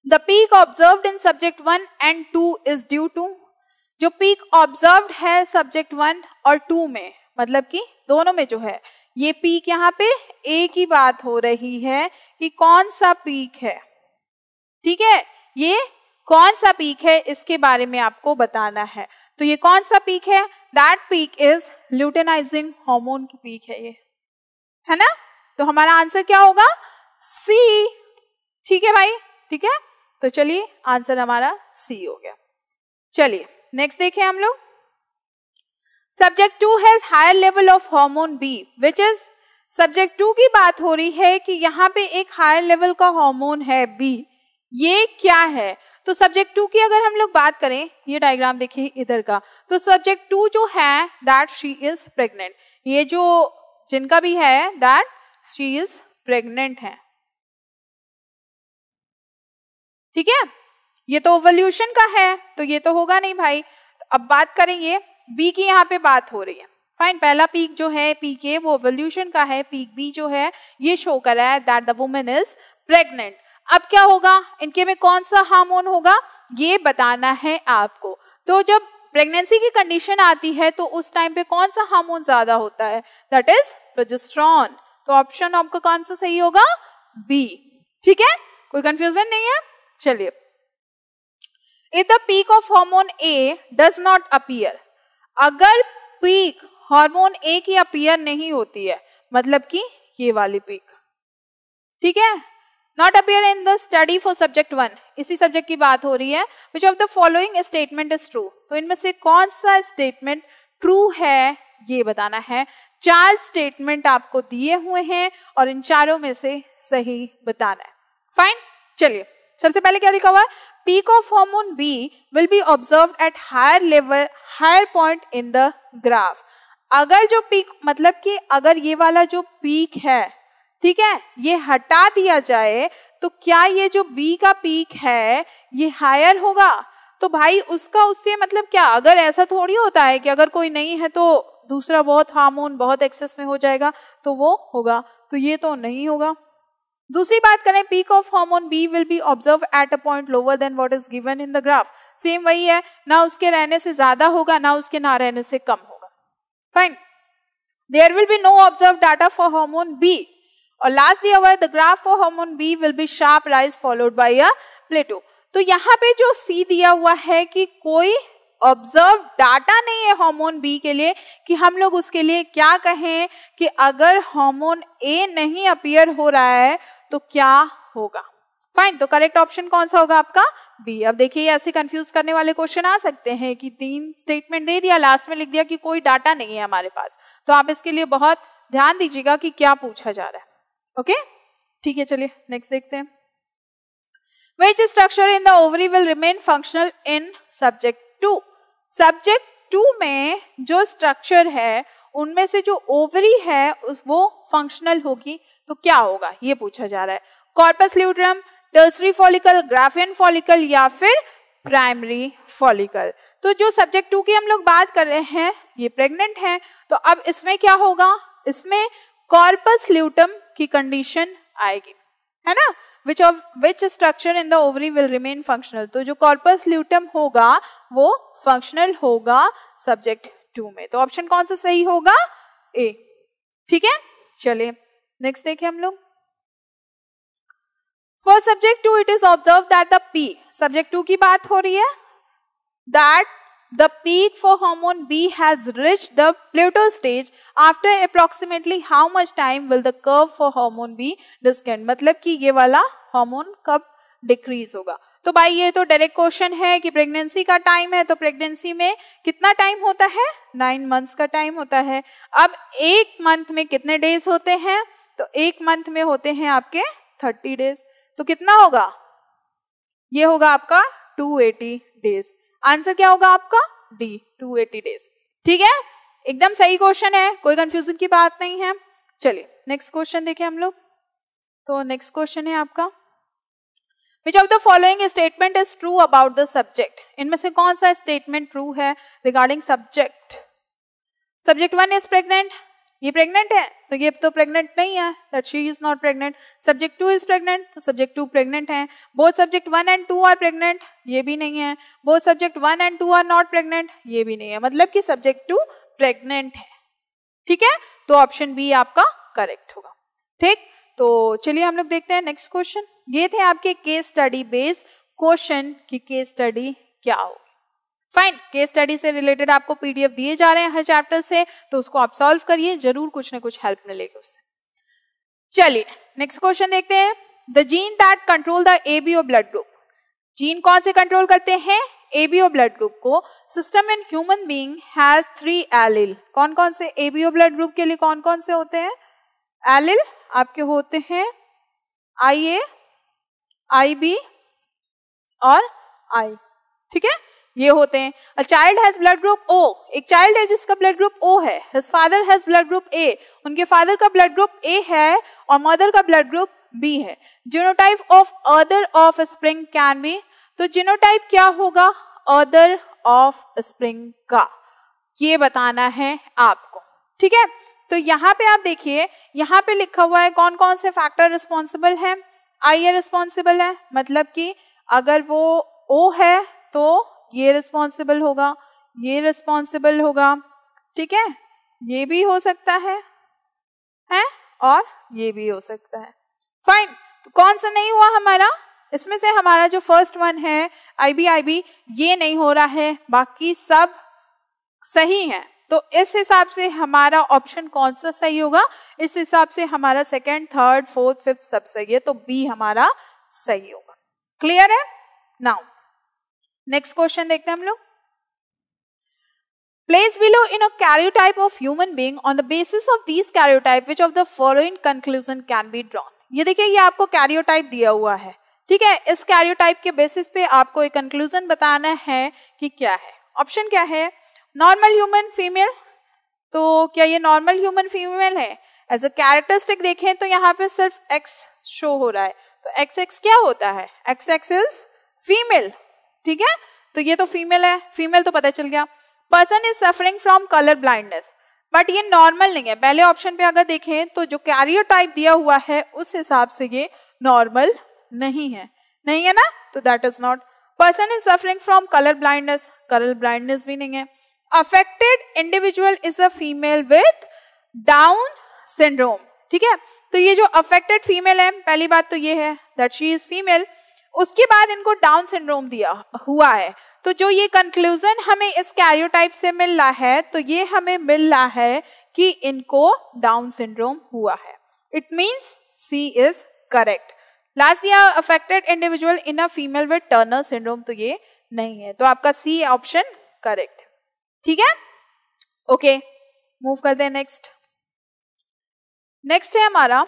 A: The peak observed in subject 1 and 2 is due to, जो पीक ऑब्जर्व्ड है सब्जेक्ट 1 और 2 में, मतलब कि दोनों में जो है ये पीक, यहाँ पे ए की बात हो रही है कि कौन सा पीक है, ठीक है। ये कौन सा पीक है इसके बारे में आपको बताना है। तो ये कौन सा पीक है? That peak is luteinising hormone की पीक है ये, है ना। तो हमारा आंसर क्या होगा? सी, ठीक है भाई, ठीक है। तो चलिए आंसर हमारा सी हो गया। चलिए नेक्स्ट देखें हम लोग। Subject 2 has higher level of hormone B which is, subject 2 की बात हो रही है कि यहाँ पे एक हायर लेवल का हार्मोन है बी, ये क्या है? तो सब्जेक्ट 2 की अगर हम लोग बात करें, ये डायग्राम देखिए इधर का, तो सब्जेक्ट 2 जो है दैट शी इज प्रेग्नेंट, ये जो जिनका भी है दैट शी इज प्रेग्नेंट है, ठीक है। ये तो ओवल्यूशन का है तो ये तो होगा नहीं भाई। अब बात करेंगे बी की, यहाँ पे बात हो रही है, फाइन। पहला पीक जो है पीक ए वो ओवल्यूशन का है, पीक बी जो है ये शो कर रहा है that the woman is pregnant. अब क्या होगा, इनके में कौन सा हार्मोन होगा ये बताना है आपको। तो जब प्रेगनेंसी की कंडीशन आती है तो उस टाइम पे कौन सा हार्मोन ज्यादा होता है? That is progesterone. तो ऑप्शन आपका कौन सा सही होगा? बी, ठीक है, कोई कंफ्यूजन नहीं है। चलिए, if the peak of hormone A does not appear, अगर पीक हार्मोन ए की अपीयर नहीं होती है, मतलब कि ये वाली पीक, ठीक है, not appear in the study for subject 1, इसी सब्जेक्ट की बात हो रही है, which of the following statement is true, तो इनमें से कौन सा स्टेटमेंट ट्रू है ये बताना है। 4 स्टेटमेंट आपको दिए हुए हैं और इन चारों में से सही बताना है, फाइन। चलिए सबसे पहले क्या लिखा हुआ है? Peak of hormone B will be observed at higher level, higher point in the graph. अगर जो पीक, मतलब कि अगर ये वाला जो पीक है, ठीक है, ये हटा दिया जाए तो क्या ये जो बी का पीक है ये हायर होगा? तो भाई उसका उससे मतलब क्या, अगर ऐसा थोड़ी होता है कि अगर कोई नहीं है तो दूसरा बहुत हार्मोन बहुत एक्सेस में हो जाएगा तो वो होगा, तो ये तो नहीं होगा। दूसरी बात करें, peak of hormone B will be observe at a point lower than what is given in the graph. Same वही है, ना उसके रहने से ज्यादा होगा ना उसके ना रहने से कम होगा, fine. There will be no observe data for hormone B, और लास्ट दिया हुआ है the graph for hormone B will be sharp rise followed by a plateau. तो यहाँ पे जो सी दिया हुआ है कि कोई ऑब्जर्व डाटा नहीं है हार्मोन बी के लिए, कि हम लोग उसके लिए क्या कहें कि अगर हार्मोन ए नहीं अपीयर हो रहा है तो क्या होगा, फाइन। तो करेक्ट ऑप्शन कौन सा होगा आपका? बी। अब देखिए ऐसे कंफ्यूज करने वाले क्वेश्चन आ सकते हैं कि 3 स्टेटमेंट दे दिया, लास्ट में लिख दिया कि कोई डाटा नहीं है हमारे पास, तो आप इसके लिए बहुत ध्यान दीजिएगा कि क्या पूछा जा रहा है, ओके, ठीक है। चलिए नेक्स्ट देखते हैं। Which structure in the ovary will remain functional in subject 2? Subject 2 में जो स्ट्रक्चर है उनमें से जो ओवरी है वो फंक्शनल होगी, तो क्या होगा ये पूछा जा रहा है। Corpus luteum, tertiary follicle, Graafian follicle या फिर प्राइमरी फॉलिकल। तो जो सब्जेक्ट 2 की हम लोग बात कर रहे हैं ये प्रेग्नेंट है, तो अब इसमें क्या होगा, इसमें कॉर्पस ल्यूटम की कंडीशन आएगी, है ना। which structure in the ovary will remain functional? तो जो कॉर्पस ल्यूटम होगा वो फंक्शनल होगा सब्जेक्ट 2 में, तो ऑप्शन कौन सा सही होगा? ए, ठीक है। चलिए नेक्स्ट देखें हम लोग। For subject 2 it is observe that the P, subject 2 की बात हो रही है, that the peak for hormone B has reached the plateau stage. After approximately how much time will the curve for hormone B descend? मतलब कि ये वाला hormone कब डिक्रीज होगा? तो भाई ये तो डायरेक्ट क्वेश्चन है कि प्रेगनेंसी का टाइम है, तो प्रेगनेंसी में कितना टाइम होता है? 9 मंथ्स का टाइम होता है। अब एक मंथ में कितने डेज होते हैं? तो एक मंथ में होते हैं आपके 30 डेज। तो कितना होगा? ये होगा आपका 280 डेज। आंसर क्या होगा आपका? D, 280 days. ठीक है, एकदम सही क्वेश्चन है, कोई कंफ्यूजन की बात नहीं है। चलिए नेक्स्ट क्वेश्चन देखें हम लोग। तो नेक्स्ट क्वेश्चन है आपका, Which of the following statement is true about the subject? इनमें से कौन सा स्टेटमेंट ट्रू है regarding subject? Subject 1 is pregnant, ये प्रेग्नेंट है, तो ये तो प्रेग्नेंट नहीं है, that she is not pregnant. Subject 2 is pregnant, तो सब्जेक्ट 2 प्रेग्नेंट है। Both subject 1 and 2 are pregnant, ये भी नहीं है। Both subject 1 and 2 are not pregnant, ये भी नहीं है। मतलब कि सब्जेक्ट 2 प्रेग्नेंट है। ठीक है, तो ऑप्शन बी आपका करेक्ट होगा। ठीक, तो चलिए हम लोग देखते हैं नेक्स्ट क्वेश्चन। ये थे आपके केस स्टडी बेस्ड क्वेश्चन की केस स्टडी क्या होगी। फाइन, केस स्टडी से रिलेटेड आपको पीडीएफ दिए जा रहे हैं हर चैप्टर से, तो उसको आप सॉल्व करिए, जरूर कुछ ना कुछ हेल्प मिलेगी उससे। चलिए नेक्स्ट क्वेश्चन देखते हैं। The gene that control the ABO blood group, gene कौन से कंट्रोल करते हैं? एबीओ ब्लड ग्रुप को। System in human being has 3 allele. कौन कौन से एबीओ ब्लड ग्रुप के लिए कौन कौन से होते हैं एलील? आपके होते हैं IA, IB और I। ठीक है, ये होते हैं। A child has blood group O, एक चाइल्ड है जिसका ब्लड ग्रुप O है। His father has blood group A, उनके फादर का ब्लड ग्रुप A है और मदर का ब्लड ग्रुप B है। Genotype of other of spring can be, तो जीनोटाइप क्या होगा अदर ऑफ स्प्रिंग का, ये बताना है आपको। ठीक है, तो यहाँ पे आप देखिए, यहाँ पे लिखा हुआ है कौन कौन से फैक्टर रिस्पॉन्सिबल है। IA रिस्पॉन्सिबल है, मतलब कि अगर वो O है तो ये रिस्पॉन्सिबल होगा, ये रिस्पॉन्सिबल होगा। ठीक है, ये भी हो सकता है और ये भी हो सकता है। फाइन, तो कौन सा नहीं हुआ हमारा? इसमें से हमारा जो फर्स्ट वन है IB, ये नहीं हो रहा है, बाकी सब सही है। तो इस हिसाब से हमारा ऑप्शन कौन सा सही होगा? इस हिसाब से हमारा सेकंड, थर्ड, फोर्थ, फिफ्थ सब सही है, तो बी हमारा सही होगा। क्लियर है? नाउ नेक्स्ट क्वेश्चन देखते हैं हम लोग। Place below in a karyotype of human being on the basis of these karyotype, which of the following conclusion can be drawn? ये देखिए, ये आपको karyotype दिया हुआ है। ठीक है, इस karyotype के बेसिस पे आपको एक कंक्लूजन बताना है कि क्या है। ऑप्शन क्या है? नॉर्मल ह्यूमन फीमेल, तो क्या ये नॉर्मल ह्यूमन फीमेल है? एज अ कैरेक्टरिस्टिक देखें तो यहाँ पे सिर्फ X शो हो रहा है, तो XX क्या होता है? XX is female. ठीक है, तो ये तो फीमेल है, फीमेल तो पता चल गया। Person is suffering from colour blindness, but ये नॉर्मल नहीं है। पहले ऑप्शन पे अगर देखें तो जो कैरियोटाइप दिया हुआ है उस हिसाब से ये नॉर्मल नहीं है, नहीं है ना, तो that is not. Person is suffering from colour blindness भी नहीं है। Affected individual is a female with down syndrome. ठीक है, तो ये जो अफेक्टेड फीमेल है, पहली बात तो ये है दैट शी इज फीमेल, उसके बाद इनको डाउन सिंड्रोम दिया हुआ है। तो जो ये कंक्लूजन हमें इस कैरियोटाइप से मिल रहा है, तो ये हमें मिल रहा है कि इनको डाउन सिंड्रोम हुआ है। It means C is correct. Last दिया affected individual in a female with Turner syndrome, तो ये नहीं है, तो आपका सी ऑप्शन करेक्ट। ठीक है, ओके, मूव करते हैं नेक्स्ट। नेक्स्ट है हमारा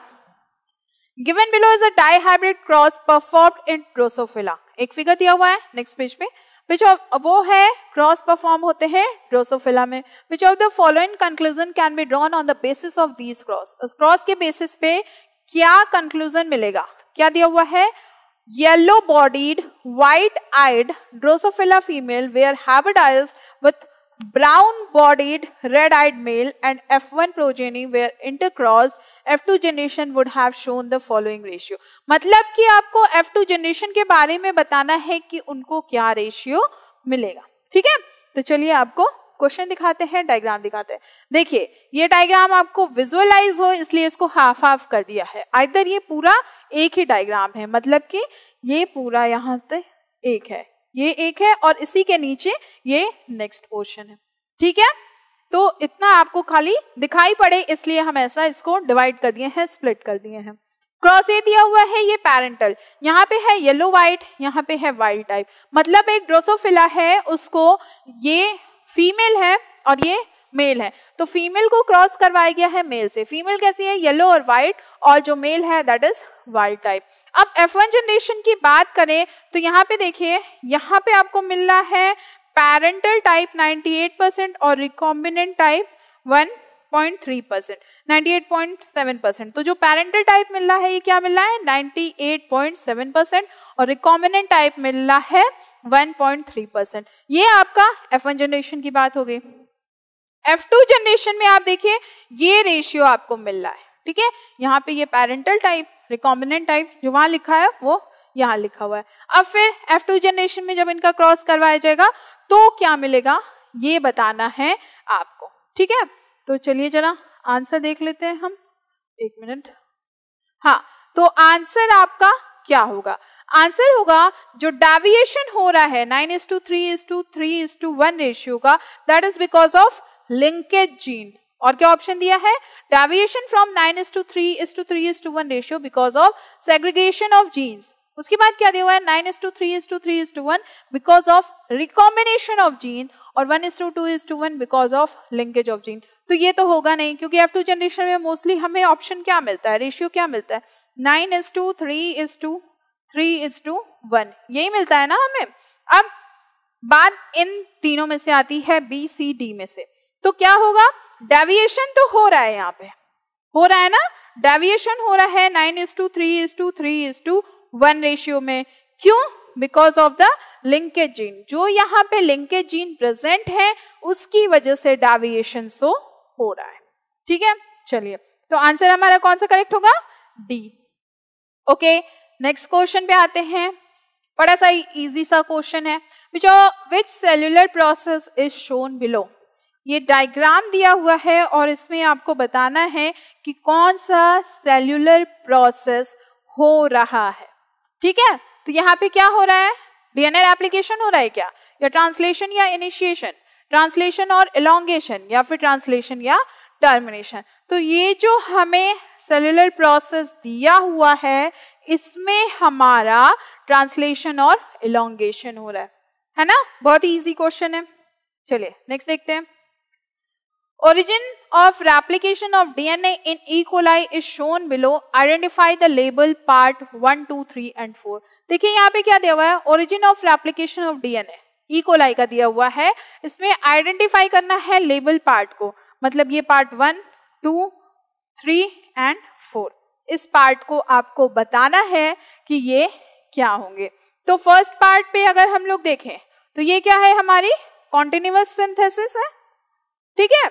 A: given below is a dihybrid cross performed in Drosophila. एक फिगर दिया हुआ है नेक्स्ट पेज पे, विच वो है क्रॉस परफॉर्म होते हैं ड्रोसोफिला में। Which of the following conclusion can be drawn on the basis of these cross. उस क्रॉस के बेसिस पे क्या कंक्लूजन मिलेगा? क्या दिया हुआ है? Yellow bodied white eyed Drosophila female were hybridised with brown bodied red eyed male and F1 progeny were intercrossed, F2 generation would have shown the following ratio। मतलब कि आपको F2 जनरेशन के बारे में बताना है कि उनको क्या रेशियो मिलेगा। ठीक है, तो चलिए आपको क्वेश्चन दिखाते हैं, डायग्राम दिखाते हैं। देखिए, ये डायग्राम आपको विजुअलाइज हो इसलिए इसको हाफ हाफ कर दिया है। आइदर ये पूरा एक ही डायग्राम है, मतलब कि ये पूरा यहाँ से एक है, ये एक है और इसी के नीचे ये नेक्स्ट पोर्शन है। ठीक है, तो इतना आपको खाली दिखाई पड़े इसलिए हम ऐसा इसको डिवाइड कर दिए हैं, स्प्लिट कर दिए हैं। क्रॉस ए दिया हुआ है ये पैरेंटल, यहाँ पे है येलो व्हाइट, यहाँ पे है वाइल्ड टाइप, मतलब एक ड्रोसोफिला है उसको ये फीमेल है और ये मेल है, तो फीमेल को क्रॉस करवाया गया है मेल से। फीमेल कैसी है, येलो और व्हाइट, और जो मेल है दैट इज वाइल्ड टाइप। अब F1 जनरेशन की बात करें तो यहाँ पे देखिए, यहाँ पे आपको मिल रहा है पैरेंटल टाइप 98% और रिकॉम्बिनेंट टाइप 1.3%, 98.7%। तो जो पैरेंटल टाइप मिल रहा है ये क्या मिल रहा है 98.7% और रिकॉम्बिनेंट टाइप मिल रहा है 1.3%। ये आपका F1 जनरेशन की बात हो गई। F2 जनरेशन में आप देखिए ये रेशियो आपको मिल रहा है, ठीक है, यहाँ पे ये पैरेंटल टाइप रिकॉम्बिनेंट टाइप जो वहां लिखा है वो यहाँ लिखा हुआ है। अब फिर F2 जनरेशन में जब इनका क्रॉस करवाया जाएगा तो क्या मिलेगा ये बताना है आपको, ठीक है। तो चलिए जरा आंसर देख लेते हैं हम, एक मिनट। हाँ, तो आंसर आपका क्या होगा, आंसर होगा जो डेविएशन हो रहा है 9:3:3:1 रेशियो का, that is because of linkage gene. और क्या ऑप्शन दिया है, deviation from 9:3:3:1 ratio because of segregation of genes. उसके बाद क्या दिया हुआ है 9:3:3:1 because of recombination of gene, और 1:2:1 because of linkage of gene. तो ये तो होगा नहीं, क्योंकि F2 जनरेशन में मोस्टली हमें ऑप्शन क्या मिलता है, रेशियो क्या मिलता है 9:3:3:1, यही मिलता है ना हमें। अब बात इन तीनों में से आती है B, C, D में से, तो क्या होगा, डेविएशन तो हो रहा है, यहाँ पे हो रहा है ना, डेविएशन हो रहा है 9:3:3:1 रेशियो में। क्यों, because of the linkage gene, जो यहाँ पे लिंकेज जीन प्रेजेंट है उसकी वजह से डेविएशन तो हो रहा है, ठीक है। चलिए, तो आंसर हमारा कौन सा करेक्ट होगा, डी। ओके, नेक्स्ट क्वेश्चन पे आते हैं, बड़ा सा इजी सा क्वेश्चन है, which cellular process is shown below. ये डायग्राम दिया हुआ है और इसमें आपको बताना है कि कौन सा सेल्यूलर प्रोसेस हो रहा है, ठीक है। तो यहाँ पे क्या हो रहा है, डीएनए एप्लीकेशन हो रहा है क्या, या ट्रांसलेशन या इनिशिएशन, ट्रांसलेशन और इलोंगेशन, या फिर ट्रांसलेशन या टर्मिनेशन। तो ये जो हमें सेल्यूलर प्रोसेस दिया हुआ है इसमें हमारा ट्रांसलेशन और इलोंगेशन हो रहा है ना, बहुत ही इजी क्वेश्चन है। चलिए नेक्स्ट देखते हैं। Origin of replication of DNA in E. coli is shown below. Identify the label part 1, 2, 3 and 4. देखिए यहाँ पे क्या दिया हुआ है, Origin of replication of DNA E. coli का दिया हुआ है, इसमें आइडेंटिफाई करना है लेबल पार्ट को, मतलब ये पार्ट 1, 2, 3 एंड 4, इस पार्ट को आपको बताना है कि ये क्या होंगे। तो फर्स्ट पार्ट पे अगर हम लोग देखें तो ये क्या है, हमारी कॉन्टिन्यूअस सिंथेसिस है, ठीक है।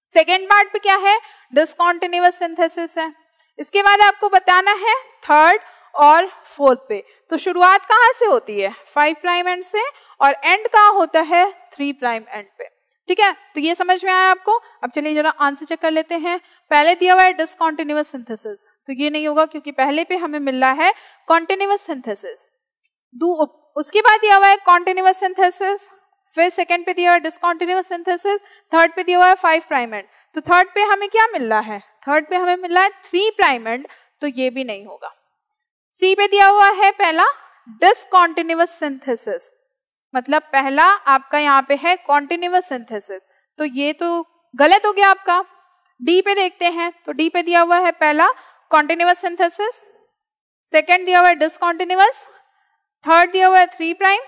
A: सेकेंड पार्ट पे क्या है, डिसकॉन्टिन्यूअस सिंथेसिस है। इसके बाद आपको बताना है थर्ड और फोर्थ पे, तो शुरुआत कहाँ से होती है 5 प्राइम एंड से, और एंड कहाँ होता है 3 प्राइम एंड पे, ठीक है। तो ये समझ में आया आपको। अब चलिए जरा आंसर चेक कर लेते हैं। पहले दिया हुआ है डिसकॉन्टिन्यूअस सिंथेसिस, तो ये नहीं होगा क्योंकि पहले पे हमें मिल रहा है कॉन्टिन्यूअस सिंथेसिस। उसके बाद दिया हुआ है कॉन्टिन्यूअस सिंथेसिस, फिर सेकंड पे दिया हुआ है डिसकॉन्टिन्यूअस सिंथेसिस, थर्ड पे दिया हुआ है 5 प्राइम एंड। तो थर्ड पे हमें क्या मिल रहा है, थर्ड पे हमें मिल रहा है 3 प्राइम एंड, तो ये भी नहीं होगा। सी पे दिया हुआ है पहला डिसकॉन्टिन्यूअस सिंथेसिस, मतलब पहला आपका यहाँ पे है कॉन्टिन्यूअस सिंथेसिस, तो ये तो गलत हो गया आपका। डी पे देखते हैं, तो डी पे दिया हुआ है पहला कॉन्टिन्यूअस सिंथेसिस, सेकेंड दिया हुआ है डिसकॉन्टिन्यूअस, थर्ड दिया हुआ है 3 प्राइम,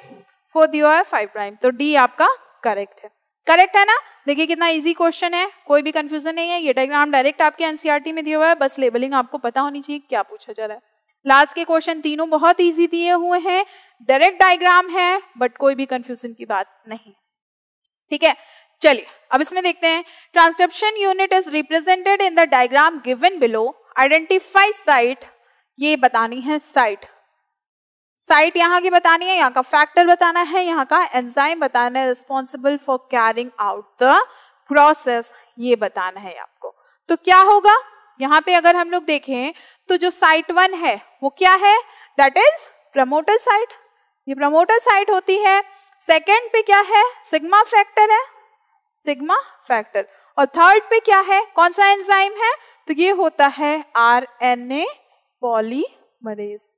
A: फोर्थ दिया हुआ है 5 प्राइम, तो डी आपका करेक्ट है। करेक्ट है ना, देखिए कितना इजी क्वेश्चन है, कोई भी कंफ्यूजन नहीं है। ये डायग्राम डायरेक्ट आपके एनसीईआरटी में दिया हुआ है, बस लेबलिंग आपको पता होनी चाहिए क्या पूछा जा रहा है। लास्ट के क्वेश्चन तीनों बहुत इजी दिए हुए हैं, डायरेक्ट डायग्राम है, बट कोई भी कंफ्यूजन की बात नहीं, ठीक है। चलिए अब इसमें देखते हैं। Transcription unit is represented in the diagram given below, identify site, ये बतानी है साइट, साइट यहाँ की बतानी है, यहाँ का फैक्टर बताना है, यहाँ का एंजाइम बताना है responsible for carrying out the process, ये बताना है आपको। तो क्या होगा, यहाँ पे अगर हम लोग देखें तो जो साइट 1 है वो क्या है, दैट इज प्रमोटर साइट, ये प्रमोटर साइट होती है। सेकेंड पे क्या है, सिग्मा फैक्टर है, सिग्मा फैक्टर, और थर्ड पे क्या है, कौन सा एंजाइम है, तो ये होता है RNA पॉलीमरेज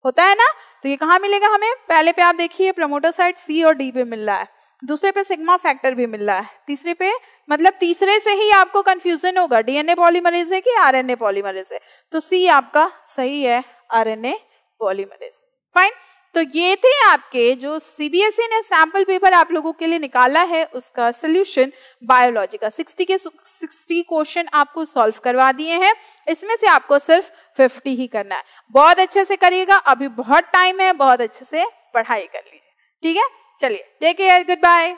A: होता है ना। तो ये कहाँ मिलेगा हमें, पहले पे आप देखिए प्रमोटर साइट सी और डी पे मिल रहा है, दूसरे पे सिग्मा फैक्टर भी मिल रहा है, तीसरे पे मतलब तीसरे से ही आपको कंफ्यूजन होगा डीएनए पॉलीमरेज है कि आरएनए पॉलीमरेज है, तो सी आपका सही है, आरएनए पॉलीमरेज। फाइन। तो ये थे आपके जो सीबीएसई ने सैंपल पेपर आप लोगों के लिए निकाला है उसका सोल्यूशन बायोलॉजी का। 60 के 60 क्वेश्चन आपको सॉल्व करवा दिए हैं, इसमें से आपको सिर्फ 50 ही करना है। बहुत अच्छे से करिएगा, अभी बहुत टाइम है, बहुत अच्छे से पढ़ाई कर लीजिए। ठीक है, चलिए टेक केयर, गुड बाय।